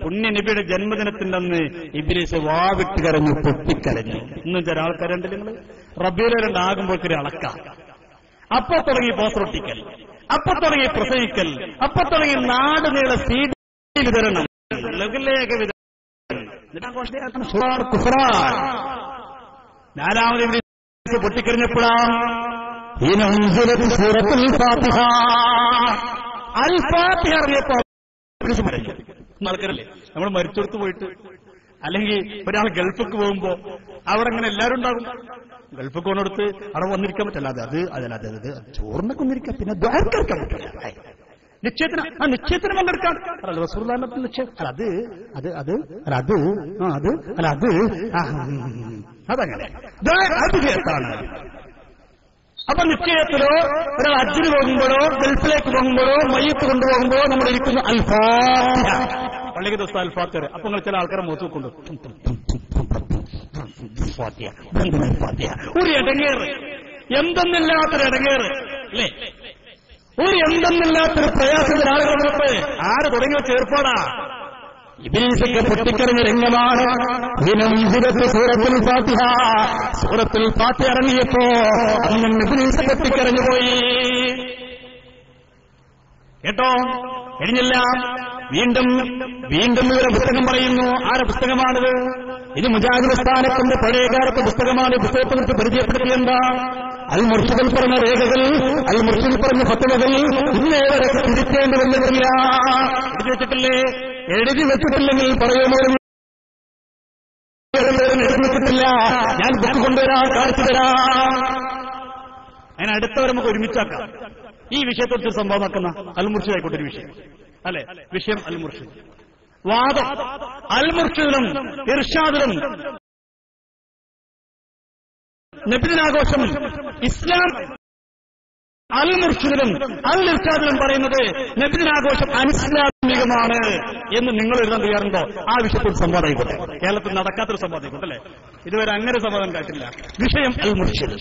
പുണ്യ നബിയുടെ ജന്മദിനത്തിന്റെ അന്ന് ഇബ്ലീസ് വാവിട്ട് കരഞ്ഞു, പൊട്ടിക്കരഞ്ഞു. ഇന്നും ചില ആൾക്കാരുണ്ടല്ലോ നിങ്ങൾ റബീഉൽ അവ്വൽ ആകുമ്പോഴേക്കൊരു അളക്ക. അപ്പൊ തുടങ്ങി പോസ്റ്ററൊട്ടിക്കൽ, അപ്പൊ തുടങ്ങി പ്രസംഗിക്കൽ, അപ്പൊ തുടങ്ങി നാട് നീള സീഡി വിതരണം, ലഘുലേഖ വിതരണം. നാലാമത് ഇബ്ലീസ് പൊട്ടിക്കറിഞ്ഞപ്പോഴാണ് സൂറത്തുൽ ഫാത്തിഹ അൽ ഫാത്തിഹ അറിയപ്പോ ഇബ്ലീസ് മരിച്ചു. ആൾക്കാരല്ലേ നമ്മൾ മരിച്ചെടുത്ത് പോയിട്ട്, അല്ലെങ്കിൽ ഒരാൾ ഗൾഫിക്ക് പോകുമ്പോ അവിടെ അങ്ങനെ എല്ലാവരും ഉണ്ടാകും. ഗൾഫിക്ക് പോകുന്നിടത്ത് അവിടെ വന്നിരിക്കാൻ പറ്റില്ല. അത് ചോറിനൊക്കെ ഒന്നിരിക്കാം, പിന്നെ ദ്വാരക്കാൻ പറ്റില്ല. നിശ്ചയത്തിന് പങ്കെടുക്കാം. റസൂലുള്ളാഹിന്റെ നിശ്ചയം അതങ്ങനെ അത് കേട്ടാണ്. അപ്പൊ നിശ്ചയത്തിലോ ഒരാൾ ഹജ്ജിന് പോകുമ്പോഴോ ഗൾഫിലേക്ക് പോകുമ്പോഴോ മയ്യത്ത് കൊണ്ടുപോകുമ്പോഴോ നമ്മൾ ഇരിക്കുന്ന അൽ ഫാത്തിഹ പള്ളിക്ക് ദിവസം അൽ ഫാത്തിഹ. അപ്പൊ നിങ്ങൾ ചില ആൾക്കാരെ മുഖത്ത് വെക്കുന്നു ഒരു ഇടങ്ങേറ്, എന്തെന്നില്ലാത്തൊരു ഇടങ്ങേറ് അല്ലേ, ഒരു എന്തെന്നില്ലാത്തൊരു പ്രയാസത്തിൽ ആളുകൾ മുമ്പ് ആര് തുടങ്ങി വെച്ച ഏർപ്പാടാ. ഇബ്ലീസൊക്കെ പൊട്ടിക്കറിഞ്ഞ രംഗമാണ് സൂറത്തുൽ ഫാത്തിഹ. സൂറത്തുൽ ഫാത്തിഹ ഇറങ്ങിയപ്പോ അങ്ങനെ ഇബ്ലീസ് പൊട്ടിക്കറിഞ്ഞു പോയി. കേട്ടോ, കഴിഞ്ഞില്ല. വീണ്ടും ഇവരുടെ പുസ്തകം പറയുന്നു. ആരുടെ പുസ്തകമാണിത്? ഇത് മുജാഹിദ് സ്ഥാനത്തിന്റെ പഴയകാലത്തെ പുസ്തകമാണ്. പുസ്തകത്തെ കുറിച്ച് പരിചയപ്പെടുത്തിയെന്താ? അൽ മുർഷിദിൽ പറഞ്ഞ രേഖകൾ, അൽ മുർഷിദിൽ പറഞ്ഞ ഫത്വകൾ ഇന്നേവരെ തിരിച്ചേണ്ടി വന്നിട്ടില്ല. എഴുതി വെച്ചിട്ടില്ലേ? എഴുതി വെച്ചിട്ടില്ലെങ്കിൽ പറയുമോ? എഴുതി വെച്ചിട്ടില്ല. ഞാൻ ബുക്ക് കൊണ്ടുവരാം, കാണിച്ചു തരാം. അതിന് അടുത്തവരെ നമുക്ക് ഒരുമിച്ചാക്കാം. ഈ വിഷയത്തെക്കുറിച്ച് സംഭവമാക്കുന്ന അൽ മുർഷിദ് ആയിക്കോട്ടെ ഒരു വിഷയം അല്ലെ, വിഷയം അൽ മുർഷിദ്. വാദം അൽ മുർഷിദിലും ഇർഷാദിലും നബിദിനാഘോഷം ഇസ്ലാം അൽ മുർഷിദിലും അൽ ഇർഷാദിലും പറയുന്നത് നബിദിനാഘോഷം അനിസ്ലാമികമാണ് എന്ന് നിങ്ങൾ എഴുതാൻ തയ്യാറുണ്ടോ? ആ വിഷയത്തിൽ സംവാദമായിക്കോട്ടെ. കേരളത്തിൽ നടക്കാത്തൊരു സംവാദമായിക്കോട്ടെ അല്ലെ, ഇതുവരെ അങ്ങനെ സംവാദം കാട്ടില്ല. വിഷയം അൽ മുർഷിദ്.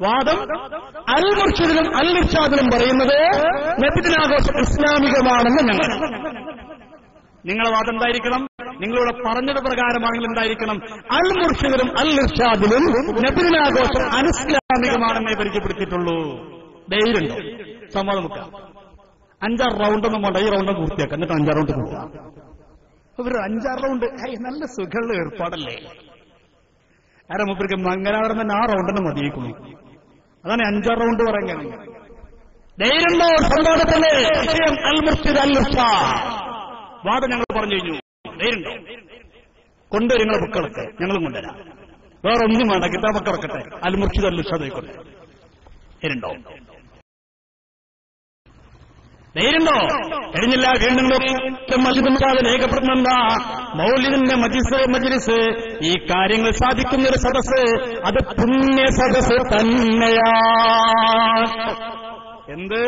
വാദം അൽ മുർഷിദിലും അൽ ഇർഷാദിലും പറയുന്നത് നബിദിനാഘോഷം ഇസ്ലാമികമാണെന്ന് ഞങ്ങൾ. നിങ്ങളെ വാദം എന്തായിരിക്കണം? നിങ്ങളിവിടെ പറഞ്ഞത് പ്രകാരമാണെങ്കിൽ എന്തായിരിക്കണം? അൽ മുർഷിദിലും അൽ ഇർഷാദിലും നബിദിനാഘോഷം അനിസ്ലാമികമാണെന്നേ പരിചയപ്പെടുത്തിയിട്ടുള്ളൂ. ധൈര്യമുണ്ടോ? സംവാദം വെക്കാം. 5-6 റൗണ്ടൊന്നും വേണ്ട, ഈ റൗണ്ട് പൂർത്തിയാക്കാം, എന്നിട്ട് 5 റൗണ്ട് കൊടുക്കാം. ഒരു 5-6 റൗണ്ട് നല്ല സുഖമുള്ള ഏർപ്പാടല്ലേ. ആരെ മൂപ്പർക്ക് മംഗലാപുരം തന്നെ 6 റൗണ്ടിന് മതിയേക്കുന്നു. അതാണ് 5-6 റൗണ്ട് പറയാൻ കഴിയും. ധൈര്യമുണ്ടോ? സംവാദത്തിലെ വിഷയം അൽ മുർഷിദ് അൽ ഇർഷാദ്. വാദം ഞങ്ങൾ പറഞ്ഞു കഴിഞ്ഞു. ധൈര്യമുണ്ടോ? കൊണ്ടുവരും നിങ്ങളെ ബുക്കുകളൊക്കെ, ഞങ്ങളും കൊണ്ടുവരാം. വേറെ ഒന്നും വേണ്ട, കിതാബൊക്കെ വെക്കട്ടെ. അൽ മുർഷിദ് അൽ ഇർഷാദ് ആയിക്കോട്ടെ. ധൈര്യമുണ്ടോ? ധൈര്യമുണ്ടോ? കഴിഞ്ഞില്ല. വീണ്ടും മജിദ് രേഖപ്പെടുത്തുന്ന മൗലിദിന്റെ മജ്ലിസ്, ഈ കാര്യങ്ങൾ സാധിക്കുന്ന ഒരു സദസ്, അത് പുണ്യ സദസ് തന്നെയാണ്. എന്ത്?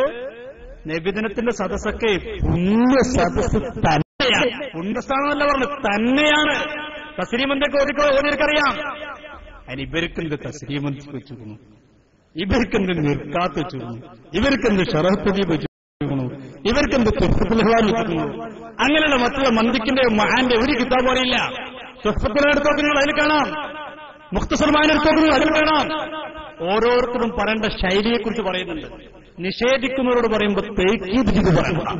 നബിദിനത്തിന്റെ സദസ്സൊക്കെ പുണ്യ സദസ് തന്നെയാണ്. പുണ്യസ്ഥാനമല്ല പറഞ്ഞു, തന്നെയാണ്. തസ്ലീമന്തൊക്കെ ഓരോരുക്കറിയാം. അതിന് ഇവർക്കെന്ത് തസ്ലീമന്ത് വെച്ചിരുന്നു, ഇവർക്കെന്ത് നിർക്കാത്ത് വെച്ചിരുന്നു, ഇവർക്കെന്ത് ഷറഹത്ത് വെച്ചു, ഇവർക്കെന്ത് തുഫത്തുൽഹവാൻ വെച്ചിരുന്നു. അങ്ങനെയുള്ള മറ്റുള്ള മന്ദിക്കിന്റെ മഹാന്റെ ഒരു കിതാബ് അറിയില്ല. തുഫത്തുൽ എടുത്തോക്കുന്നത് അതിൽ കാണാം, മുഖ്തസർമാൻ എടുത്തോക്കുന്നത് അതിൽ കാണാം. ഓരോരുത്തരും പറയേണ്ട ശൈലിയെക്കുറിച്ച് പറയുന്നുണ്ട്. നിഷേധിക്കുന്നവരോട് പറയുമ്പോൾ തേക്കീത് ചെയ്ത് പറയണം.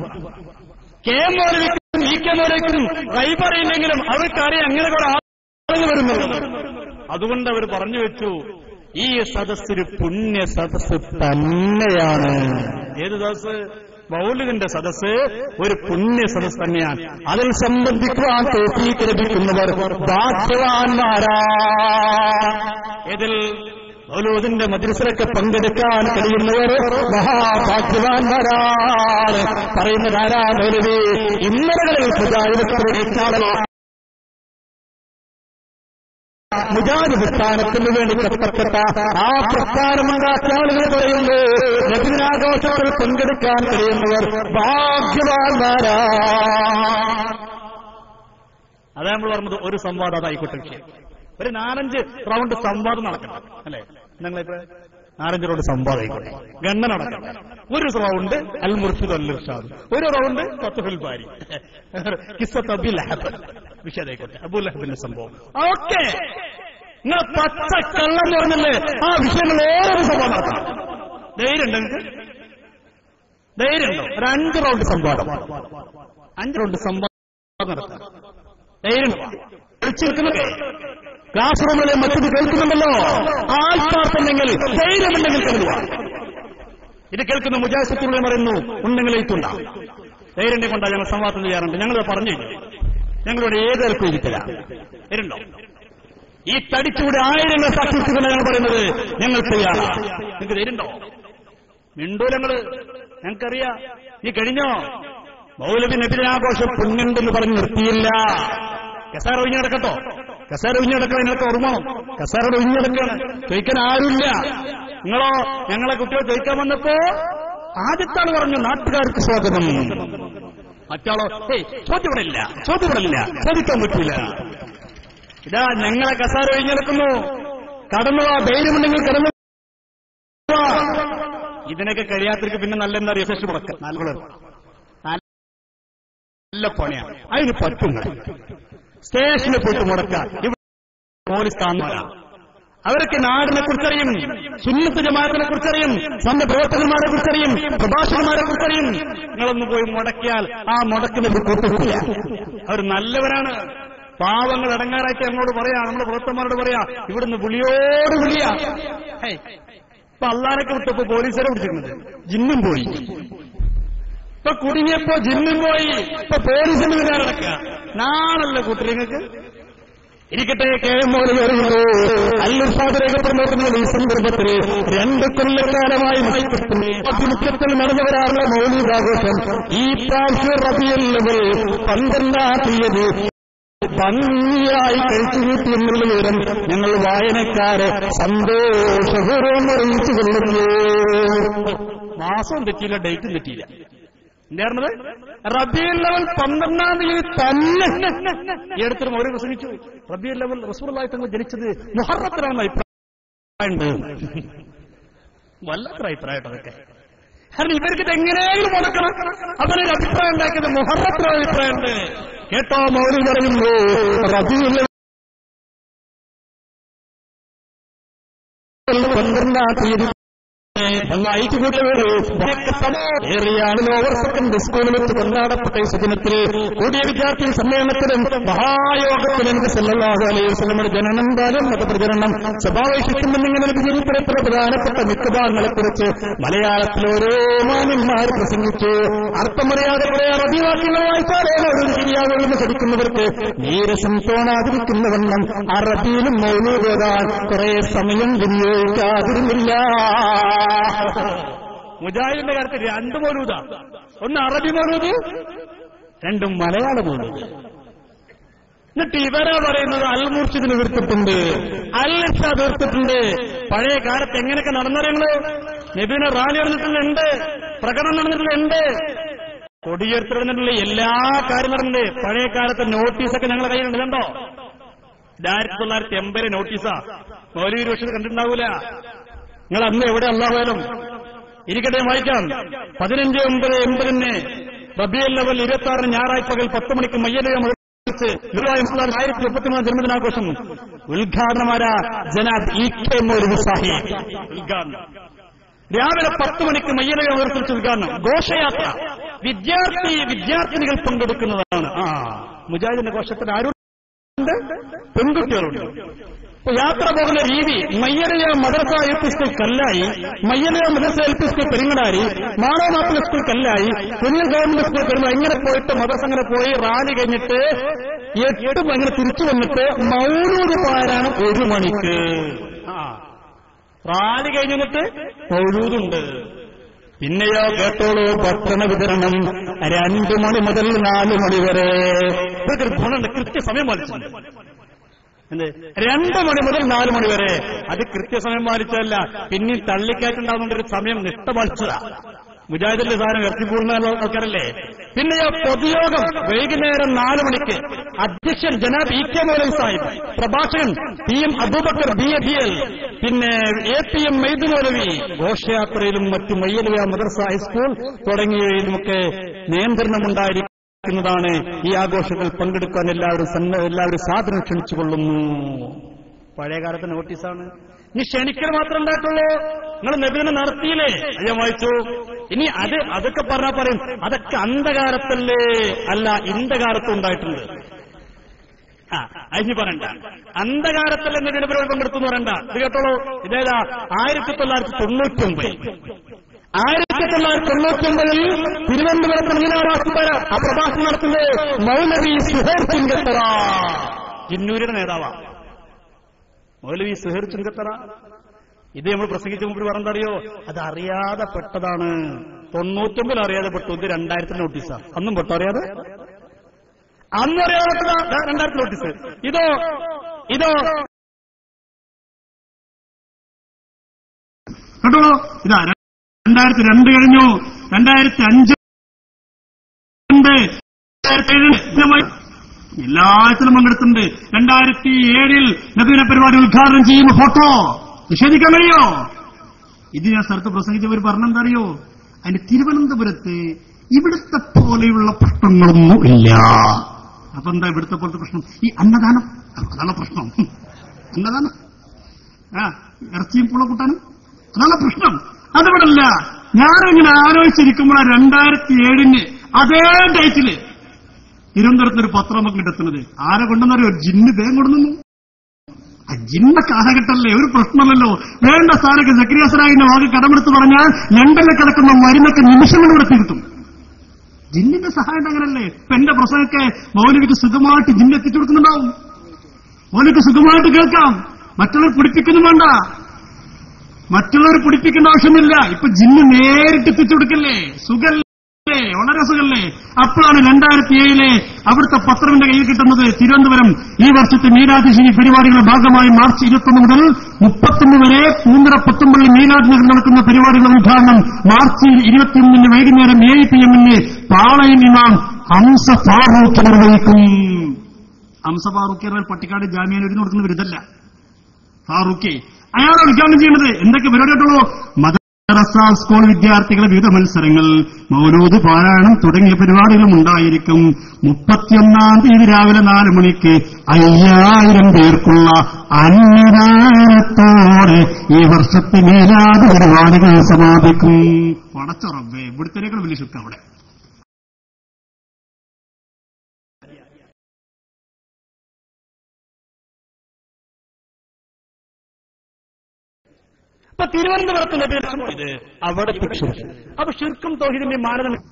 കെ മോലവിക്കും ഇ കെ മോലവിക്കും കൈ പറയില്ലെങ്കിലും അവർക്കറിയാം അങ്ങനെ കുറെ ആളുകൾ വരുന്നുണ്ട്. അതുകൊണ്ട് അവർ പറഞ്ഞു വെച്ചു, ഈ സദസ്സൊരു പുണ്യ സദസ്സ് തന്നെയാണ്. ഏത് സദസ്സ്? മൗലിദിന്റെ സദസ്സ് ഒരു പുണ്യ സദസ്സ് തന്നെയാണ്. അതിൽ സംബന്ധിക്കുവാൻ തൗഫീഖ് ലഭിക്കുന്നവർ ഭാഗ്യവാന്മാരാ. ഇതിൽ മൗലൂദിന്റെ മജ്ലിസിലൊക്കെ പങ്കെടുക്കാൻ കഴിയുന്നവർ മഹാഭാഗ്യവാന്മാരാണ്. പറയുന്നതാരാ? മൗലവി ഇന്നലകളിൽ മുജാഹിദ് പ്രസ്ഥാനത്തിന് വേണ്ടി കഷ്ടപ്പെട്ട ആ പ്രസ്ഥാനമുണ്ടാക്കിയ ആളുകൾ പറയുന്നു, നബിദിനാഘോഷത്തിൽ പങ്കെടുക്കാൻ കഴിയുന്നവർ ഭാഗ്യവാന്മാരാ. അതാ നമ്മൾ പറഞ്ഞത്. ഒരു സംവാദം അതായിക്കോട്ടെ വിഷയം. ഒരു 4-5 റൗണ്ട് സംവാദം നടക്കണം അല്ലെ? നിങ്ങളിപ്പോ 4-5 റൗണ്ട് സംവാദം ആയിക്കോട്ടെ, ഗണ്ണ നടക്കണം. ഒരു റൗണ്ട് അൽ മുർഷിദ് അൽ ഇർഷാദ്, ഒരു റൗണ്ട് ഫത്ഹുൽ ബാരി, ഖിസ്സത്ത് അബൂൽ ലഹബ് വിഷയമായിക്കോട്ടെ, അബൂൽ ലഹബിന്റെ സംഭവം. ഓക്കെ, നിങ്ങൾ പച്ച കള്ളം പറഞ്ഞല്ലേ ആ വിഷയങ്ങൾ ഓരോ സംഭവം നടത്തണം. ധൈര്യമുണ്ട്? ധൈര്യമുണ്ടോ? ഒരു 5 റൗണ്ട് സംവാദം, 5 റൗണ്ട് സംവാദം നടത്താം. ധൈര്യം വിളിച്ചിരിക്കുന്നത് ക്ലാസ് റൂമിലെ മറ്റത് കേൾക്കുന്നുണ്ടല്ലോ, ആൾക്കാർക്കുണ്ടെങ്കിൽ ധൈര്യമുണ്ടെങ്കിൽ കരുതുക. ഇത് കേൾക്കുന്ന മുജാഹിദുകൾ പറയുന്നു ഉണ്ടെങ്കിൽ ഇട്ടുണ്ടാ ധൈര്യം കൊണ്ടാ ഞങ്ങൾ സംവാദം ചെയ്യാറുണ്ട്. ഞങ്ങൾ പറഞ്ഞു ഞങ്ങളുടെ ഏതൊക്കെ ഇരിക്കില്ല വരുന്നുണ്ടോ? ഈ തടിച്ചുകൂടി ആയിരങ്ങൾ സാക്ഷിച്ചുകൊണ്ട് ഞങ്ങൾ പറയുന്നത് ഞങ്ങൾ തയ്യാറാ. നിങ്ങൾക്ക് ധൈര്യണ്ടോ? മിണ്ടോ ഞങ്ങള്? ഞങ്ങൾക്കറിയാം. നീ കഴിഞ്ഞോ? മൗലവി നബിദിനാഘോഷം പുണ്യുണ്ടെന്ന് പറഞ്ഞ് നിർത്തിയില്ല. കസാര ഒഴിഞ്ഞടക്കട്ടോ, കസാര ഒഴിഞ്ഞടക്കണം. നിങ്ങൾക്ക് ഓർമ്മണം, കസാരോട് ഒഴിഞ്ഞടക്കാണ്. ചോദിക്കാൻ ആരുമില്ല. നിങ്ങളോ ഞങ്ങളെ കുട്ടികൾ ചോദിക്കാൻ വന്നപ്പോ ആദ്യത്താൾ പറഞ്ഞു നാട്ടുകാർക്ക് സ്വാഗതം. മറ്റാളോ ചോദ്യപ്പെടില്ല, ചോദ്യപ്പെടില്ല, ചോദിക്കാൻ പറ്റില്ല. ഇതാ ഞങ്ങളെ കസാര ഒഴിഞ്ഞെടുക്കുന്നു. കടന്നുവാ, ധൈര്യമുണ്ടെങ്കിൽ കടന്നു. ഇതിനൊക്കെ കഴിയാത്തവർക്ക് പിന്നെ നല്ല എന്താ റിഫ്രഷ് മുടക്കാം. നല്ല പണിയാണ്, അതിന് പറ്റുന്നു. സ്റ്റേഷനിൽ പോയിട്ട് മുടക്കാം. ഇവിടെ പോലീസ് കാണുന്നവരാ. അവർക്ക് നാടിനെ കുറിച്ചറിയും, സുന്നത്ത് ജമാഅത്തിനെ കുറിച്ചറിയും, സ്വന്തം പ്രവർത്തകന്മാരെ കുറിച്ചറിയും, പ്രഭാഷകന്മാരെ കുറിച്ചറിയും. നിങ്ങളൊന്ന് പോയി മുടക്കിയാൽ ആ മുടക്കിന് കൂട്ടില്ല. അവർ നല്ലവരാണ്. പാവങ്ങൾ അടങ്ങാറായിട്ട് അങ്ങോട്ട് പറയാ, നമ്മുടെ പ്രവർത്തകന്മാരോട് പറയാ, ഇവിടുന്ന് വിളിയോട് വിളിയാ. ഇപ്പൊ അള്ളാനൊക്കെ വിട്ടപ്പോ പോലീസുകാരെ പിടിച്ചിരുന്നത് ജിന്നും പോയി. ഇപ്പൊ കുടുങ്ങിയപ്പോ ജിന്നും പോയി. ഇപ്പൊ പോലീസിന് വിടാനടക്കുക. നാളല്ല കൂട്ടരിങ്ങൾക്ക് ഇരിക്കട്ടെ. കേമോല് വരുന്നു അല്ലുസാദ് രേഖപ്പെടുന്ന ഈ സന്ദർഭത്തിൽ 2 കൊല്ലക്കാലമായി മുഖ്യത്തിൽ നടന്നവരാറുള്ള മൗലികാഘോഷം ഈ പ്രാവശ്യം റബിയുൽ അവ്വൽ 12-ാം തീയതി ഭംഗിയായി കഴിച്ചു കൂട്ടി എന്നുള്ള വിവരം ഞങ്ങൾ വായനക്കാരെ സന്തോഷപൂർവ്വം അറിയിച്ചു കൊള്ളുന്നു. മാസം തെറ്റിയില്ല, ഡേറ്റും തെറ്റിയില്ല. എന്തായിരുന്നത്? റബീഉൽ അവ്വൽ 12-ാം തീയതി തന്നെ. ഈ അടുത്തൊരു മൗലവി പ്രസംഗിച്ചു, റബീഉൽ അവ്വൽ റസൂലുള്ളാഹി തങ്ങൾ ജനിച്ചത് മുഹറത്തിലാണെന്ന് അഭിപ്രായമുണ്ട്. വല്ലാത്തൊരു അഭിപ്രായം അതൊക്കെ. കാരണം ഇവർക്ക് എങ്ങനെയെങ്കിലും മുടക്കണം. അവരൊരു അഭിപ്രായം ഉണ്ടാക്കിയത് മുഹറത്തിലുള്ള അഭിപ്രായമുണ്ട്. കേട്ടോ മൗലവി പറയുന്നു റബീഉൽ അവ്വൽ 12-ാം തീയതി ഏറിയാണ് ലോവർ സെക്കൻഡറി സ്കൂളിൽ വെച്ച് കൊണ്ടാടപ്പെട്ട ഈ സുദിനത്തിൽ കൂടിയ വിദ്യാർത്ഥി സമ്മേളനത്തിലും മഹായോഗത്തിൽ എനിക്ക് സല്ലല്ലാഹു അലൈഹി വസല്ലമയുടെ ജനനം, ബാല്യം, മതപ്രചരണം, സ്വഭാവവൈശിഷ്ട്യം എന്നിങ്ങനെ ജീവിതത്തിലെ പ്രധാനപ്പെട്ട മിക്കഭാഗങ്ങളെക്കുറിച്ച് മലയാളത്തിൽ ഓരോ മാന്യന്മാർ പ്രസംഗിച്ചു. അർത്ഥമറിയാതെ കുറെ അറബി വാക്യങ്ങൾ വായിച്ചാൽ ഓരോരും ശരിയാകുമെന്ന് പഠിക്കുന്നവർക്ക് നീരസം തോന്നാതിരിക്കുന്ന വണ്ണം അറബിയിലും മൗലൂദ് ഓതാൻ കുറെ സമയം വിനിയോഗിക്കാതിരുന്നില്ല. മുജാഹിദിന്റെ കാര്യത്തിൽ 2 മൗലൂദാ. ഒന്ന് അറബി മൗലൂദ്, 2 മലയാള മൗലൂദ്. എന്നിട്ട് ഇവരാ പറയുന്നത് അൽ മുർഷിദിന് തീർത്തിട്ടുണ്ട്, അൽ ഇർഷാദ് തീർത്തിട്ടുണ്ട്. പഴയ കാലത്ത് എങ്ങനെയൊക്കെ നടന്നറിയങ്ങള്? നബിയുടെ റാലി നടന്നിട്ടുണ്ട്, പ്രകടനം നടന്നിട്ടുണ്ട്, കൊടിയേർത്ത് നടന്നിട്ടുള്ള എല്ലാ കാര്യം നടന്നിട്ടുണ്ട്. പഴയ കാലത്തെ നോട്ടീസൊക്കെ ഞങ്ങളുടെ കയ്യിലുണ്ട്. കണ്ടോ? 1980 നോട്ടീസാ. മൗലവി റഷീദ് കണ്ടിട്ടുണ്ടാവൂല. നിങ്ങൾ അന്ന് എവിടെ അല്ലാഹുവാലും ഇരിക്കട്ടെ, വായിക്കാം. 15/9/80 റബീഉൽ അവ്വൽ 26 ഞായറാഴ്ച പകൽ 10 മണിക്ക് മയ്യലുക മുതൽച്ച് 1933 ജന്മദിനാഘോഷം. ഉദ്ഘാടനമാരാ ജനാബ് ഇ.കെ. മൗലവി സാഹിബ്. ഉദ്ഘാടനം രാവിലെ 10 മണിക്ക് മയ്യലുക മുതൽച്ച് ഉദ്ഘാടനം. ഘോഷയാത്ര വിദ്യാർത്ഥിനികൾ പങ്കെടുക്കുന്നതാണ്. മുജാഹിദിന്റെ ഘോഷത്തിൽ ആരുണ്ട്? പെൺകുട്ടികളുണ്ട്. യാത്ര പോകുന്ന രീതി Mayyaliya Madrasa L P school Kallayi, Mayyaliya Madrasa L P school Peringadari, Mano Mappila school Kallayi, Kunjal government school Peruma. ഇങ്ങനെ പോയിട്ട് മദ്രസ അങ്ങനെ പോയി റാലി കഴിഞ്ഞിട്ട് 8 അങ്ങനെ തിരിച്ചു വന്നിട്ട് മൗലൂദ് പാരാണ് 1 മണിക്ക്. റാലി കഴിഞ്ഞിട്ട് മൗലൂദുണ്ട്. പിന്നെയോ കേട്ടോളൂ, ഭക്ഷണ വിതരണം 2 മണി മുതൽ 4 മണി വരെ. ഗുണമുണ്ട്, കൃത്യസമയം പാലിച്ചിട്ടുണ്ട്. 2 മണി മുതൽ 4 മണി വരെ. അത് കൃത്യസമയം പാലിച്ചതല്ല, പിന്നെയും തള്ളിക്കയറ്റുണ്ടാകുന്നൊരു സമയം നിഷ്ഠ പാലിച്ചതാ. മുജാഹിദിന്റെ സാധനം ഇറച്ചിപ്പൂർണ്ണ ആൾക്കാരല്ലേ. പിന്നെയോ പൊതുയോഗം വൈകുന്നേരം 4 മണിക്ക്. അധ്യക്ഷൻ ജനാബ് ഇ.കെ. മൗലവി സാഹിബ്, പ്രഭാഷകൻ PM അബൂബക്കർ BA പിന്നെ APM മൈദ് മൗലവി. ഘോഷയാത്രയിലും മറ്റു മയ്യലുക മദ്രസ ഹൈസ്കൂൾ തുടങ്ങിയവയിലുമൊക്കെ നിയന്ത്രണമുണ്ടായിരിക്കുന്നതാണ്. ഈ ആഘോഷങ്ങൾ പങ്കെടുക്കാൻ എല്ലാവരും സാധനം ക്ഷണിച്ചുകൊള്ളുന്നു. പഴയകാലത്തെ നോട്ടീസാണ്. ഇനി ക്ഷണിക്കൽ മാത്രം ഉണ്ടായിട്ടുള്ളൂ. നിങ്ങൾ നബിദിനം നടത്തിയില്ലേ? ഞാൻ വായിച്ചു. ഇനി അതൊക്കെ പറഞ്ഞാൽ പറയും അതൊക്കെ അന്ധകാലത്തല്ലേ? അല്ല, ഇന്ധകാലത്തും ഉണ്ടായിട്ടുണ്ട്. അതിന് പറയണ്ട. അന്ധകാരത്തിൽ എന്ന ദിനപരിപാടി പങ്കെടുത്തു എന്ന് പറയണ്ട. ഇത് കേട്ടോളൂ, ഇതേതാ 1999 തിരുവനന്തപുരത്ത് മീനാവാസിപ്പര ആ പ്രഭാഷണം നടത്തുന്നത് മൗലവി സുഹൈർ ചുങ്കത്തറ, ജിന്നൂരിയുടെ നേതാവാണ് മൗലവി സുഹൈർ ചുങ്കത്തറ. ഇത് നമ്മൾ പ്രസംഗിച്ച മുമ്പ് പറഞ്ഞറിയോ, അത് അറിയാതെ പെട്ടതാണ്. 99 അറിയാതെ പെട്ടു. ഇത് 2000 നോട്ടീസാ. അന്നും പെട്ടോ അറിയാതെ, അന്നും അറിയാതെ പെട്ടതാ 2000 നോട്ടീസ്. ഇതോ കേട്ടോ, ഇതാ 2002 കഴിഞ്ഞു, 2005 എല്ലാത്തിലും പങ്കെടുത്തിട്ടുണ്ട്. 2007 നബിദിന പരിപാടി ഉദ്ഘാടനം ചെയ്യുന്ന ഫോട്ടോ നിഷേധിക്കാൻ കഴിയോ? ഇത് ഞാൻ സ്ഥലത്ത് പ്രസംഗിച്ചവർ പറഞ്ഞെന്തറിയോ, അതിന് തിരുവനന്തപുരത്ത് ഇവിടുത്തെ പോലെയുള്ള പ്രശ്നങ്ങളൊന്നും ഇല്ല. അപ്പൊ എന്താ ഇവിടുത്തെ പോലത്തെ പ്രശ്നം? ഈ അന്നദാനം, അതാണ് പ്രശ്നം. അന്നദാനം, ഇറച്ചിയും പുള കൂട്ടാനും, അതാണ് പ്രശ്നം. അതിവിടല്ല. ഞാനിങ്ങനെ ആലോചിച്ചിരിക്കുമ്പോഴാണ് 2007 അതേ ഡേറ്റില് തിരുവനന്തപുരത്തൊരു പത്രം നമുക്ക് കിട്ടുന്നത്. ആരെ കൊണ്ടെന്നറിയോ? ജിന്ന് വേഗം കൊണ്ടുവന്നു. ആ ജിന്ന കാലഘട്ടമല്ലേ, ഒരു പ്രശ്നമല്ലല്ലോ. വേണ്ട സാരൊക്കെ സക്രിയാസനായിന്റെ വാക്ക് കടമെടുത്ത് പറഞ്ഞാൽ ലണ്ടനിൽ കിടക്കുന്ന മരുന്നൊക്കെ നിമിഷങ്ങൾ ഇവിടെ തീർത്തും. ജിന്നിന്റെ സഹായം അങ്ങനല്ലേ. ഇപ്പൊ എന്റെ പ്രസംഗമൊക്കെ മൗലവിക്ക് സുഖമായിട്ട് ജിന്ന് എത്തിച്ചു കൊടുക്കുന്നുണ്ടാവും. മൗലവിക്ക് സുഖമായിട്ട് കേൾക്കാം. മറ്റുള്ളവർ പിടിപ്പിക്കുന്നു വേണ്ട, മറ്റുള്ളവർ പിടിപ്പിക്കേണ്ട ആവശ്യമില്ല. ഇപ്പൊ ജിന്ന് നേരിട്ട് എത്തിച്ചു കൊടുക്കല്ലേ. സുഖല്ലേ, വളരെ സുഖല്ലേ. അപ്പോഴാണ് 2007 അവിടുത്തെ പത്രത്തിന്റെ കയ്യിൽ കിട്ടുന്നത്. തിരുവനന്തപുരം ഈ വർഷത്തെ മീലാദ് ശരീഫ് പരിപാടികളുടെ ഭാഗമായി മാർച്ച് 21 മുതൽ 31 വരെ പൂന്തറ പുത്തമ്പള്ളി മീലാദ് നഗറിൽ നടക്കുന്ന പരിപാടികളുടെ ഉദ്ഘാടനം മാർച്ച് 21 വൈകുന്നേരം 7 PM പാളയം ഇമാം ഹംസ ഫാറൂഖ് നിർവഹിക്കും. ഹംസ ഫാറൂഖ് പട്ടിക്കാട് ജാമ്യയിൽ ഒരുന്ന് കൊടുക്കുന്ന വിരുദ്ധല്ല, ഫാറൂഖ് അയാളാണ് ഉദ്ഘാടനം ചെയ്യുന്നത്. എന്തൊക്കെ പരിപാടിയായിട്ടുള്ളൂ? മദ്രസ സ്കൂൾ വിദ്യാർത്ഥികളുടെ വിവിധ മത്സരങ്ങൾ, മൗലൂദ് പാരായണം തുടങ്ങിയ പരിപാടികളും ഉണ്ടായിരിക്കും. 31-ാം തീയതി രാവിലെ 4 മണിക്ക് 5000 പേർക്കുള്ള അന്നദാനത്തോടെ ഈ വർഷത്തെ മീലാദ് പരിപാടികൾ സമാപിക്കും. പടച്ചുറബേ, ഇവിടുത്തേക്കാൾ വലിയ ശുക്ക അവിടെ. ഇപ്പൊ തിരുവനന്തപുരത്തിന്റെ പേര് അവിടെ അപ്പൊ ശിർക്കും തൗഹീദിന്റെ മാനദണ്ഡം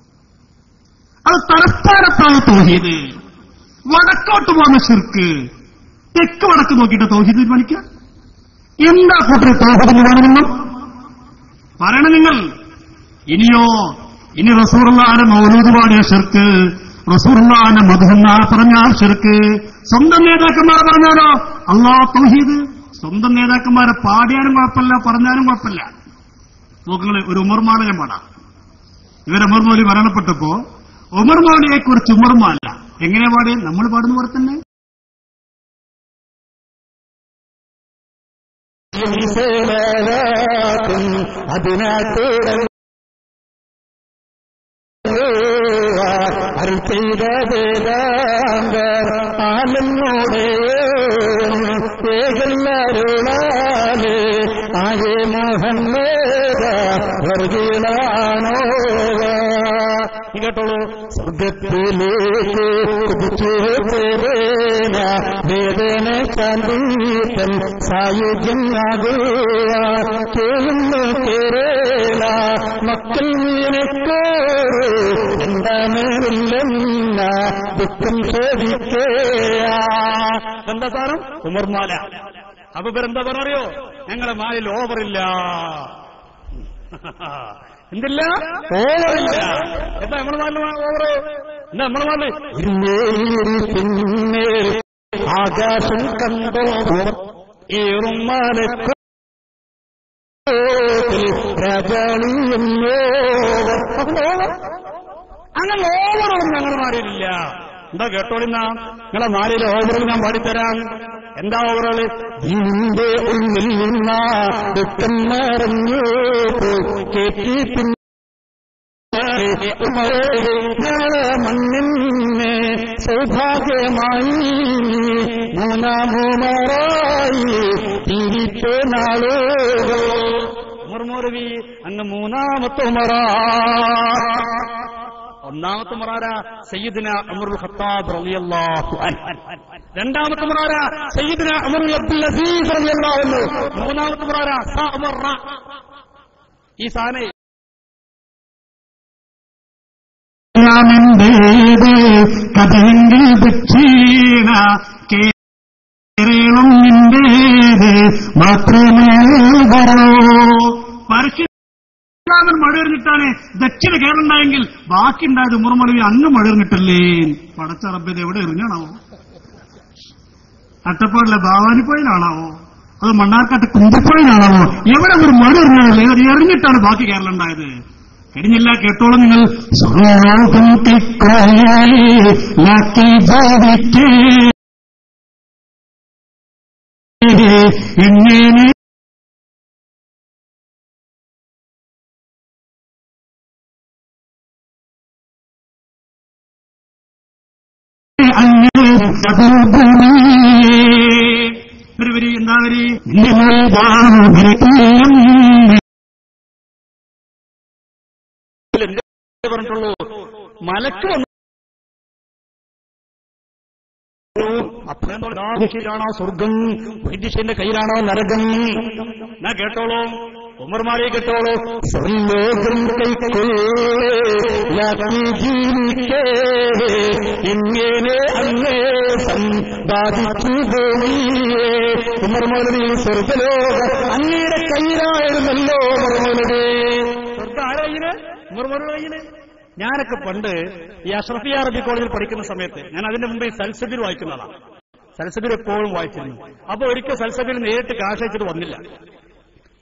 അത് തലസ്ഥാനത്താണ് തൗഹീദ്. വടക്കോട്ട് പോകുന്ന ശിർക്ക്, തെക്ക് വടക്ക് നോക്കിയിട്ട് തൗഹീദ് തീരുമാനിക്കുക. എന്താ കൂട്ടർ തൗഹീദിന് മാനദണ്ഡം പറയണം നിങ്ങൾ. ഇനി റസൂലുള്ളാഹിന്റെ മൗലൂദ് പാടിയ ശിർക്ക്, റസൂലുള്ളാഹിന്റെ മദ്ഹ് പറഞ്ഞാൽ ശിർക്ക്. സ്വന്തം നേതാക്കന്മാർ പറഞ്ഞാലോ അല്ലാഹ് തൗഹീദ്. സ്വന്തം നേതാക്കന്മാരെ പാടിയാലും കുഴപ്പമില്ല, പറഞ്ഞാലും കുഴപ്പമില്ല. നോക്കുങ്ങളെ, ഒരു ഉമർ മൗലവി പാടാം. ഇവരെ ഉമർ മൗലവി മരണപ്പെട്ടപ്പോ ഉമർ മൗലവിയെ കുറിച്ച് ഉമർ മൗല എങ്ങനെ പാടി? നമ്മൾ പാടുന്ന പോലെ തന്നെ. അരുൾ ചെയ്ത ആലന്നോടെ ഏകല്ലാരുളാലേ ആയേ മോഹനോ കേട്ടോളൂ. സ്വർഗത്തിലേക്ക് വേദന ശാന്തീതൻ സായുജ്യമാകുക കേളുന്നു കേരള മക്കൾ നീനക്കോ എന്താണെന്ന ദുഃഖം ചോദിക്കുക. എന്താ സാറും ഉമർ മാല. അപ്പൊ ഇവരെന്താ പറഞ്ഞറിയോ? ഞങ്ങളെ മാലിൽ ഓവറില്ല. എന്തില്ല? ഓവറില്ല. എന്താ നമ്മുടെ നാട്ടിൽ ഓവർ? എന്താ നമ്മുടെ നാട്ടിൽ? പിന്നെ ആകാശം കണ്ടോ ഏറുമാല അങ്ങനെ ഓവറൊന്നും ഞങ്ങളുടെ നാടിലില്ല. എന്താ കേട്ടോളിന്നാ, നിങ്ങളെ നാലിലെ ഓവറുകൾ ഞാൻ പാടിത്തരാം. എന്താ ഓവറുകള്? ഇതിന്റെ ഉള്ളിൽ നിന്ന ദുഃഖം നിറഞ്ഞു കേട്ടി മണ്ണിന് സൗഭാഗ്യമായി മൂന്നാമൂമറായി തിരിച്ചു നാളുകൾ. ഉമർ മൗലവി അങ്ങ് മൂന്നാമത്തെ ഉമറ. ഒന്നാമത്തെ ഉമറാര സയ്യിദുന ഉമറുൽ ഖത്താബ് റളിയല്ലാഹു അൻഹു, രണ്ടാമത്തെ ഉമറാര സയ്യിദുന ഉമറുൽ അബ്ദുൽ അസീസ് റളിയല്ലാഹു അൻഹു, മൂന്നാമത്തെ ഉമറാര സഅമർ. ഈ സാനെ കഥയെങ്കിൽ ദക്ഷിണ കേരളം നിന്റേത് മാത്രമേ പരശുരാമൻ മഴ എറിഞ്ഞിട്ടാണ് ദക്ഷിണ കേരളം ഉണ്ടായെങ്കിൽ ബാക്കി ഉണ്ടായത് ഉമർമൊഴി അങ്ങ് മഴ എറിഞ്ഞിട്ടല്ലേ. പടച്ച റബ്ബിത് എവിടെ എറിഞ്ഞാണാവോ? അട്ടപ്പാടിലെ ഭവാനിപ്പുഴയിലാണാവോ? അത് മണ്ണാർക്കാട്ട് കുന്തപ്പുഴയിലാണാവോ? എവിടെ ഒരു മഴ എറിഞ്ഞാണല്ലേ? അത് എറിഞ്ഞിട്ടാണ് ബാക്കി കേരളം ഉണ്ടായത്. കഴിഞ്ഞില്ല, കേട്ടോളം നിങ്ങൾ. എങ്ങനെ എന്താ പറഞ്ഞിട്ടുള്ളൂ, മലക്ക് വന്നു അപ്പഴാണോ സ്വർഗം, വൈദ്യശന്റെ കയ്യിലാണോ നരകം? എന്നാ കേട്ടോളൂ, ഉമർമാരെ കേട്ടോളൂ. ഇങ്ങനെ അങ്ങേ സമ്പാദിച്ചു ഉമർമോലി സ്വർഗലോക അങ്ങയുടെ കയ്യിലായിരുന്നല്ലോ ഉമർമോലി. സ്വർഗം ആരായിന്? ഉമർമോലി കയ്യില്. ഞാനൊക്കെ പണ്ട് ഈ അഷ്റഫിയ അറബി കോളേജിൽ പഠിക്കുന്ന സമയത്ത് ഞാൻ അതിന്റെ മുമ്പ് ഈ സൽസബിൽ വായിക്കുന്നതാണ്. സൽസബിൽ എപ്പോഴും വായിച്ചിരുന്നു. അപ്പൊ ഒരിക്കൽ സൽസബിൽ നേരിട്ട് കാശ് അയച്ചിട്ട് വന്നില്ല.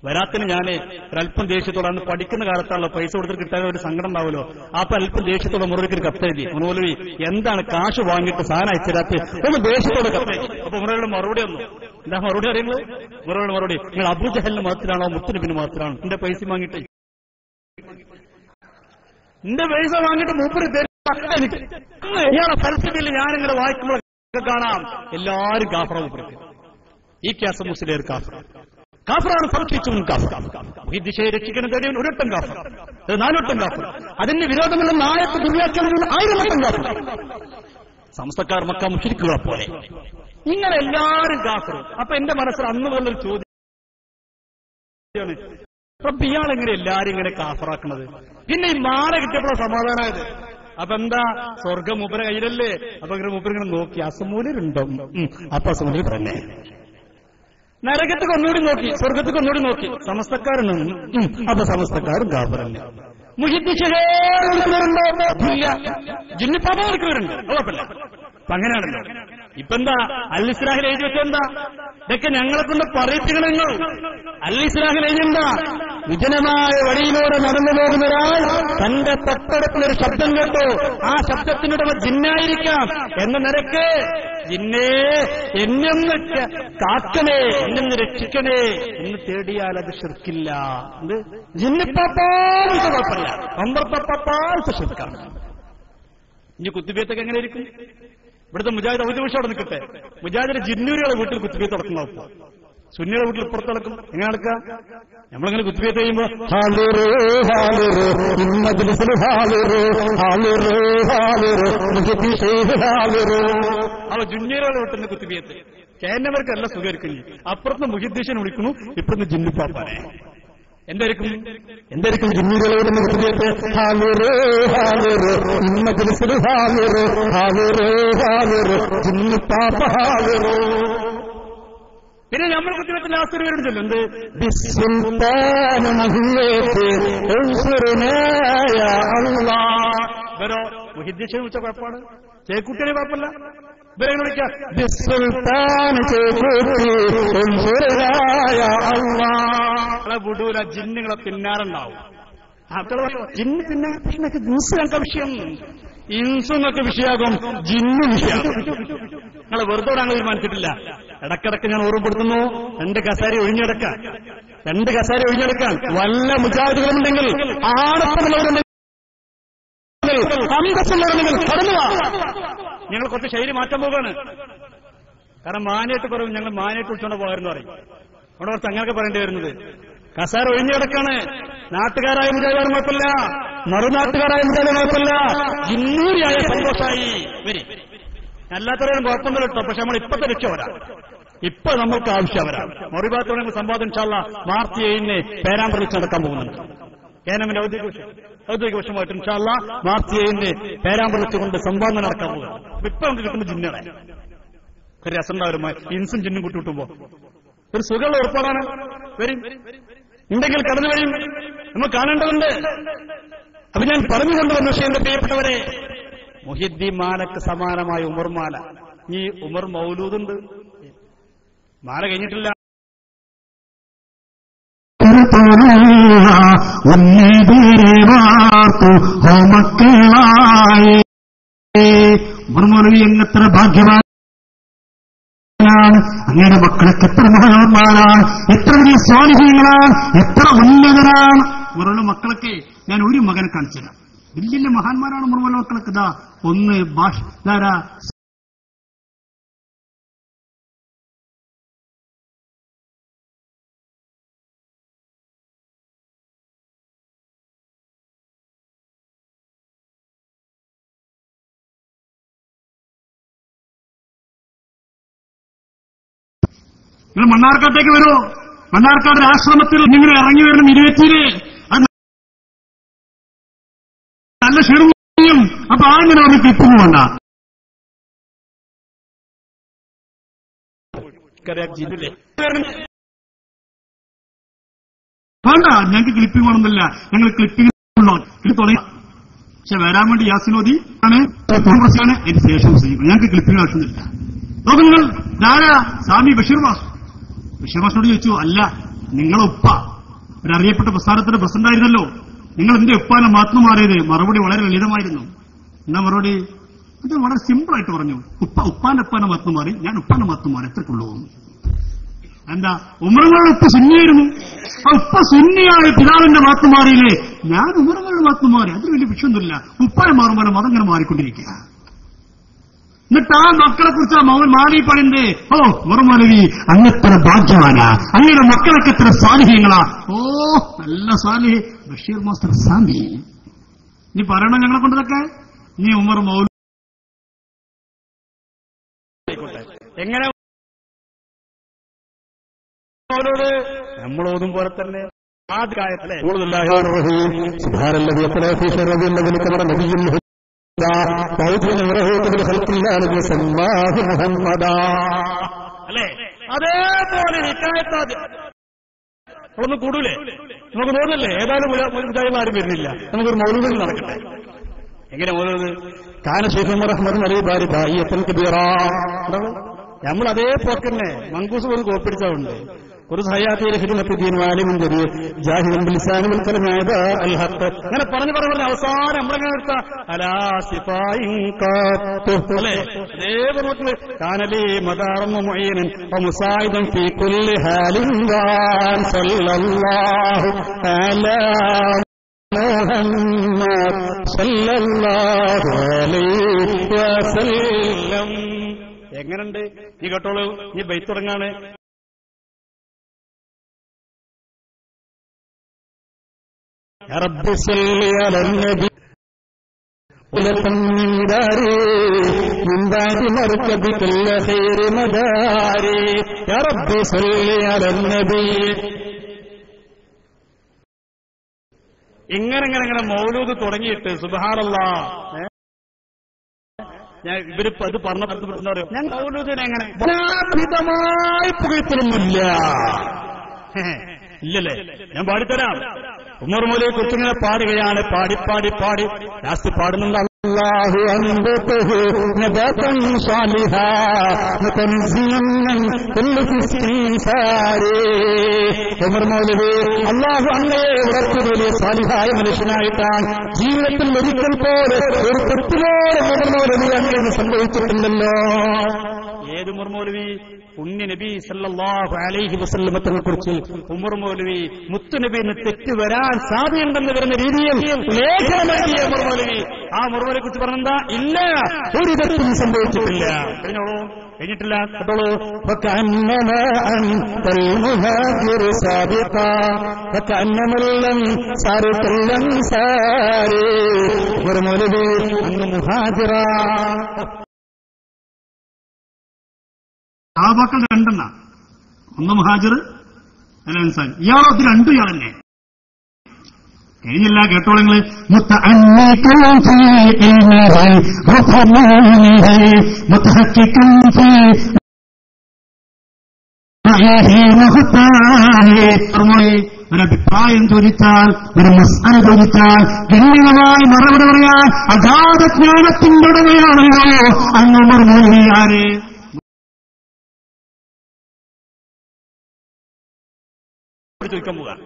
വരാത്തിന് ഞാൻ ഒരല്പം ദേഷ്യത്തോടെ, അന്ന് പഠിക്കുന്ന കാലത്താണല്ലോ പൈസ കൊടുത്തിട്ട് കിട്ടാൻ ഒരു സങ്കടം ഉണ്ടാവുമല്ലോ. അപ്പൊ അല്പം ദേഷ്യത്തോടെ മുറവിക്ക് ഒരു കത്തെഴുതി. മുറവലി എന്താണ് കാശ് വാങ്ങിയിട്ട് സാധനം അയച്ചിരാത്ത് ഒന്ന് ദേഷ്യത്തോടെ കത്തെഴുതി. അപ്പൊ മുറയുടെ മറുപടി വന്നു. എന്താ മറുപടി അറിയുന്നത്? മുറയുടെ മറുപടി, നിങ്ങൾ അബൂജഹലിന് മാത്രമാണോ മുത്തുനബിന് മാത്രമാണ് എന്റെ പൈസ വാങ്ങിയിട്ട്? എന്റെ പൈസ വാങ്ങിയിട്ട് മൂപ്പര് എനിക്ക് ഇയാളെ സൽസബിൽ ഞാനിങ്ങനെ വായിക്കുമ്പോൾ കാണാം എല്ലാരും കാഫറ മൂപ്പർക്ക്. ഈ ക്യാസ മുസ്ലിം കാഫർ, കാഫറാണ് സംശയിച്ചു ഈ ദിശയെ രക്ഷിക്കണം തേടിയവൻ ഒരൊട്ടം കാഫർ, 4 വട്ടം കാഫർ. അതിന് വിരോധമില്ലെന്ന് ആയത്ത് ദുർവ്യാഖ്യാനം 1000 വട്ടം കാഫർ. സമസ്തക്കാർ മക്ക മുശ്രിക്കുകളെ പോലെ ഇങ്ങനെ എല്ലാവരും കാഫർ. അപ്പൊ എന്റെ മനസ്സിൽ അന്ന് പോലൊരു ചോദ്യം, അപ്പൊ ഇയാളെങ്ങനെ എല്ലാരും ഇങ്ങനെ കാഫറാക്കുന്നത്? പിന്നെ ഈ മാല കിട്ടിയപ്പോഴാണ് സമാധാനമായത്. അപ്പൊ എന്താ, സ്വർഗം മൂപ്പര കയ്യിലല്ലേ? അപ്പൊ ഇങ്ങനെ മൂപ്പരിങ്ങനെ നോക്കി, അസമൂലരുണ്ടോ? അപ്പൊ അസമൂലർ തന്നെ. നരകത്തേക്ക് ഒന്നുകൂടി നോക്കി, സ്വർഗത്തേക്ക് ഒന്നുകൂടി നോക്കി, സമസ്തക്കാരുണ്ടോ? അപ്പൊ സമസ്തക്കാരും കാഫറല്ലേ. മുഹിദ്ദിശേറുണ്ടോ? ഇല്ല. ജിന്നിപ്പാപ്പ നടക്കുന്നവരുണ്ട്, കുഴപ്പമില്ല. അപ്പൊ അങ്ങനെയാണല്ലോ. ഇപ്പൊ എന്താ അൽ ഇസ്ലാഹിൽ എഴുതി വെച്ചെന്താ? ഇതൊക്കെ ഞങ്ങളെ കൊണ്ട് പറയിപ്പിക്കണം. നിങ്ങൾ അൽ ഇസ്ലാഹിൽ എഴുതിയെന്താ? വിജനമായ വഴിയിലൂടെ നടന്നു പോകുന്ന ഒരാൾ തന്റെ തൊട്ടടുപ്പിലൊരു ശബ്ദം കേട്ടു. ആ ശബ്ദത്തിനുടമ ജിന്നായിരിക്കാം. എന്ന നിരക്ക് ജിന്നേ എന്നൊന്ന് കാക്കണേ, എന്നൊന്ന് രക്ഷിക്കണേ എന്ന് തേടിയാൽ അത് ശിർക്കില്ല. എന്ത് ജിന്നിപ്പാപ്പാർക്ക് കുഴപ്പമില്ല, അമ്പർപ്പാപ്പാർക്ക് ശിർക്കാണ്. ഇനി കുത്തുബിയത്തൊക്കെ എങ്ങനെ ഇരിക്കും? ഇവിടുത്തെ മുജാഹിദ് ഒരു നിമിഷം അവിടെ നിൽക്കട്ടെ. മുജാഹിദിന്റെ ജിന്നൂരികളെ വീട്ടിൽ കുത്തുബിയത്ത് നടക്കുന്ന സുന്നിയുടെ വീട്ടിൽ പുറത്ത് നടക്കും. എങ്ങനെ നടക്കുക? നമ്മളിങ്ങനെ കുത്തുബിയത്ത് ചെയ്യുമ്പോ അവ ജുന്നീറുകളെ വീട്ടിൽ കുത്തുബിയത്ത് കേന്നവർക്ക് എല്ലാം സുഖമായിരിക്കും. അപ്പുറത്ത് മുഹിദ്ദീശനെ വിളിക്കുന്നു, ഇപ്പുറത്ത് ജിന്നുപ്പാപ്പാനെ. എന്തായിരിക്കും ജിന്നീറുകളെ പിന്നെ നമ്മൾ കുത്തിവെച്ച ലാസ്റ്റ് ഒരു പേരുണ്ട് എന്ത് ഇവരോ മുഹിദ്ദീശനെ വിളിച്ച കുഴപ്പമാണ്, ചേക്കുട്ടിയെ കുഴപ്പമില്ല. ഇവരെ വിളിക്കാം വിടൂല, ജിന്നുകളെ പിന്നാറുണ്ടാവും. ജിന്ന് പിന്നെ ഇൻസുകൾക്ക് വിഷയം, ഇൻസുങ്ങൾക്ക് വിഷയാകും, ജിന്നു വിഷയാകും. നിങ്ങളെ വെറുതെ ഞങ്ങൾ തീരുമാനിച്ചിട്ടില്ല. ഇടക്കിടക്ക് ഞാൻ ഓർമ്മപ്പെടുത്തുന്നു, 2 കസേര ഒഴിഞ്ഞെടുക്കാൻ വല്ല മുജാഹിദുകളുണ്ടെങ്കിൽ, ആണത്തുള്ളവരുണ്ടെങ്കിൽ, അന്തസ്സുള്ളവരുണ്ടെങ്കിൽ കടന്നുവാ. ഞങ്ങൾ കുറച്ച് ശൈലി മാറ്റാൻ പോകാണ്. കാരണം മാനായിട്ട് കുറവ്, ഞങ്ങൾ മാനായിട്ട് വിളിച്ചോണ്ട് പോകാമെന്ന് പറയും. അവിടെ കുറച്ച് അങ്ങനെയൊക്കെ പറയേണ്ടി വരുന്നത്. കസാര ഒഴിഞ്ഞു കിടക്കാണ്. നാട്ടുകാരായ മുജാഹിദുകാർ കുഴപ്പമില്ല, മറുനാട്ടുകാരായ മുജാഹിദുകാർ കുഴപ്പമില്ല, ജിന്നൂരിയായ സന്തോഷമായി വരി. അല്ലാത്തവരും കുഴപ്പമൊന്നും കിട്ടോ. പക്ഷെ നമ്മൾ ഇപ്പത്തെ രക്ഷവരാ, ഇപ്പൊ നമ്മൾക്ക് ആവശ്യം വരാം. മറുഭാഗത്തോടെ സംവാദം ഇൻഷാല്ലാ മാർച്ച് 7 പേരാമ്പ്രച്ച് നടക്കാൻ പോകുന്നുണ്ട്. കേരളത്തിന്റെ ഔദ്യോഗിക വശമായിട്ട് ഇൻഷാല്ലാ മാർച്ച് 7 പേരാമ്പ്രച്ച് കൊണ്ട് സംവാദം നടക്കാൻ പോകുക. ഇപ്പൊ നമുക്ക് കിട്ടുന്ന ജിന്നുകളെ ഒരു രസമുണ്ടാവരുമായി ഇൻസും ജിന്നും കൂട്ടിവിട്ടുമ്പോ ഒരു സുഖമുള്ള ഉറപ്പാടാണ്. വരും ഉണ്ടെങ്കിൽ കടന്നു വരും, നമ്മൾ കാണേണ്ടതുണ്ട്. അപ്പൊ ഞാൻ പറഞ്ഞു കൊണ്ടുവന്ന വിഷയം പ്രിയപ്പെട്ടവരെ, മുഹിദ്ദീൻ മാലക്ക് സമാനമായ ഉമർമാല. ഈ ഉമർ മൗലൂദുണ്ട്, മാല കഴിഞ്ഞിട്ടില്ല. ഉമർമൗലവി എത്ര ഭാഗ്യവാനാണ്, അങ്ങയുടെ മക്കളൊക്കെ എത്ര മഹാന്മാരാണ്, എത്ര വലിയ സ്വാലിഹീങ്ങളാണ്, എത്ര ഉന്നതരാണ് ഉമറുടെ മക്കളൊക്കെ. ഞാൻ ഒരു മകനെ കാണിച്ചു തരാം, വലിയ മഹാന്മാരാണ് ഉമറുടെ മക്കളൊക്കെ. ഇതാ ഒന്ന് ധാരാ നിങ്ങൾ മണ്ണാർക്കാട്ടേക്ക് വരുമോ? മണ്ണാർക്കാട് ആശ്രമത്തിൽ നിങ്ങൾ ഇറങ്ങി വരുന്ന ഇരുപത്തിയില് അത് നല്ല ക്ഷീണം. അപ്പൊ അങ്ങനെ ഒരു ക്ലിപ്പിംഗ് വേണ്ട, വേണ്ട, ഞങ്ങൾക്ക് ക്ലിപ്പിംഗ് വേണമെന്നില്ല. ഞങ്ങൾ ക്ലിപ്പിംഗ് ഉണ്ടോ ഇത് തുടങ്ങി. പക്ഷെ വരാൻ വേണ്ടി യാസിനോദി ആണ്, കോൺഗ്രസാണ്, അതിന് ശേഷം ചെയ്യും. ഞങ്ങൾക്ക് ക്ലിപ്പിംഗ് ആവശ്യമില്ല. നോക്കൂ, നിങ്ങൾ ധാരാ സ്വാമി ബഷീർ മാസ്റ്ററോട് ചോദിച്ചു, അല്ല നിങ്ങളെ ഉപ്പ ഒരറിയപ്പെട്ട പ്രസ്ഥാനത്തിന്റെ പ്രസിഡന്റ് ആയിരുന്നല്ലോ, നിങ്ങൾ എന്റെ ഉപ്പാനെ മാത്തു മാറിയത്? മറുപടി വളരെ ലളിതമായിരുന്നു. എന്നാ മറുപടി? അത് വളരെ സിമ്പിളായിട്ട് പറഞ്ഞു, ഉപ്പാന്റെ ഉപ്പാനെ മാത്തു മാറി, ഞാൻ ഉപ്പാന്റെ മാത്തു മാറി, എത്രക്കുള്ളൂ. എന്താ, ഉമറുകളുടെ ഉപ്പ സുന്നിയായിരുന്നു, ആ ഉപ്പ സുന്നിയായ പിതാവിന്റെ മാത്തു മാറിയില്ലേ, ഞാൻ ഉമറുകളുടെ മാത്തു മാറി, അതിന് വലിയ വിഷയമൊന്നുമില്ല. ഉപ്പാനെ മാറുമ്പോൾ മതം ഇങ്ങനെ മാറിക്കൊണ്ടിരിക്കുക. എന്നിട്ട് ആ മക്കളെ കുറിച്ച് മാലി പണിന്റെ ഉമർമൗലവി അങ്ങെത്ര ഭാഗ്യവാനാ, അങ്ങയുടെ മക്കളൊക്കെ എത്ര സ്വാലിഹ്യങ്ങളാ. ഓ നല്ല സ്വാലിഹ് ബഷീർ മാസ്റ്റർ സ്വാമി. നീ പറയണം ഞങ്ങളെ കൊണ്ടതൊക്കെ. നീ ഉമർ മൗലവി എങ്ങനെ നമ്മളോതും പോലെ തന്നെ ആദ്യകാലത്തിലെ അല്ലേ അതേപോലെ ഒന്ന് കൂടൂലേ? നമുക്ക് തോന്നല്ലേ? ഏതായാലും മുജാഹിദുകാരും വരുന്നില്ല, നമുക്കൊരു മൗലൂദ് നടക്കട്ടെ. എങ്ങനെ മൗലൂദ്? കാന ശൈഖ് ഉമർ അഹ്മദ് അലി ബാരി ദാഇയത്തൻ കബീറാ. നമ്മൾ അതേ പോക്കന്നെ മങ്കൂസ് പോലും കോപ്പിടിച്ചുണ്ട്. അങ്ങനെ പറഞ്ഞു അവസാനം നമ്മളെങ്ങനെ എടുത്ത അലാസിഫായില്ലേ അതേപോലെ കാനലി മദാറം മുഅയ്യനൻ വമുസായിദൻ ഫീ കുല്ലി ഹാലിൻ സല്ലല്ലാഹു അലാ മുഹമ്മദ് സല്ലല്ലാഹു അലൈഹി വസല്ലം. എങ്ങനുണ്ട്? നീ കേട്ടോളൂ, നീ ബൈത്ത് തുടങ്ങാണ്. يا رب صل على النبي من داري من بعد مركبك الخير مداري يا رب صل على النبي. ഇങ്ങനെ മൗലൂദ് തുടങ്ങിയിട്ട് സുബ്ഹാനല്ലാഹ്, ഞാൻ ഇവരിപ്പോ അത് പറഞ്ഞ ഞാൻ മൗലൂദിനെ എങ്ങനെ പുകഴ്ത്തലൊന്നുമില്ല ഇല്ലല്ലേ? ഞാൻ പാടിത്തരാം. ഉമർ മൗലവിയെ കുറിച്ചിങ്ങനെ പാടുകയാണ്, പാടി പാടി പാടി ലാസ്റ്റ് പാടുന്നുണ്ട് അല്ലാഹു അൻബതഹു നബതൻ സാലിഹാ മുതൻസിയൻ കുല്ലു ഇസ്തിൻസാരി. ഉമർ മൗലവി അല്ലാഹു അങ്ങയെ വളർത്തിയ വലിയ സാലിഹായ മനുഷ്യനായിട്ടാണ്. ജീവിതത്തിൽ ഒരിക്കൽ പോലെ ഒരു തെറ്റിലോടെ ഉമർ മൗലവി അങ്ങനെ സംഭവിച്ചിട്ടില്ലല്ലോ. ഏത് ഉമർ മൗലവി? പുണ്യ നബി സല്ലല്ലാഹു അലൈഹി വസല്ലമയെ കുറിച്ച് ഉമർ മൗലവി മുത്തുനബിന് തെറ്റ് വരാൻ സാധ്യതയുണ്ടെന്ന് വരുന്ന രീതിയിൽ ലേഖനം എഴുതിയ ഉമർ മൗലവി ആ ഉമർ മൗലവിയെ കുറിച്ച് പറഞ്ഞെന്താ? ഇല്ല, ഒരു തെറ്റും സംഭവിച്ചിട്ടില്ല. കഴിഞ്ഞോളൂ, കഴിഞ്ഞിട്ടില്ല, കേട്ടോളൂ. ഉമർ മൗലവി അങ്ങ് മുഹാജിറ. സഹാബാക്കൾ രണ്ടെണ്ണ, ഒന്ന് മുഹാജിർ അല്ല അൻസാരി. ഇയാളത് രണ്ടു ഇയാളല്ലേ? കഴിഞ്ഞില്ല, കേട്ടോളങ്ങള്. ഒരഭിപ്രായം ചോദിച്ചാൽ, ഒരു മസ്അല ചോദിച്ചാൽ ഗണ്യമായി മറുപടി പറയാൻ അഗാധ ജ്ഞാനത്തിന്റെ ഉടമയാണല്ലോ അങ്ങ് ഉമർ മൗലവി. ആര്? ചോദിക്കാൻ പോകാൻ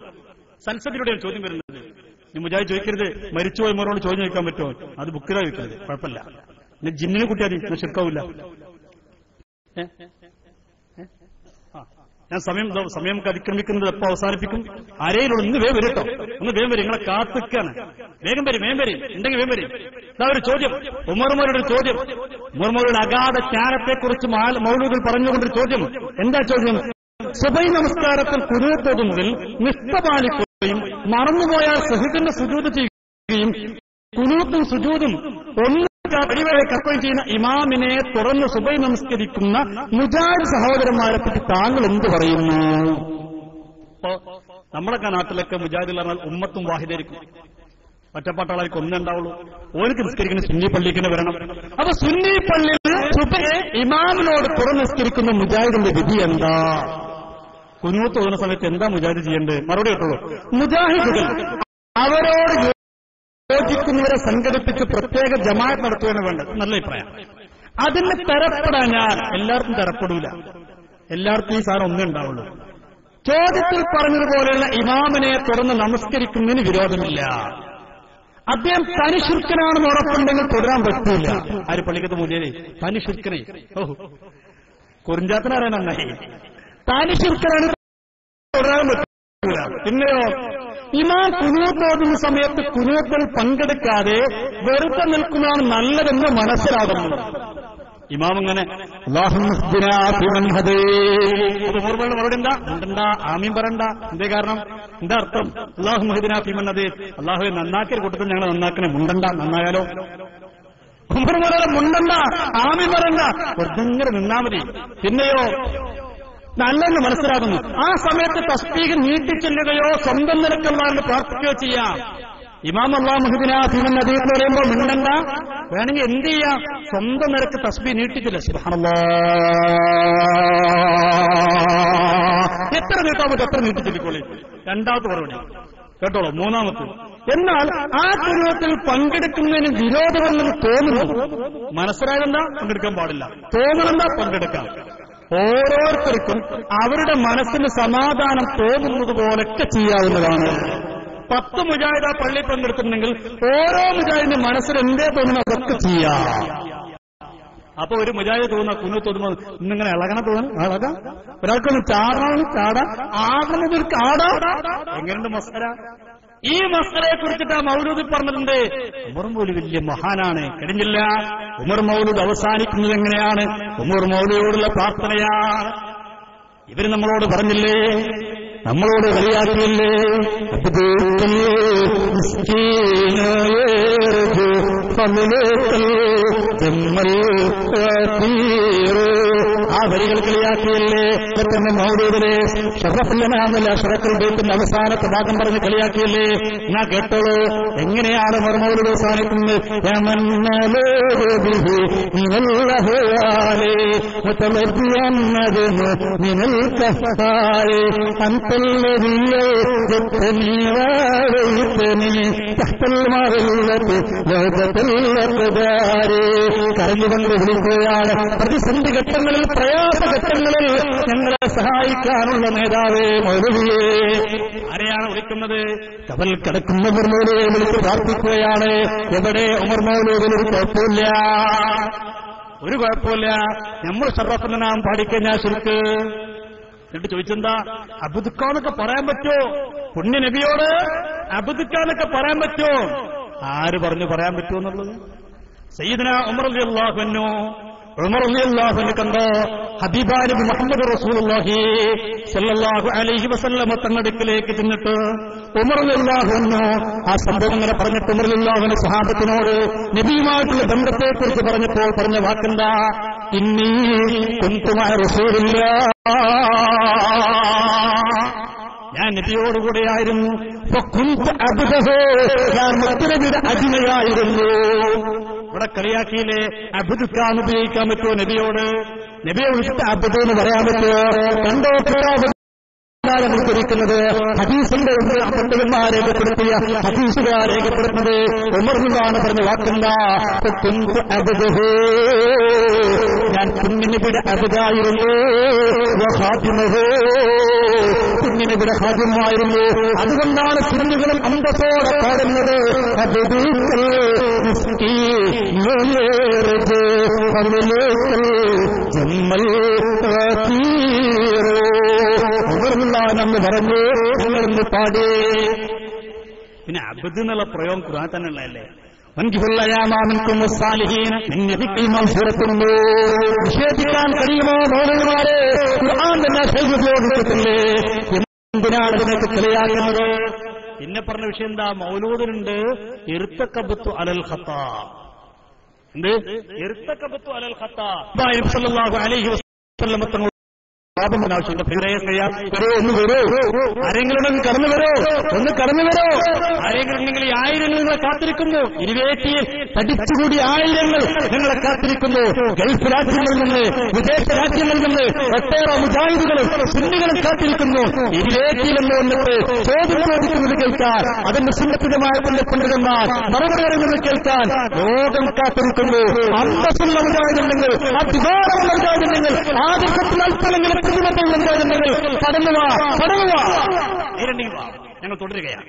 സൻസദിലൂടെയാണ് ചോദ്യം വരുന്നത്. നീ മുജാഹിദ് ചോദിക്കരുത്, മരിച്ചുപോയ മോരോട് ചോദ്യം ചോദിക്കാൻ പറ്റുമോ? അത് ബുക്കിലാ ചോദിക്കരുത്, കുഴപ്പമില്ല. പിന്നെ ജിന്നിനെ കുട്ടിയാൽ ശിർക്കാവില്ല. ഞാൻ സമയം അതിക്രമിക്കുന്നത് എപ്പോ അവസാനിപ്പിക്കും? ആരെയിലുള്ള ഒന്ന് വേഗം വരും കേട്ടോ, ഒന്ന് വേഗം വരും. നിങ്ങളെ കാത്തിക്കാണ്. വേഗം വരും, വേഗം വരും, ഉണ്ടെങ്കിൽ വേഗം വരും. ഇതാ ഒരു ചോദ്യം, ഉമർ മൗലവിയുടെ ചോദ്യം. ഉമർ മൗലവിയുടെ അഗാധ ജ്ഞാനത്തെക്കുറിച്ച് മൗലവികൾ പറഞ്ഞുകൊണ്ടൊരു ചോദ്യം. എന്താ ചോദ്യം? സുബൈ നമസ്കാരത്തിൽ ഖുനൂത്ത് ഓതുന്നതിൽ നിഷ്ഠ പാലിക്കുകയും മറന്നുപോയാൽ സഹിദിന്റെ സുജൂദ് ചെയ്യുകയും ഖുനൂത്തും സുജൂദും ഒന്നിവരെ കർക്കുകയും ചെയ്യുന്ന ഇമാമിനെ തുറന്ന് സുബൈ നമസ്കരിക്കുന്ന മുജാഹിദ് സഹോദരന്മാരെ പറ്റി താങ്കൾ എന്ത് പറയുന്നു? അപ്പോ നമ്മളൊക്കെ നാട്ടിലൊക്കെ മുജാഹിദ് പറഞ്ഞാൽ ഉമ്മത്തും വാഹിദായിരിക്കും, ഒറ്റപ്പാട്ടാളായിരിക്കും, ഒന്നേ ഉണ്ടാവുള്ളൂ. ഓർക്ക് നിസ്കരിക്കുന്ന സുന്നി പള്ളിക്ക് വരണം. അപ്പൊ സുന്നി പള്ളിയിൽ സുബൈ ഇമാമിനോട് തുറന്ന് നിസ്കരിക്കുന്ന മുജാഹിദിന്റെ വിധി എന്താ? ഖുനൂത്ത് ഓതുന്ന സമയത്ത് എന്താ മുജാഹിദ് ചെയ്യേണ്ടത്? മറുപടി കേട്ടുള്ളൂ. മുജാഹിദുകൾ അവരോട് യോജിക്കുന്നവരെ സംഘടിപ്പിച്ച് പ്രത്യേക ജമാഅത്ത് നടത്തുകയാണ് വേണ്ടത്. നല്ല അഭിപ്രായം. അതിന് തരപ്പെടാൻ ഞാൻ എല്ലാവർക്കും തരപ്പെടൂല, എല്ലാവർക്കും ഈ സാധനം ഒന്നേ ഉണ്ടാവുള്ളൂ. ചോദ്യത്തിൽ പറഞ്ഞതുപോലെയുള്ള ഇമാമിനെ തുറന്ന് നമസ്കരിക്കുന്നതിന് വിരോധമില്ല. അദ്ദേഹം തനിശുർക്കനാണെന്ന് ഉറപ്പുണ്ടെങ്കിൽ തുടരാൻ പറ്റൂല. ആര്? പള്ളിക്കത്ത് മൂല്യരെ തനിശുർക്കനെ. ഓഹോ, കുറിഞ്ചാത്തനാരാണ് നന്നായി. തനിശുർക്കനാണ്, തുടരാൻ പറ്റൂല. പിന്നെയോ ഇമാം ഖുനൂത്ത് ഓതുന്ന സമയത്ത് ഖുനൂത്തിൽ പങ്കെടുക്കാതെ വെറുതെ നിൽക്കുന്നതാണ് നല്ലതെന്ന് മനസ്സിലാകുന്നു. ഇമാം ഇങ്ങനെ മറുപടി എന്താ? ഉണ്ടണ്ട, ആമീൻ പറയണ്ട. എന്തേ കാരണം? എന്താ അർത്ഥം? അല്ലാഹു മഹ്ദിനാ ഫീമൻ ഹദൈ, അല്ലാഹുവെ നന്നാക്കിയ കൂട്ടത്തിൽ ഞങ്ങൾ നന്നാക്കണേ. മുണ്ടണ്ട, നന്നായാലോ? മുണ്ടണ്ട, ആമീൻ പറയണ്ട, വെറുതെ നിന്നാ മതി. പിന്നെയോ നല്ലെന്ന് മനസ്സിലാകുന്നു. ആ സമയത്ത് തസ്ബീഹ് നീട്ടിച്ചെല്ലുകയോ സ്വന്തം നിലക്കല്ലാണ്ട് പ്രാർത്ഥിക്കുകയോ ചെയ്യാം. ഇമാം അല്ലാഹു മഹ്ദിനാ ഫീമൻ ഹദൈ എന്ന് പറയുമ്പോൾ മിണ്ടണ്ട, വേണമെങ്കിൽ എന്ത് ചെയ്യാം? സ്വന്തം നിരക്ക് തസ്ബീഹ് നീട്ടിച്ചില്ല. സുബ്ഹാനല്ലാഹ്, എത്ര നീട്ടാൻ പറ്റും അത്ര നീട്ടിച്ചില്ലിക്കോളി. രണ്ടാമത്തെ മറുപടി കേട്ടോളൂ. മൂന്നാമത്തെ, എന്നാൽ ആ ഖുനൂത്തിൽ പങ്കെടുക്കുന്നതിന് വിരോധമെന്ന് തോന്നുന്നു. മനസ്സിലായതെന്താ? പങ്കെടുക്കാൻ പാടില്ല. തോന്നുന്നെന്താ? പങ്കെടുക്കാം. ഓരോരുത്തർക്കും അവരുടെ മനസ്സിന് സമാധാനം തോന്നുന്നത് പോലൊക്കെ ചെയ്യാവുന്നതാണ്. 10 മുജാഹിദ് ആ പള്ളിയിൽ പങ്കെടുത്തിട്ടുണ്ടെങ്കിൽ ഓരോ മുജാഹിദിന്റെ മനസ്സിൽ എന്തേ തോന്നുന്നു അതൊക്കെ ചെയ്യാം. അപ്പൊ ഒരു മുജാഹിദ് തോന്നുന്ന ഖുനൂത്ത് തോന്നുമ്പോൾ ഇന്നിങ്ങനെ ഇളകണ തോന്നുന്നു, ഇളകാം. ഒരാൾക്കൊന്ന് ചാടണം, ചാടാം. ആടുന്നതിൽ ആടാ. എങ്ങനെയുണ്ട് മസ്കര? ഈ മസ്കരയെ കുറിച്ചിട്ട് ആ മൗലൂദ് പറഞ്ഞിട്ടുണ്ട്. ഉമർ മൗലവി വലിയ മഹാനാണ്. കഴിഞ്ഞില്ല. ഉമർ മൗലൂദ് അവസാനിക്കുന്നത് എങ്ങനെയാണ്? ഉമർ മൗലവിയോടുള്ള പ്രാർത്ഥനയാണ്. ഇവര് നമ്മളോട് പറഞ്ഞില്ലേ, നമ്മളോട് കളിയാക്കിയില്ലേ? ആ വരികൾ കളിയാക്കിയല്ലേ? മൗലൂദിലെ ഷറഫുല്ലനാമല്ല ഷറഫുൽ ബൈത്തിന്റെ അവസാനത്തെ ഭാഗം പറഞ്ഞ് കളിയാക്കിയല്ലേ? എന്നാ കേട്ടോളൂ, എങ്ങനെയാണ് ഉമർ മൗലൂദ് അവസാനിക്കുന്നത്? കരഞ്ഞുകൊണ്ട് വിളിക്കുകയാണ്. പ്രതിസന്ധി ഘട്ടങ്ങളിൽ, പ്രയാസഘട്ടങ്ങളിൽ ഞങ്ങളെ സഹായിക്കാനുള്ള നേതാവേ മൗലവിയെ. ആരെയാണ് വിളിക്കുന്നത്? കവൽ കിടക്കുന്ന ഉമർ മൗലവിയെ വിളിച്ച് പ്രാർത്ഥിക്കുകയാണ്. എവിടെ? ഉമർ മൗലവിയിൽ ഒരു കുഴപ്പമില്ല. ഒരു കുഴപ്പമില്ല, നമ്മൾ ഷറഫനാം പാടിക്കഴിഞ്ഞാൽ ശരിക്ക്. എന്നിട്ട് ചോദിച്ചെന്താ, അബുദുക്കാന്നൊക്കെ പറയാൻ പറ്റുമോ? പുണ്യ നബിയോട് അബുദുക്കാന്നൊക്കെ പറയാൻ പറ്റുമോ? ആര് പറഞ്ഞു പറയാൻ പറ്റുമെന്നുള്ളത്? സയ്യിദുനാ ഉമർ റളിയല്ലാഹു അൻഹു, ഉമർ റളിയല്ലാഹു അൻഹു കണ്ടോ ഹബീബായ നബി മുഹമ്മദ് റസൂലുള്ളാഹി സ്വല്ലല്ലാഹു അലൈഹി വസല്ലം തങ്ങളുടെ അടുക്കലേക്ക് ചെന്നിട്ട് ഉമർ റളിയല്ലാഹു അൻഹു ആ സംഭവങ്ങളെ പറഞ്ഞിട്ട് ഉമർ റളിയല്ലാഹു അൻഹു സ്വഹാബത്തിനോട് നബിയുമായിട്ടുള്ള ബന്ധത്തെക്കുറിച്ച് പറഞ്ഞപ്പോൾ പറഞ്ഞ വാക്കെന്താ? ഇന്നി കുന്തു മഅ റസൂലില്ലാഹ്, ഞാൻ നബിയോടുകൂടെയായിരുന്നു. ഞാൻ മുത്തനബിയുടെ അടിമയായിരുന്നു. ഇവിടെ കളിയാക്കിയില്ലേ? അബുദുക്കാന്ന് ഉപയോഗിക്കാൻ പറ്റുമോ നബിയോട്? നബിയെ വിളിച്ചിട്ട് അബുദ് എന്ന് പറയാൻ പറ്റുമോ? കണ്ടോ ിക്കുന്നത് ഹദീസിന്റെ പണ്ഡിതന്മാർ രേഖപ്പെടുത്തിയ ഹദീസുകാർ രേഖപ്പെടുത്തുന്നത് ഉമർന്നാണ് പറഞ്ഞ വാക്കെന്താ? ഞാൻ കുഞ്ഞിനബിയുടെ അബുദായിരുന്നു, കുഞ്ഞിനബിയുടെ ഹാദ്യമായിരുന്നു. അതുകൊണ്ടാണ് കുഞ്ഞുകളും അന്തത്തോടെ പാടുന്നത് എന്ന് പറഞ്ഞു നിങ്ങളൊന്ന് പാടേ. പിന്നെ അബ്ദ് എന്നുള്ള പ്രയോഗം ഖുർആൻ തന്നെ ഉള്ളതല്ലേ? നിഷേധിക്കാൻ കഴിയുമോ മോഹന്മാരെ? ഖുർആൻ തന്നെ ഉപയോഗിച്ചിട്ടില്ലേ? എന്തിനാണ് ഇതിനൊക്കെ കളിയാക്കുന്നത്? പിന്നെ പറഞ്ഞ വിഷയം എന്താ? മൗലൂദിനുണ്ട് ഇർതകബതു അലൽ ഖത്താ. എന്ത് ഇർതകബതു അലൽ ഖത്താ? സല്ലല്ലാഹു അലൈഹി വസല്ലം തങ്ങൾ ആവശ്യമുണ്ട്. ഒന്ന് വരൂ, ആരെങ്കിലും ഉണ്ടെങ്കിൽ കടന്നു വരോ, ഒന്ന് കടന്നു വരോ. ആരെങ്കിലും ഉണ്ടെങ്കിൽ ഈ ആയിരങ്ങൾ നിങ്ങളെ കാത്തിരിക്കുന്നു. ഇരുവേറ്റിയിൽ തടിച്ചുകൂടി ആയിരങ്ങൾ നിങ്ങളെ കാത്തിരിക്കുന്നു. ഗൾഫ് രാജ്യങ്ങളിൽ നിന്ന്, വിദേശ രാജ്യങ്ങളിൽ നിന്ന് ഒട്ടേറെ മുജാഹിദുകളും സുന്നികളും കാത്തിരിക്കുന്നു. ഇരുവേറ്റിയിലെന്ന് വന്നിട്ട് ചോദ്യം ചോദിക്കുന്നത് കേൾക്കാൻ, അതിന്റെ സുന്നത്തിനുമായ പണ്ഡിതന്മാർ മറുപടി പറയുന്നത് കേൾക്കാൻ ലോകം കാത്തിരിക്കുന്നു. അന്തസ്സുള്ള മുജാഹിദുണ്ടെങ്കിൽ, അധികാരമുള്ള മുജാഹിദുണ്ടെങ്കിൽ, ആദർശത്തിൽ അല്പമെങ്കിലും ഞങ്ങൾ തുടരുകയാണ്.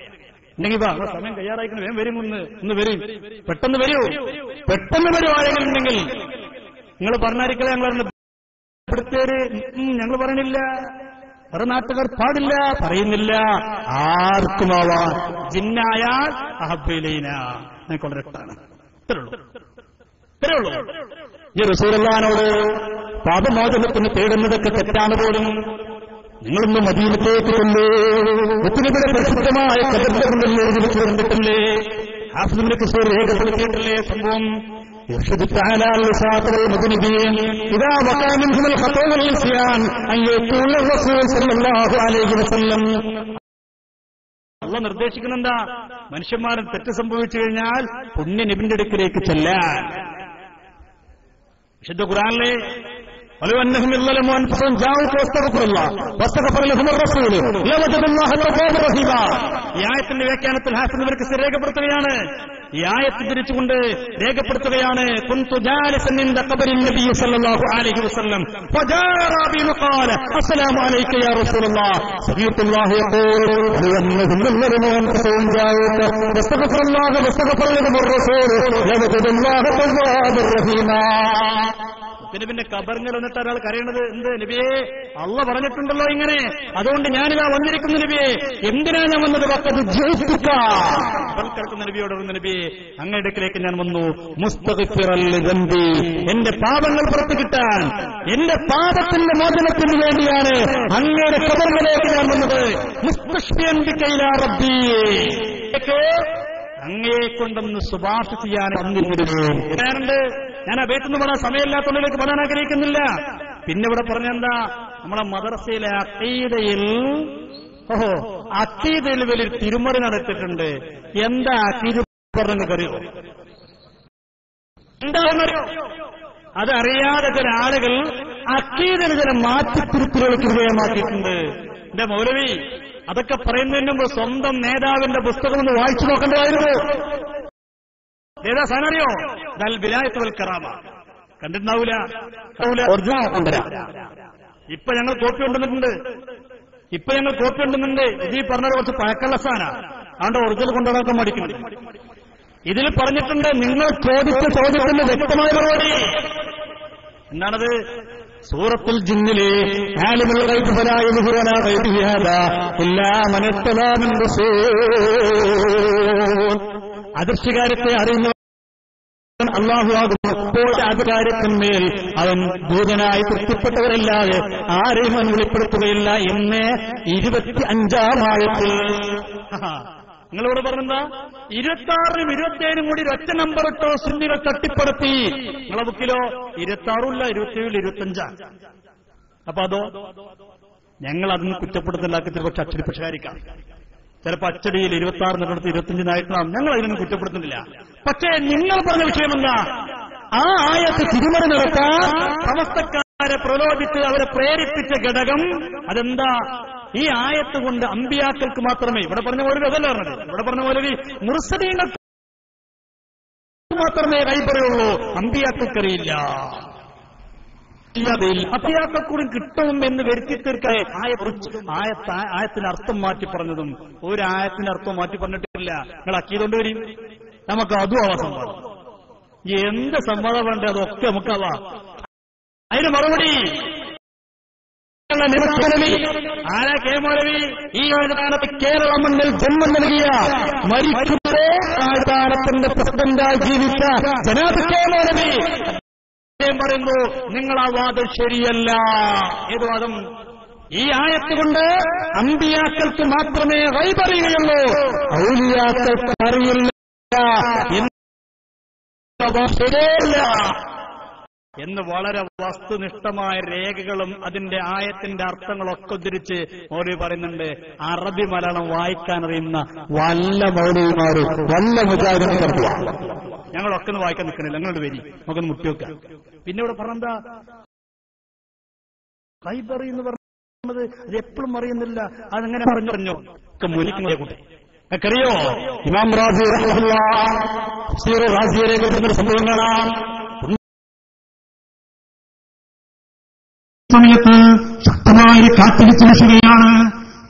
ഉണ്ടെങ്കിൽ സമയം തയ്യാറായിക്കണം. വേഗം വരും, ഒന്ന് വരും, പെട്ടെന്ന് വരൂ, പെട്ടെന്ന് വരൂ. ആരെങ്കിലും ഉണ്ടെങ്കിൽ നിങ്ങൾ പറഞ്ഞായിരിക്കല ഞങ്ങൾ ഇവിടുത്തേര് ഞങ്ങൾ പറയണില്ല, വേറെ നാട്ടുകാർ പാടില്ല, പറയുന്നില്ല. ആർക്കുമാവാൻ ജിന്നായാൽ അഹബ്ബിലൈന കൊണ്ടിട്ടാണ്. ഇത്രയുള്ളൂ. ഈ റസൂലുള്ളാഹിനോട് പാപമോചനത്തിന് തേടുന്നതൊക്കെ തെറ്റാണ് പോലും. നിങ്ങളൊന്ന് മദീനത്തേക്ക് കൊണ്ടേ മുത്തുനബിയുടെ പ്രസിദ്ധമായ ഖബറിന്റെ മുന്നിൽ എഴുതി കണ്ടിട്ടില്ലേ? ഹാഫിദ് കസൂർ രേഖപ്പെടുത്തിയിട്ടില്ലേ സംഭവം? يرشد تعالى لساطر المذنبين إذا وقع منهم الخطأ والعصيان أن يقول الرسول صلى الله عليه وسلم. അള്ളാഹ് നിർദ്ദേശിക്കുന്നെന്താ? മനുഷ്യന്മാരും തെറ്റ് സംഭവിച്ചു കഴിഞ്ഞാൽ പുണ്യ നബിന്റെ അടുക്കിലേക്ക് ചെല്ലാൻ. വിശുദ്ധ ഖുർആനിലെ ولو أنهم ظلموا أنفسهم جاءوك واستغفروا الله واستغفر لهم الرسول لوجدوا الله توابا رحيما. ഈ ആയത്തിന്റെ വ്യാഖ്യാനത്തിൽ ഹാഫിദ് ഇബ്നു കസീർ രേഖപ്പെടുത്തുകയാണ്, ഈ ആയത്ത് തിരിച്ചുകൊണ്ട് രേഖപ്പെടുത്തുകയാണ്, കുന്തു ജാലിസൻ ഇൻദ ഖബറിൻ നബി സല്ലല്ലാഹു അലൈഹി വസല്ലം ഫജാ റബി ഖാല അസ്സലാമു അലൈക യാ റസൂലല്ലാഹ് സബീത്തുല്ലാഹി യഖൂൽ ولو أنهم ظلموا أنفسهم جاءوك واستغفروا الله واستغفر لهم الرسول لوجدوا الله توابا رحيما. പിന്നെ കബറിൽ വന്നിട്ട് ഒരാൾ കരയണത് എന്ത്? നബിയെ, അള്ളാഹ് പറഞ്ഞിട്ടുണ്ടല്ലോ ഇങ്ങനെ, അതുകൊണ്ട് ഞാനിതാ വന്നിരിക്കുന്നു നബിയെ. എന്തിനാ ഞാൻ വന്നത്? കിടക്കുന്ന നബിയോട് വന്ന നബിയെ, അങ്ങയുടെ അടുക്കലേക്ക് ഞാൻ വന്നു. മുസ്തഗ്ഫിറൻ ലിദംബി, എന്റെ പാപങ്ങൾ പുറത്തു കിട്ടാൻ, എന്റെ പാപത്തിന്റെ മോചനത്തിന് വേണ്ടിയാണ് അങ്ങയുടെ കബറിലേക്ക് ഞാൻ വന്നത്. മുസ്തശ്ഫിയൻ ബിക ഇലാ റബ്ബി, അങ്ങയെ കൊണ്ടൊന്ന് ശുപാർശ ചെയ്യാൻ വന്നിരുന്നു. ഞാൻ അബേത്തെന്ന് പറയാൻ സമയമില്ലാത്തതിലേക്ക് പറയാൻ ആഗ്രഹിക്കുന്നില്ല. പിന്നെ ഇവിടെ പറഞ്ഞെന്താ? നമ്മളെ മദ്രസയിലെ അഖീദയിൽ അഖീദയിൽ വലിയൊരു തിരുമറി നടത്തിയിട്ടുണ്ട്. എന്താ അഖീദ പറഞ്ഞറിയോ? എന്താണെന്നറിയോ? അതറിയാതെ ചില ആളുകൾ അഖീദയിൽ ചില മാറ്റിത്തിരുത്തലുകൾക്ക് വിധേയമാക്കിയിട്ടുണ്ട്. എന്റെ മൗലവി, അതൊക്കെ പറയുന്നതിന് മുമ്പ് സ്വന്തം നേതാവിന്റെ പുസ്തകം ഒന്ന് വായിച്ചു നോക്കേണ്ടതായിരുന്നു. ഏതാ സാധനറിയോ? ദൽ വിലായത്ത് വൽ കറാമ. കണ്ടിട്ടുണ്ടാവൂല. ഇപ്പൊ ഞങ്ങൾ കോപ്പി കൊണ്ടുവന്നിട്ടുണ്ട്. ഇത് ഈ പറഞ്ഞത് കുറച്ച് പഴക്കള്ള സാധന, അതുകൊണ്ട് ഒറിജിനൽ കൊണ്ടുവരാൻ മടിക്കുന്നു. ഇതിൽ പറഞ്ഞിട്ടുണ്ട്, നിങ്ങൾ ചോദിച്ച ചോദ്യത്തിന് വ്യക്തമായ മറുപടി. എന്താണത്? സൂറത്തുൽ ജിന്നിലെ ആലിമുൽ ഗൈബ് ഫലാ യുദ്ഹിറു അലാ ഗൈബിഹി ഹദാ ഇല്ലാ മൻ ഇർതദാ മിൻ റസൂൽ. അദൃശ്യകാര്യത്തെ അറിയുന്ന അല്ലാഹു ആകുന്നു. അപ്പോൾ അധികാരത്തിന്മേൽ അവൻ ദൂതനായി തൃപ്തിപ്പെട്ടവരല്ലാതെ ആരെയും അവൻ വെളിപ്പെടുത്തുകയില്ല എന്ന് 25-ാം ആയത്തിൽ. നിങ്ങളിവിടെ പറഞ്ഞെന്താ? 26-നും 27-നും കൂടി ഒറ്റ നമ്പർ ഇട്ടോ സുന്നികൾ തട്ടിപ്പെടുത്തി. നിങ്ങളെ ബുക്കിലോ 26-ഇല്ല, 27, 25. അപ്പൊ അതോ ഞങ്ങൾ അതിന് കുറ്റപ്പെടുത്തലാക്കി ചിലപ്പോൾ അച്ചടിപ്പക്ഷകാരിക്കാം. ചിലപ്പോൾ അച്ചടിയിൽ 26 എന്നിടത്ത് 25-നായിട്ടാം. ഞങ്ങൾ അതിനൊന്നും കുറ്റപ്പെടുത്തുന്നില്ല. പക്ഷേ നിങ്ങൾ പറഞ്ഞ വിഷയമെന്താ? ആ ആയത്ത് തിരുമറി നടത്താൻ സമസ്തക്കാരെ പ്രലോഭിച്ച് അവരെ പ്രേരിപ്പിച്ച ഘടകം അതെന്താ? ഈ ആയത്ത് കൊണ്ട് അമ്പിയാക്കൾക്ക് മാത്രമേ, ഇവിടെ പറഞ്ഞ പോലെ അതല്ല പറഞ്ഞത്, ഇവിടെ പറഞ്ഞ പോലെ മുർസലീങ്ങൾക്ക് മാത്രമേ കൈപ്പറയുള്ളൂ, അമ്പിയാക്കൾക്കറിയില്ല. അമ്പിയാക്കൾക്കൂടി കിട്ടും എന്ന് വരുത്തി തീർക്കാൻ ആയത്തിന്റെ അർത്ഥം മാറ്റി പറഞ്ഞതും ഒരു ആയത്തിന്റെ അർത്ഥം മാറ്റി പറഞ്ഞിട്ടില്ല. നിങ്ങൾ അക്കീതുകൊണ്ട് വരും, നമുക്ക് അതും ആവാ സംവാദം. എന്ത് സംവാദം വേണ്ടേ അതൊക്കെ നമുക്കാവാ. അതിന് മറുപടി ആരാ? കെ മൗലവി. ഈ കാലത്ത് കേരള മണ്ണിൽ ജന്മം നൽകിയ മരിക്കുമ്പോൾ താഴ്ത്താനത്തിന്റെ പ്രസിഡന്റായി ജീവിച്ച ജനാബ് കെ മൗലവി പറയുന്നു, നിങ്ങൾ ആ വാദം ശരിയല്ല. ഏത് വാദം? ഈ ആയത്ത് കൊണ്ട് അമ്പിയാക്കൾക്ക് മാത്രമേ ഗൈബ് അറിയുകയുള്ളൂ, ഔലിയാക്കൾക്ക് അറിയില്ല ശരിയല്ല എന്ന് വളരെ വസ്തുനിഷ്ഠമായ രേഖകളും അതിന്റെ ആയത്തിന്റെ അർത്ഥങ്ങളൊക്കെ ഉദ്ധരിച്ച് മൗലവി പറയുന്നുണ്ട്. അറബി മലയാളം വായിക്കാൻ അറിയുന്ന വല്ല മൗലവിമാരും വല്ല മുജാഹിദും കരുതുക. ഞങ്ങളൊക്കെ ഒന്ന് വായിക്കാൻ നിൽക്കണില്ല, ഞങ്ങളുടെ വരി നമുക്കൊന്ന് മുട്ടിവെക്കാം. പിന്നെ ഇവിടെ പറഞ്ഞെന്താ? ഗൈബ് അറിയുന്നു പറഞ്ഞത് അത് എപ്പോഴും അറിയുന്നില്ല. അതെങ്ങനെ പറഞ്ഞോ മുനിക്കുന്നേ കൂട്ടെ അറിയോ? ഇമാം റാസി റാസിയെ കുറിച്ചുള്ള സംഭവം കാണാം. സമയത്ത് ശക്തമായ കാറ്റിടിച്ച് വീശുകയാണ്.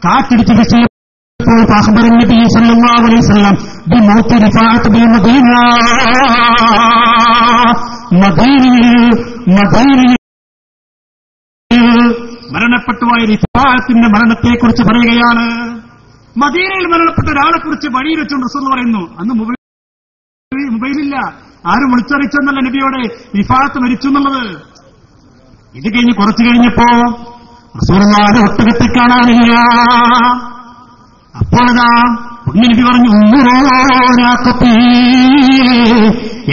കാറ്റിടിച്ച് വീശിയപ്പോൾ അഖ്ബറൻ നബി സല്ലല്ലാഹു അലൈഹി വസല്ലം ബിമൗതി റിഫാഅത്ത് ബിൽ മദീന. മദീനയിൽ മരണപ്പെട്ടുപോയ റിഫാഅത്തിന്റെ മരണത്തെക്കുറിച്ച് പറയുകയാണ്. മദീനയിൽ മരണപ്പെട്ട ഒരാളെക്കുറിച്ച് വഴിയിൽ വെച്ചുകൊണ്ട് റസൂൽ പറയുന്നു. അന്ന് മൊബൈലില്ല, ആരും വിളിച്ചറിയിച്ചെന്നല്ല നബിയോടെ റിഫാഅത്ത് മരിച്ചു എന്നുള്ളത്. ഇത് കഴിഞ്ഞ് കുറച്ചു കഴിഞ്ഞപ്പോ റസൂലുള്ളാഹിയെ ഒട്ടകത്തെ കാണാനില്ല. അപ്പോഴതാ നബി പറഞ്ഞു,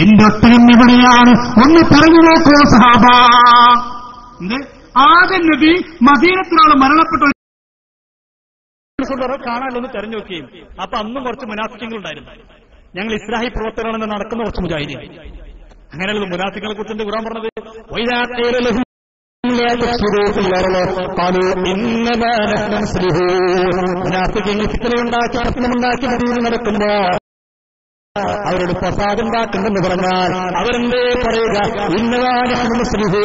എന്റെ ഒട്ടകം എവിടെയാണ്? ഒന്ന് പറഞ്ഞു നോക്കൂ സഹാബ. എന്ത്? ആദ്യം നബി മദീനത്തിലാണ് മരണപ്പെട്ട കാണാനൊന്ന് തെരഞ്ഞു നോക്കുകയും അപ്പൊ അന്നും കുറച്ച് മുനാഫിക്കുകളുണ്ടായിരുന്നു. ഞങ്ങൾ ഇസ്ലാഹി പ്രവർത്തനമാണെന്ന് നടക്കുന്ന കുറച്ച് മുജാഹിദീൻ. അങ്ങനെയുള്ള മുനാഫിക്കുകളെ കുറിച്ച് ഖുർആൻ പറഞ്ഞത് ഫിത്നയുണ്ടാക്കി പ്രശ്നമുണ്ടാക്കി മദീനയിൽ നടക്കുമ്പോ അവരോട് ഫസാദുണ്ടാക്കുന്നെന്ന് പറഞ്ഞാൽ അവരെന്തേ പറയുക? ഇന്നതാനുസ്ലിഹൂ,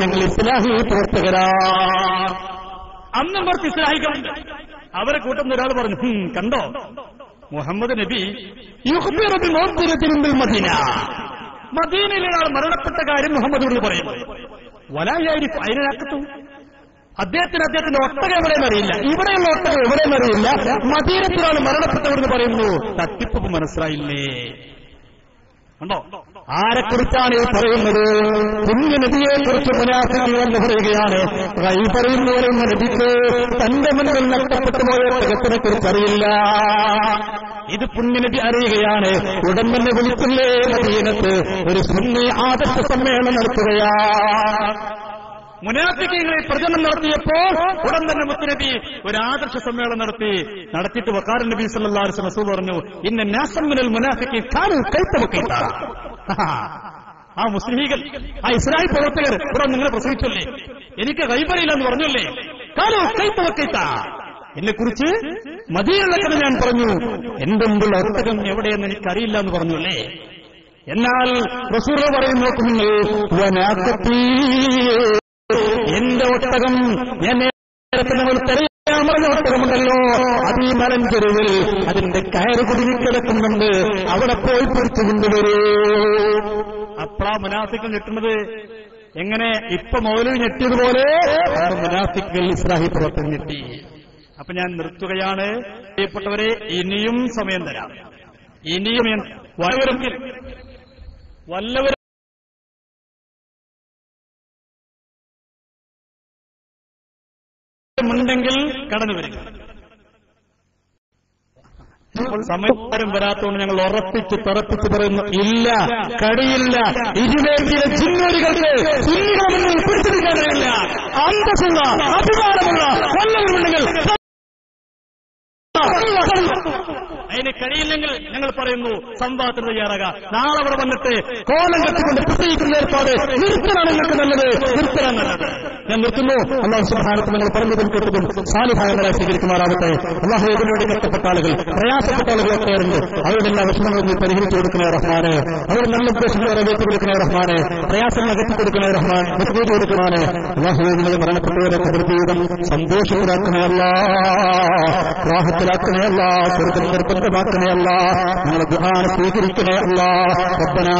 ഞങ്ങൾ ഇസ്ലാഹി പ്രവർത്തകരാ. അന്നും കുറച്ച് ഇസ്ലാഹികളുണ്ട്. അവരെ കൂട്ടുന്ന ഒരാൾ പറഞ്ഞു, കണ്ടോ മുഹമ്മദ് നബി മദീന, മദീനയിലെ ആൾ മരണപ്പെട്ട കാര്യം മുഹമ്മദോട് പറയുന്നു. വലായായിരിക്കും അതിനകത്തു അദ്ദേഹത്തിന്റെ ഒട്ടകം എവിടെയെന്ന് അറിയില്ല, ഇവിടെയുള്ള ഒട്ടകം എവിടെയെന്ന് അറിയില്ല, മദീനത്തിലാണ് മരണപ്പെട്ടവരെന്ന് പറയുന്നു. തട്ടിപ്പ് മനസ്സിലായില്ലേ? കണ്ടോ ആരെക്കുറിച്ചാണ് ഈ പറയുന്നത്? കുഞ്ഞു നബിയെക്കുറിച്ച് മുനാഫിഖുകൾ എന്ന് പറയുകയാണ്. ഈ പറയുന്നവരെന്ന നബിക്ക് തന്റെ മുന്നിൽ നഷ്ടപ്പെട്ടു പോയ ഒട്ടകത്തിനെ കുറിച്ച് അറിയില്ല. ഇത് പുണ്യനബി അറിയുകയാണ്. ഉടൻ തന്നെ വിളിച്ചില്ലേ മദീനത്ത് ഒരു സുന്നി ആദർശ സമ്മേളനം നടത്തുകയാ. മുനാഫിഖീങ്ങളെ പ്രചരണം നടത്തിയപ്പോൾ ഉടൻ തന്നെ മുത്തുനബി ഒരു ആദർശ സമ്മേളനം നടത്തിയിട്ട് വഖാർ നബി സല്ലല്ലാഹു അലൈഹി വസല്ലം പറഞ്ഞു, ഇന്ന നാസം മിനൽ മുനാഫിഖീൻ കാനൂ കൈതവക്കൈത. ആ മുസ്ലിമീകൾ, ആ ഇസ്ലാഹി പ്രവർത്തകർ ഇവിടെ നിങ്ങളെ പ്രസംഗിച്ചല്ലേ, എനിക്ക് ഗൈബറിയില്ല എന്ന് പറഞ്ഞല്ലേ, കാനൂ കൈതവക്കൈത. എന്നെക്കുറിച്ച് മദീനയിലെ കഥ ഞാൻ പറഞ്ഞു, എന്റെ മുമ്പിൽ ഒട്ടകം എവിടെയെന്ന് എനിക്കറിയില്ല എന്ന് പറഞ്ഞു അല്ലേ. എന്നാൽ റസൂൽ പറയുന്നു, നോക്കുമെങ്കിൽ എന്റെ ഒട്ടകം, ഞാൻ നേരത്തെ നമ്മൾ തെരയാമറിഞ്ഞ ഒട്ടകമുണ്ടല്ലോ, അത് ഈ മലഞ്ചെരുവിൽ അതിന്റെ കയറ് കുടുങ്ങിക്കിടക്കുന്നുണ്ട്, അവിടെ പോയി പൊരിച്ചു കൊണ്ടുവരൂ. അപ്പളാ മുനാഫിഖ് കിട്ടുന്നത് എങ്ങനെ ഇപ്പൊ മൗലവി ഞെട്ടിയതുപോലെ മുനാഫിക്കുകൾ ഇസ്ലാഹി ഞെട്ടിയതുപോലെ മുനാഫിക്കുകൾ ഇസ്ലാഹി പ്രവർത്തനം ഞെട്ടി. അപ്പൊ ഞാൻ നിർത്തുകയാണ്. പ്രിയപ്പെട്ടവരെ, ഇനിയും സമയം തരാം. ഇനിയും വല്ലവരും ഉണ്ടെങ്കിൽ കടന്നു വരിക. സമയം വരാത്തതുകൊണ്ട് ഞങ്ങൾ ഉറപ്പിച്ച് തറപ്പിച്ച് പറയുന്നു, ഇല്ല, കഴിയില്ല. ഇരുവേദിയിലെ ജിന്നോരികൾക്ക് സുന്നികളെ പിടിച്ചെടുക്കാൻ കഴിയില്ല. അന്തസ്സുള്ള അഭിമാനമുള്ള വല്ലവരുണ്ടെങ്കിൽ അതിന് കഴിയില്ലെങ്കിൽ ഞങ്ങൾ പറയുന്നു സംവാദത്തിന് തയ്യാറാകാം. നാളെ അവിടെ വന്നിട്ട് കോലം കെട്ടിക്കൊണ്ട് പ്രത്യേകിക്കുന്ന ഏർപ്പാട് നിർത്തലാണ് നിങ്ങൾക്ക് നല്ലത്, നിർത്തലാണ് നല്ലത്. ഞാൻ നിർത്തുന്നു. അല്ലാഹു സുബ്ഹാനഹു നിങ്ങൾ പറഞ്ഞതും കേട്ടതും സാലിഹായങ്ങളെ സ്വീകരിക്കുമാറാകട്ടെ. അല്ലാഹു ഇതിനോട് കഷ്ടപ്പെട്ട ആളുകൾ, പ്രയാസപ്പെട്ട ആളുകളൊക്കെ ഉണ്ട്. അവരുടെ എല്ലാ വിഷമങ്ങളും നീ പരിഹരിച്ചു കൊടുക്കണേ റഹ്മാനെ. അവർ നല്ല ഉദ്ദേശങ്ങൾ നിറവേറ്റി കൊടുക്കണേ റഹ്മാനെ. പ്രയാസങ്ങൾ അകറ്റി കൊടുക്കണേ റഹ്മാൻ, വിട്ടുവീഴ്ച കൊടുക്കുവാനെ. അല്ലാഹു നിങ്ങൾ മരണപ്പെട്ടവരുടെ ജീവിതം സന്തോഷത്തിലാക്കണേ അല്ലാ, റാഹത്തിലാക്കണേ അല്ലാ, സ്വർഗ്ഗം നിർബന്ധമാക്കണേ അല്ലാ, നിങ്ങളെ ദുആ സ്വീകരിക്കണേ അല്ലാ. റബ്ബനാ